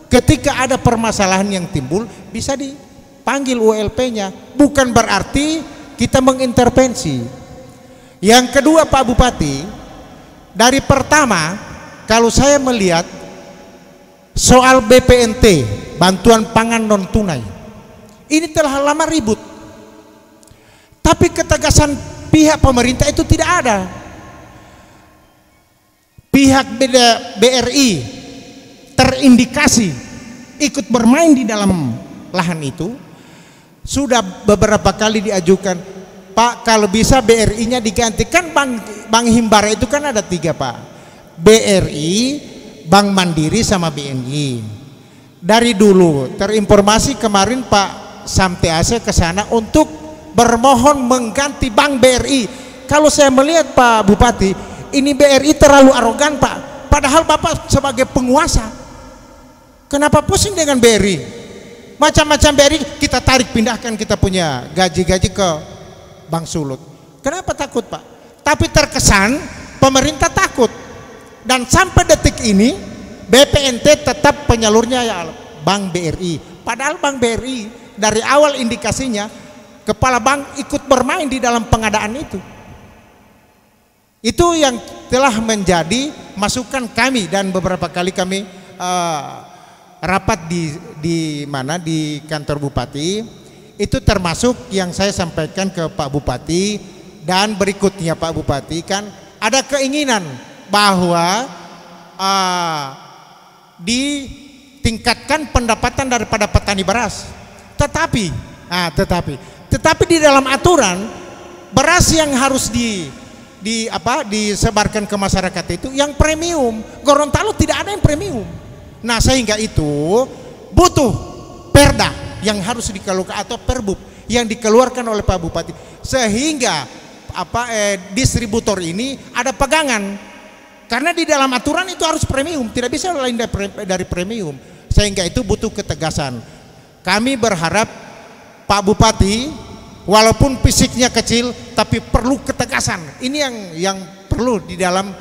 Speaker 14: Ketika ada permasalahan yang timbul, bisa dipanggil ULP-nya. Bukan berarti kita mengintervensi. Yang kedua Pak Bupati, dari pertama kalau saya melihat soal BPNT, bantuan pangan non tunai, ini telah lama ribut, tapi ketegasan pihak pemerintah itu tidak ada. Pihak BRI terindikasi ikut bermain di dalam lahan itu. Sudah beberapa kali diajukan, Pak, kalau bisa BRI-nya digantikan. Bank Himbara itu kan ada 3, Pak. BRI, Bank Mandiri sama BNI. Dari dulu terinformasi kemarin Pak Samtease ke sana untuk bermohon mengganti Bank BRI. Kalau saya melihat Pak Bupati, ini BRI terlalu arogan, Pak. Padahal Bapak sebagai penguasa, kenapa pusing dengan BRI? Macam-macam BRI kita tarik pindahkan, kita punya gaji-gaji ke Bank Sulut. Kenapa takut, Pak? Tapi terkesan pemerintah takut. Dan sampai detik ini BPNT tetap penyalurnya ya Bank BRI. Padahal Bank BRI dari awal indikasinya kepala bank ikut bermain di dalam pengadaan itu. Itu yang telah menjadi masukan kami, dan beberapa kali kami rapat di kantor Bupati. Itu termasuk yang saya sampaikan ke Pak Bupati. Dan berikutnya Pak Bupati kan ada keinginan bahwa ditingkatkan pendapatan daripada petani beras. Tetapi di dalam aturan beras yang harus disebarkan ke masyarakat itu yang premium. Gorontalo tidak ada yang premium. Nah, sehingga itu butuh perda yang harus dikeluarkan atau perbub yang dikeluarkan oleh Pak Bupati, sehingga distributor ini ada pegangan. Karena di dalam aturan itu harus premium, tidak bisa lain dari premium. Sehingga itu butuh ketegasan. Kami berharap Pak Bupati walaupun fisiknya kecil tapi perlu ketegasan. Ini yang perlu di dalam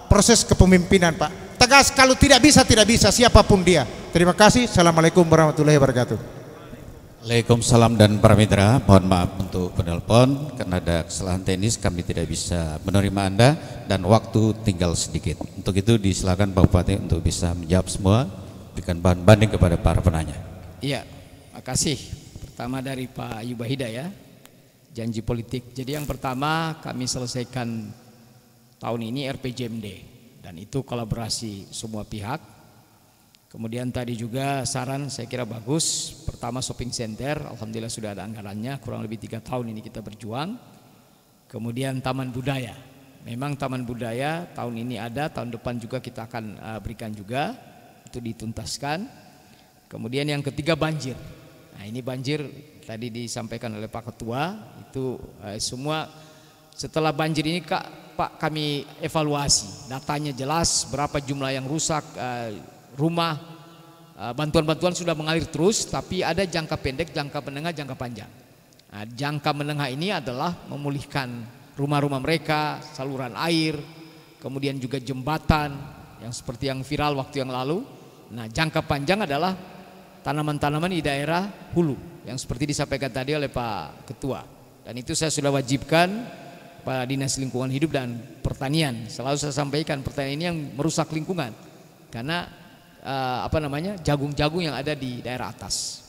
Speaker 14: proses kepemimpinan, Pak. Tegas, kalau tidak bisa siapapun dia. Terima kasih. Assalamualaikum warahmatullahi wabarakatuh.
Speaker 1: Waalaikumsalam dan para mitra, mohon maaf untuk penelpon karena ada kesalahan teknis, kami tidak bisa menerima Anda dan waktu tinggal sedikit. Untuk itu disilakan Pak Bupati untuk bisa menjawab semua, berikan bahan banding kepada para penanya.
Speaker 4: Iya, makasih. Pertama dari Pak Ayuba Hidayah, janji politik. Jadi yang pertama kami selesaikan tahun ini RPJMD dan itu kolaborasi semua pihak. Kemudian tadi juga saran saya kira bagus. Pertama shopping center, alhamdulillah sudah ada anggarannya, kurang lebih 3 tahun ini kita berjuang. Kemudian taman budaya, memang taman budaya tahun ini ada, tahun depan juga kita akan berikan juga itu dituntaskan. Kemudian yang ketiga banjir. Nah, ini banjir tadi disampaikan oleh Pak Ketua, itu semua setelah banjir ini Pak kami evaluasi, datanya jelas berapa jumlah yang rusak, rumah, bantuan-bantuan sudah mengalir terus, tapi ada jangka pendek, jangka menengah, jangka panjang. Nah, jangka menengah ini adalah memulihkan rumah-rumah mereka, saluran air, kemudian juga jembatan yang seperti yang viral waktu yang lalu. Nah, jangka panjang adalah tanaman-tanaman di daerah hulu yang seperti disampaikan tadi oleh Pak Ketua. Dan itu saya sudah wajibkan Pak Dinas Lingkungan Hidup dan Pertanian. Selalu saya sampaikan pertanian ini yang merusak lingkungan karena jagung-jagung yang ada di daerah atas.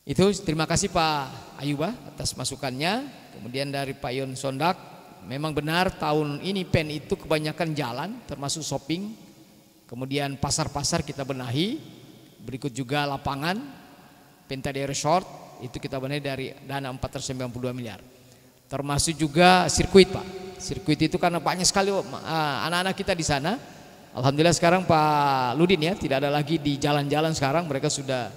Speaker 4: Itu terima kasih Pak Ayuba atas masukannya. Kemudian dari Pak Yon Sondak, memang benar tahun ini PEN itu kebanyakan jalan termasuk shopping. Kemudian pasar-pasar kita benahi. Berikut juga lapangan Pentade Resort itu kita benahi dari dana 492 miliar. Termasuk juga sirkuit, Pak. Sirkuit itu karena banyak sekali anak-anak kita di sana. Alhamdulillah sekarang Pak Ludin ya tidak ada lagi di jalan-jalan, sekarang mereka sudah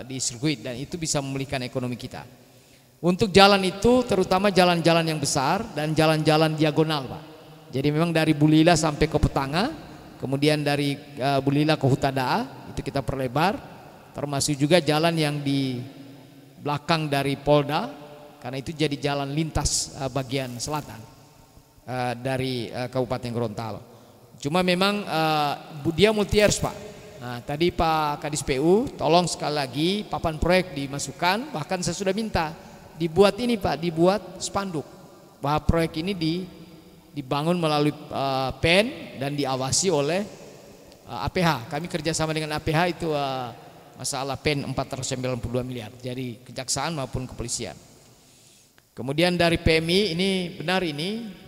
Speaker 4: di sirkuit dan itu bisa memulihkan ekonomi kita. Untuk jalan itu terutama jalan-jalan yang besar dan jalan-jalan diagonal, Pak. Jadi memang dari Bulila sampai ke Petanga, kemudian dari Bulila ke Hutadaa itu kita perlebar, termasuk juga jalan yang di belakang dari Polda karena itu jadi jalan lintas bagian selatan dari Kabupaten Gorontalo. Cuma memang dia multi years, Pak. Nah, tadi Pak Kadis PU tolong sekali lagi papan proyek dimasukkan, bahkan saya sudah minta dibuat ini, Pak, dibuat spanduk bahwa proyek ini dibangun melalui PEN dan diawasi oleh APH. Kami kerjasama dengan APH itu masalah PEN 492 miliar. Jadi kejaksaan maupun kepolisian. Kemudian dari PMI ini benar ini.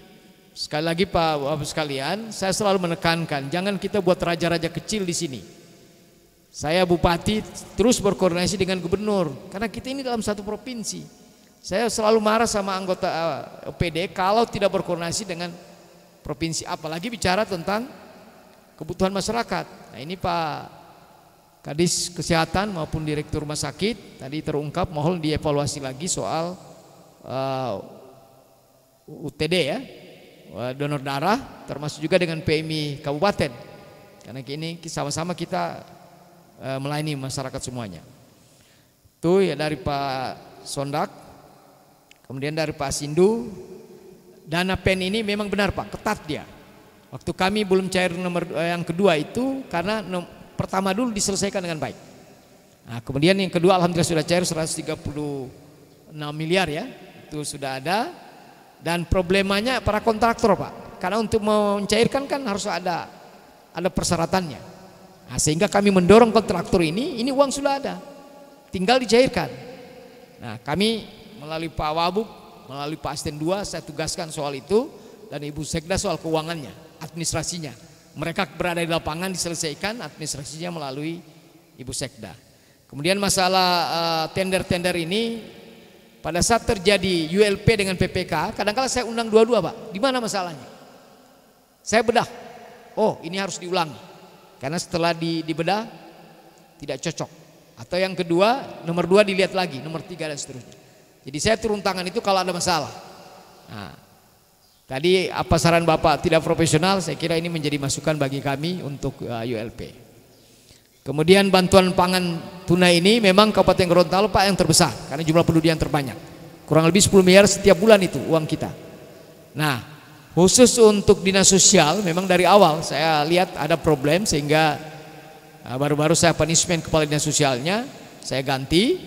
Speaker 4: Sekali lagi Pak Bapak sekalian, saya selalu menekankan jangan kita buat raja-raja kecil di sini. Saya Bupati terus berkoordinasi dengan gubernur karena kita ini dalam satu provinsi. Saya selalu marah sama anggota OPD kalau tidak berkoordinasi dengan provinsi, apalagi bicara tentang kebutuhan masyarakat. Nah, ini Pak Kadis Kesehatan maupun Direktur Rumah Sakit tadi terungkap, mohon dievaluasi lagi soal UTD ya, donor darah, termasuk juga dengan PMI Kabupaten, karena ini sama-sama kita melayani masyarakat semuanya. Itu ya dari Pak Sondak. Kemudian dari Pak Sindu, dana PEN ini memang benar Pak, ketat dia. Waktu kami belum cair nomor yang kedua itu karena pertama dulu diselesaikan dengan baik. Nah, kemudian yang kedua alhamdulillah sudah cair 136 miliar ya, itu sudah ada. Dan problemanya para kontraktor, Pak, karena untuk mencairkan kan harus ada persyaratannya. Nah, sehingga kami mendorong kontraktor ini uang sudah ada, tinggal dicairkan. Nah, kami melalui Pak Wabub, melalui Pak Asisten 2 saya tugaskan soal itu dan Ibu Sekda soal keuangannya, administrasinya. Mereka berada di lapangan diselesaikan administrasinya melalui Ibu Sekda. Kemudian masalah tender-tender ini pada saat terjadi ULP dengan PPK, kadang-kadang saya undang dua-dua, Pak. Di mana masalahnya? Saya bedah. Oh, ini harus diulangi. Karena setelah dibedah tidak cocok. Atau yang kedua, nomor 2 dilihat lagi, nomor 3 dan seterusnya. Jadi saya turun tangan itu kalau ada masalah. Nah, tadi apa saran Bapak tidak profesional, saya kira ini menjadi masukan bagi kami untuk ULP. Kemudian bantuan pangan tunai ini memang Kabupaten Gorontalo Pak yang terbesar karena jumlah penduduk yang terbanyak. Kurang lebih 10 miliar setiap bulan itu uang kita. Nah, khusus untuk dinas sosial memang dari awal saya lihat ada problem sehingga baru-baru saya punishment kepala dinas sosialnya, saya ganti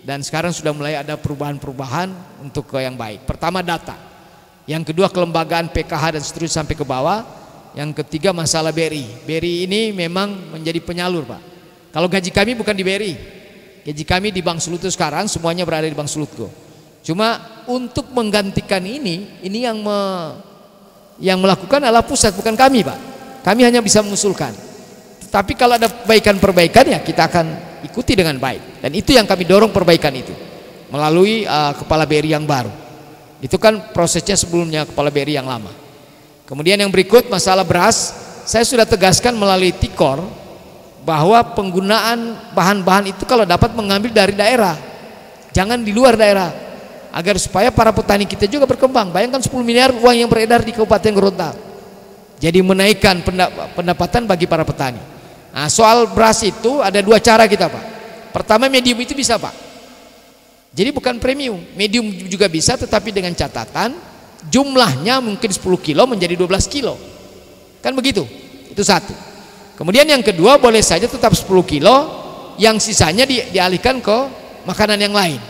Speaker 4: dan sekarang sudah mulai ada perubahan-perubahan untuk yang baik. Pertama data, yang kedua kelembagaan PKH dan seterusnya sampai ke bawah, yang ketiga masalah BRI. BRI ini memang menjadi penyalur, Pak. Kalau gaji kami bukan di BRI, gaji kami di Bank Sulutgo sekarang semuanya berada di Bank Sulutgo. Cuma untuk menggantikan ini yang melakukan adalah pusat, bukan kami, Pak. Kami hanya bisa mengusulkan. Tapi kalau ada perbaikan-perbaikan ya kita akan ikuti dengan baik. Dan itu yang kami dorong perbaikan itu melalui kepala BRI yang baru. Itu kan prosesnya sebelumnya kepala BRI yang lama. Kemudian yang berikut masalah beras, saya sudah tegaskan melalui Tikor bahwa penggunaan bahan-bahan itu kalau dapat mengambil dari daerah, jangan di luar daerah, agar supaya para petani kita juga berkembang. Bayangkan 10 miliar uang yang beredar di Kabupaten Gorontalo. Jadi menaikkan pendapatan bagi para petani. Nah, soal beras itu ada 2 cara kita, Pak. Pertama, medium itu bisa, Pak. Jadi bukan premium, medium juga bisa, tetapi dengan catatan jumlahnya mungkin 10 kilo menjadi 12 kilo. Kan begitu? Itu satu. Kemudian yang kedua, boleh saja tetap 10 kilo, yang sisanya dialihkan ke makanan yang lain.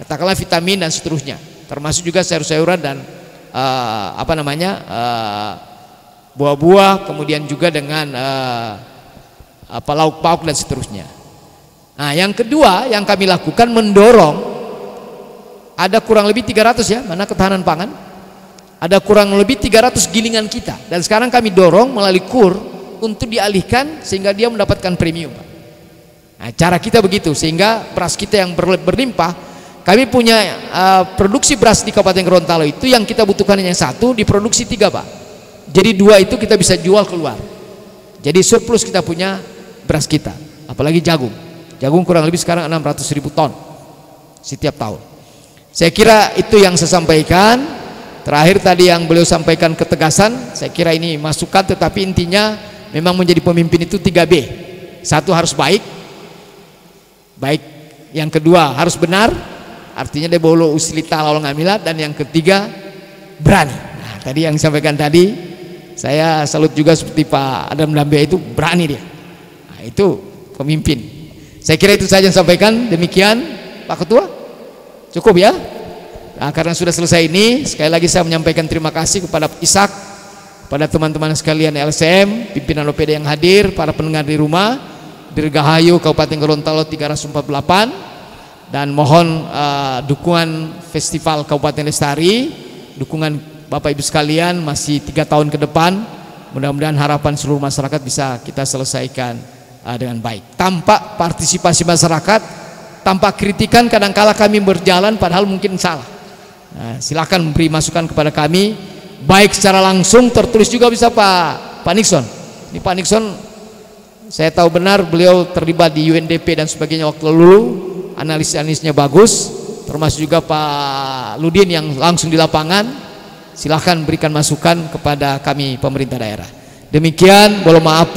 Speaker 4: Katakanlah vitamin dan seterusnya. Termasuk juga sayur-sayuran dan buah-buah, kemudian juga dengan lauk pauk dan seterusnya. Nah, yang kedua yang kami lakukan mendorong, ada kurang lebih 300 ya, mana ketahanan pangan, ada kurang lebih 300 gilingan kita, dan sekarang kami dorong melalui KUR untuk dialihkan sehingga dia mendapatkan premium. Nah, cara kita begitu sehingga beras kita yang berlimpah. Kami punya produksi beras di Kabupaten Gorontalo itu yang kita butuhkan hanya 1, diproduksi 3, Pak. Jadi 2 itu kita bisa jual keluar. Jadi surplus kita punya beras kita, apalagi jagung. Jagung kurang lebih sekarang 600.000 ton setiap tahun. Saya kira itu yang saya sampaikan. Terakhir tadi yang beliau sampaikan ketegasan, saya kira ini masukan, tetapi intinya memang menjadi pemimpin itu 3B. 1 harus baik. Yang kedua harus benar, artinya dia bolo usilita lalu ngamilat, dan yang ketiga berani. Nah, tadi yang disampaikan tadi, saya salut juga seperti Pak Adam Dambe, itu berani dia. Nah, itu pemimpin. Saya kira itu saja yang sampaikan. Demikian Pak Ketua, cukup ya. Nah, karena sudah selesai ini, sekali lagi saya menyampaikan terima kasih kepada Ishak, kepada teman-teman sekalian LSM, pimpinan OPD yang hadir, para pendengar di rumah, Dirgahayu Kabupaten Gorontalo 348, dan mohon dukungan Festival Kabupaten Lestari, dukungan Bapak Ibu sekalian masih 3 tahun ke depan. Mudah-mudahan harapan seluruh masyarakat bisa kita selesaikan dengan baik. Tanpa partisipasi masyarakat, tanpa kritikan, kadangkala kami berjalan padahal mungkin salah. Nah, silakan beri masukan kepada kami, baik secara langsung, tertulis juga bisa Pak Nixon. Ini Pak Nixon, saya tahu benar beliau terlibat di UNDP dan sebagainya waktu lalu, analis-analisnya bagus, termasuk juga Pak Ludin yang langsung di lapangan. Silahkan berikan masukan kepada kami pemerintah daerah. Demikian, mohon maaf.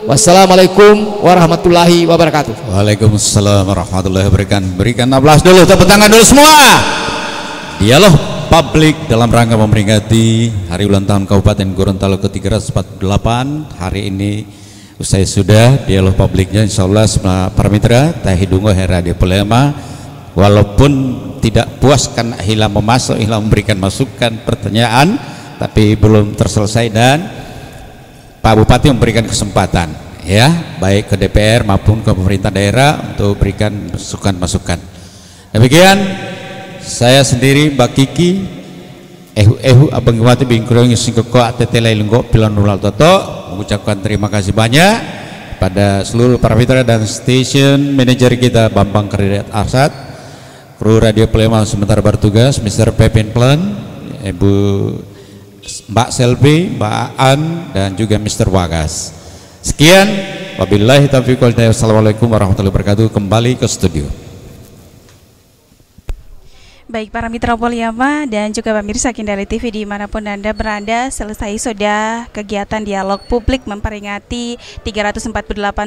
Speaker 4: Wassalamualaikum warahmatullahi wabarakatuh.
Speaker 1: Waalaikumsalam warahmatullahi wabarakatuh. Berikan aplaus dulu, tepuk tangan dulu semua. Dialog publik dalam rangka memperingati Hari Ulang Tahun Kabupaten Gorontalo ke-348. Hari ini usai sudah dialog publiknya, insyaallah semua para mitra tahidungo herade polema. Walaupun tidak puas kan hilang memasuk, hilang memberikan masukan pertanyaan, tapi belum terselesai, dan Pak Bupati memberikan kesempatan ya, baik ke DPR maupun ke pemerintah daerah untuk berikan masukan-masukan. Demikian saya sendiri, Mbak Kiki, abang Bupati bingkurang singkoko atetela ilunggo pilan nulal toto mengucapkan terima kasih banyak pada seluruh para mitra dan station manager kita Bambang Kredit Arsat, kru Radio Palembang sementara bertugas Mr. Pepin Plan, Ibu Mbak Selvi, Mbak Aan, dan juga Mr. Wagas. Sekian, wabillahi taufiq wal hidayah. Wassalamualaikum warahmatullahi wabarakatuh. Kembali ke studio.
Speaker 15: Baik para mitra Poliama dan juga pemirsa Kendali TV dimanapun Anda berada, selesai sudah kegiatan dialog publik memperingati 348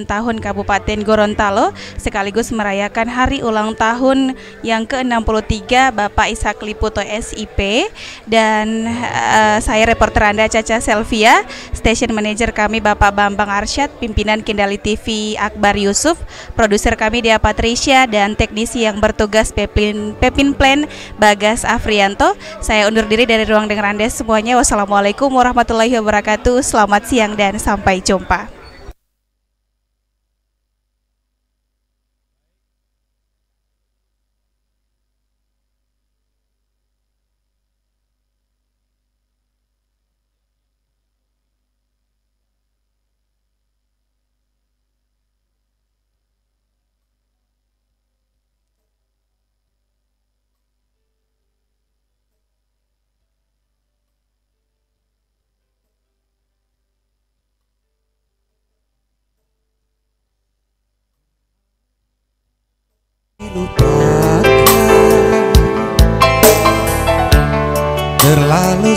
Speaker 15: tahun Kabupaten Gorontalo sekaligus merayakan hari ulang tahun yang ke-63 Bapak Ishak Liputo SIP, dan saya reporter Anda Caca Selvia, station manager kami Bapak Bambang Arsyad, pimpinan Kendali TV Akbar Yusuf, produser kami Dea Patricia, dan teknisi yang bertugas Pepin Plan Bagas Afrianto. Saya undur diri dari ruang dengar Anda semuanya. Wassalamualaikum warahmatullahi wabarakatuh. Selamat siang dan sampai jumpa.
Speaker 16: Terlalu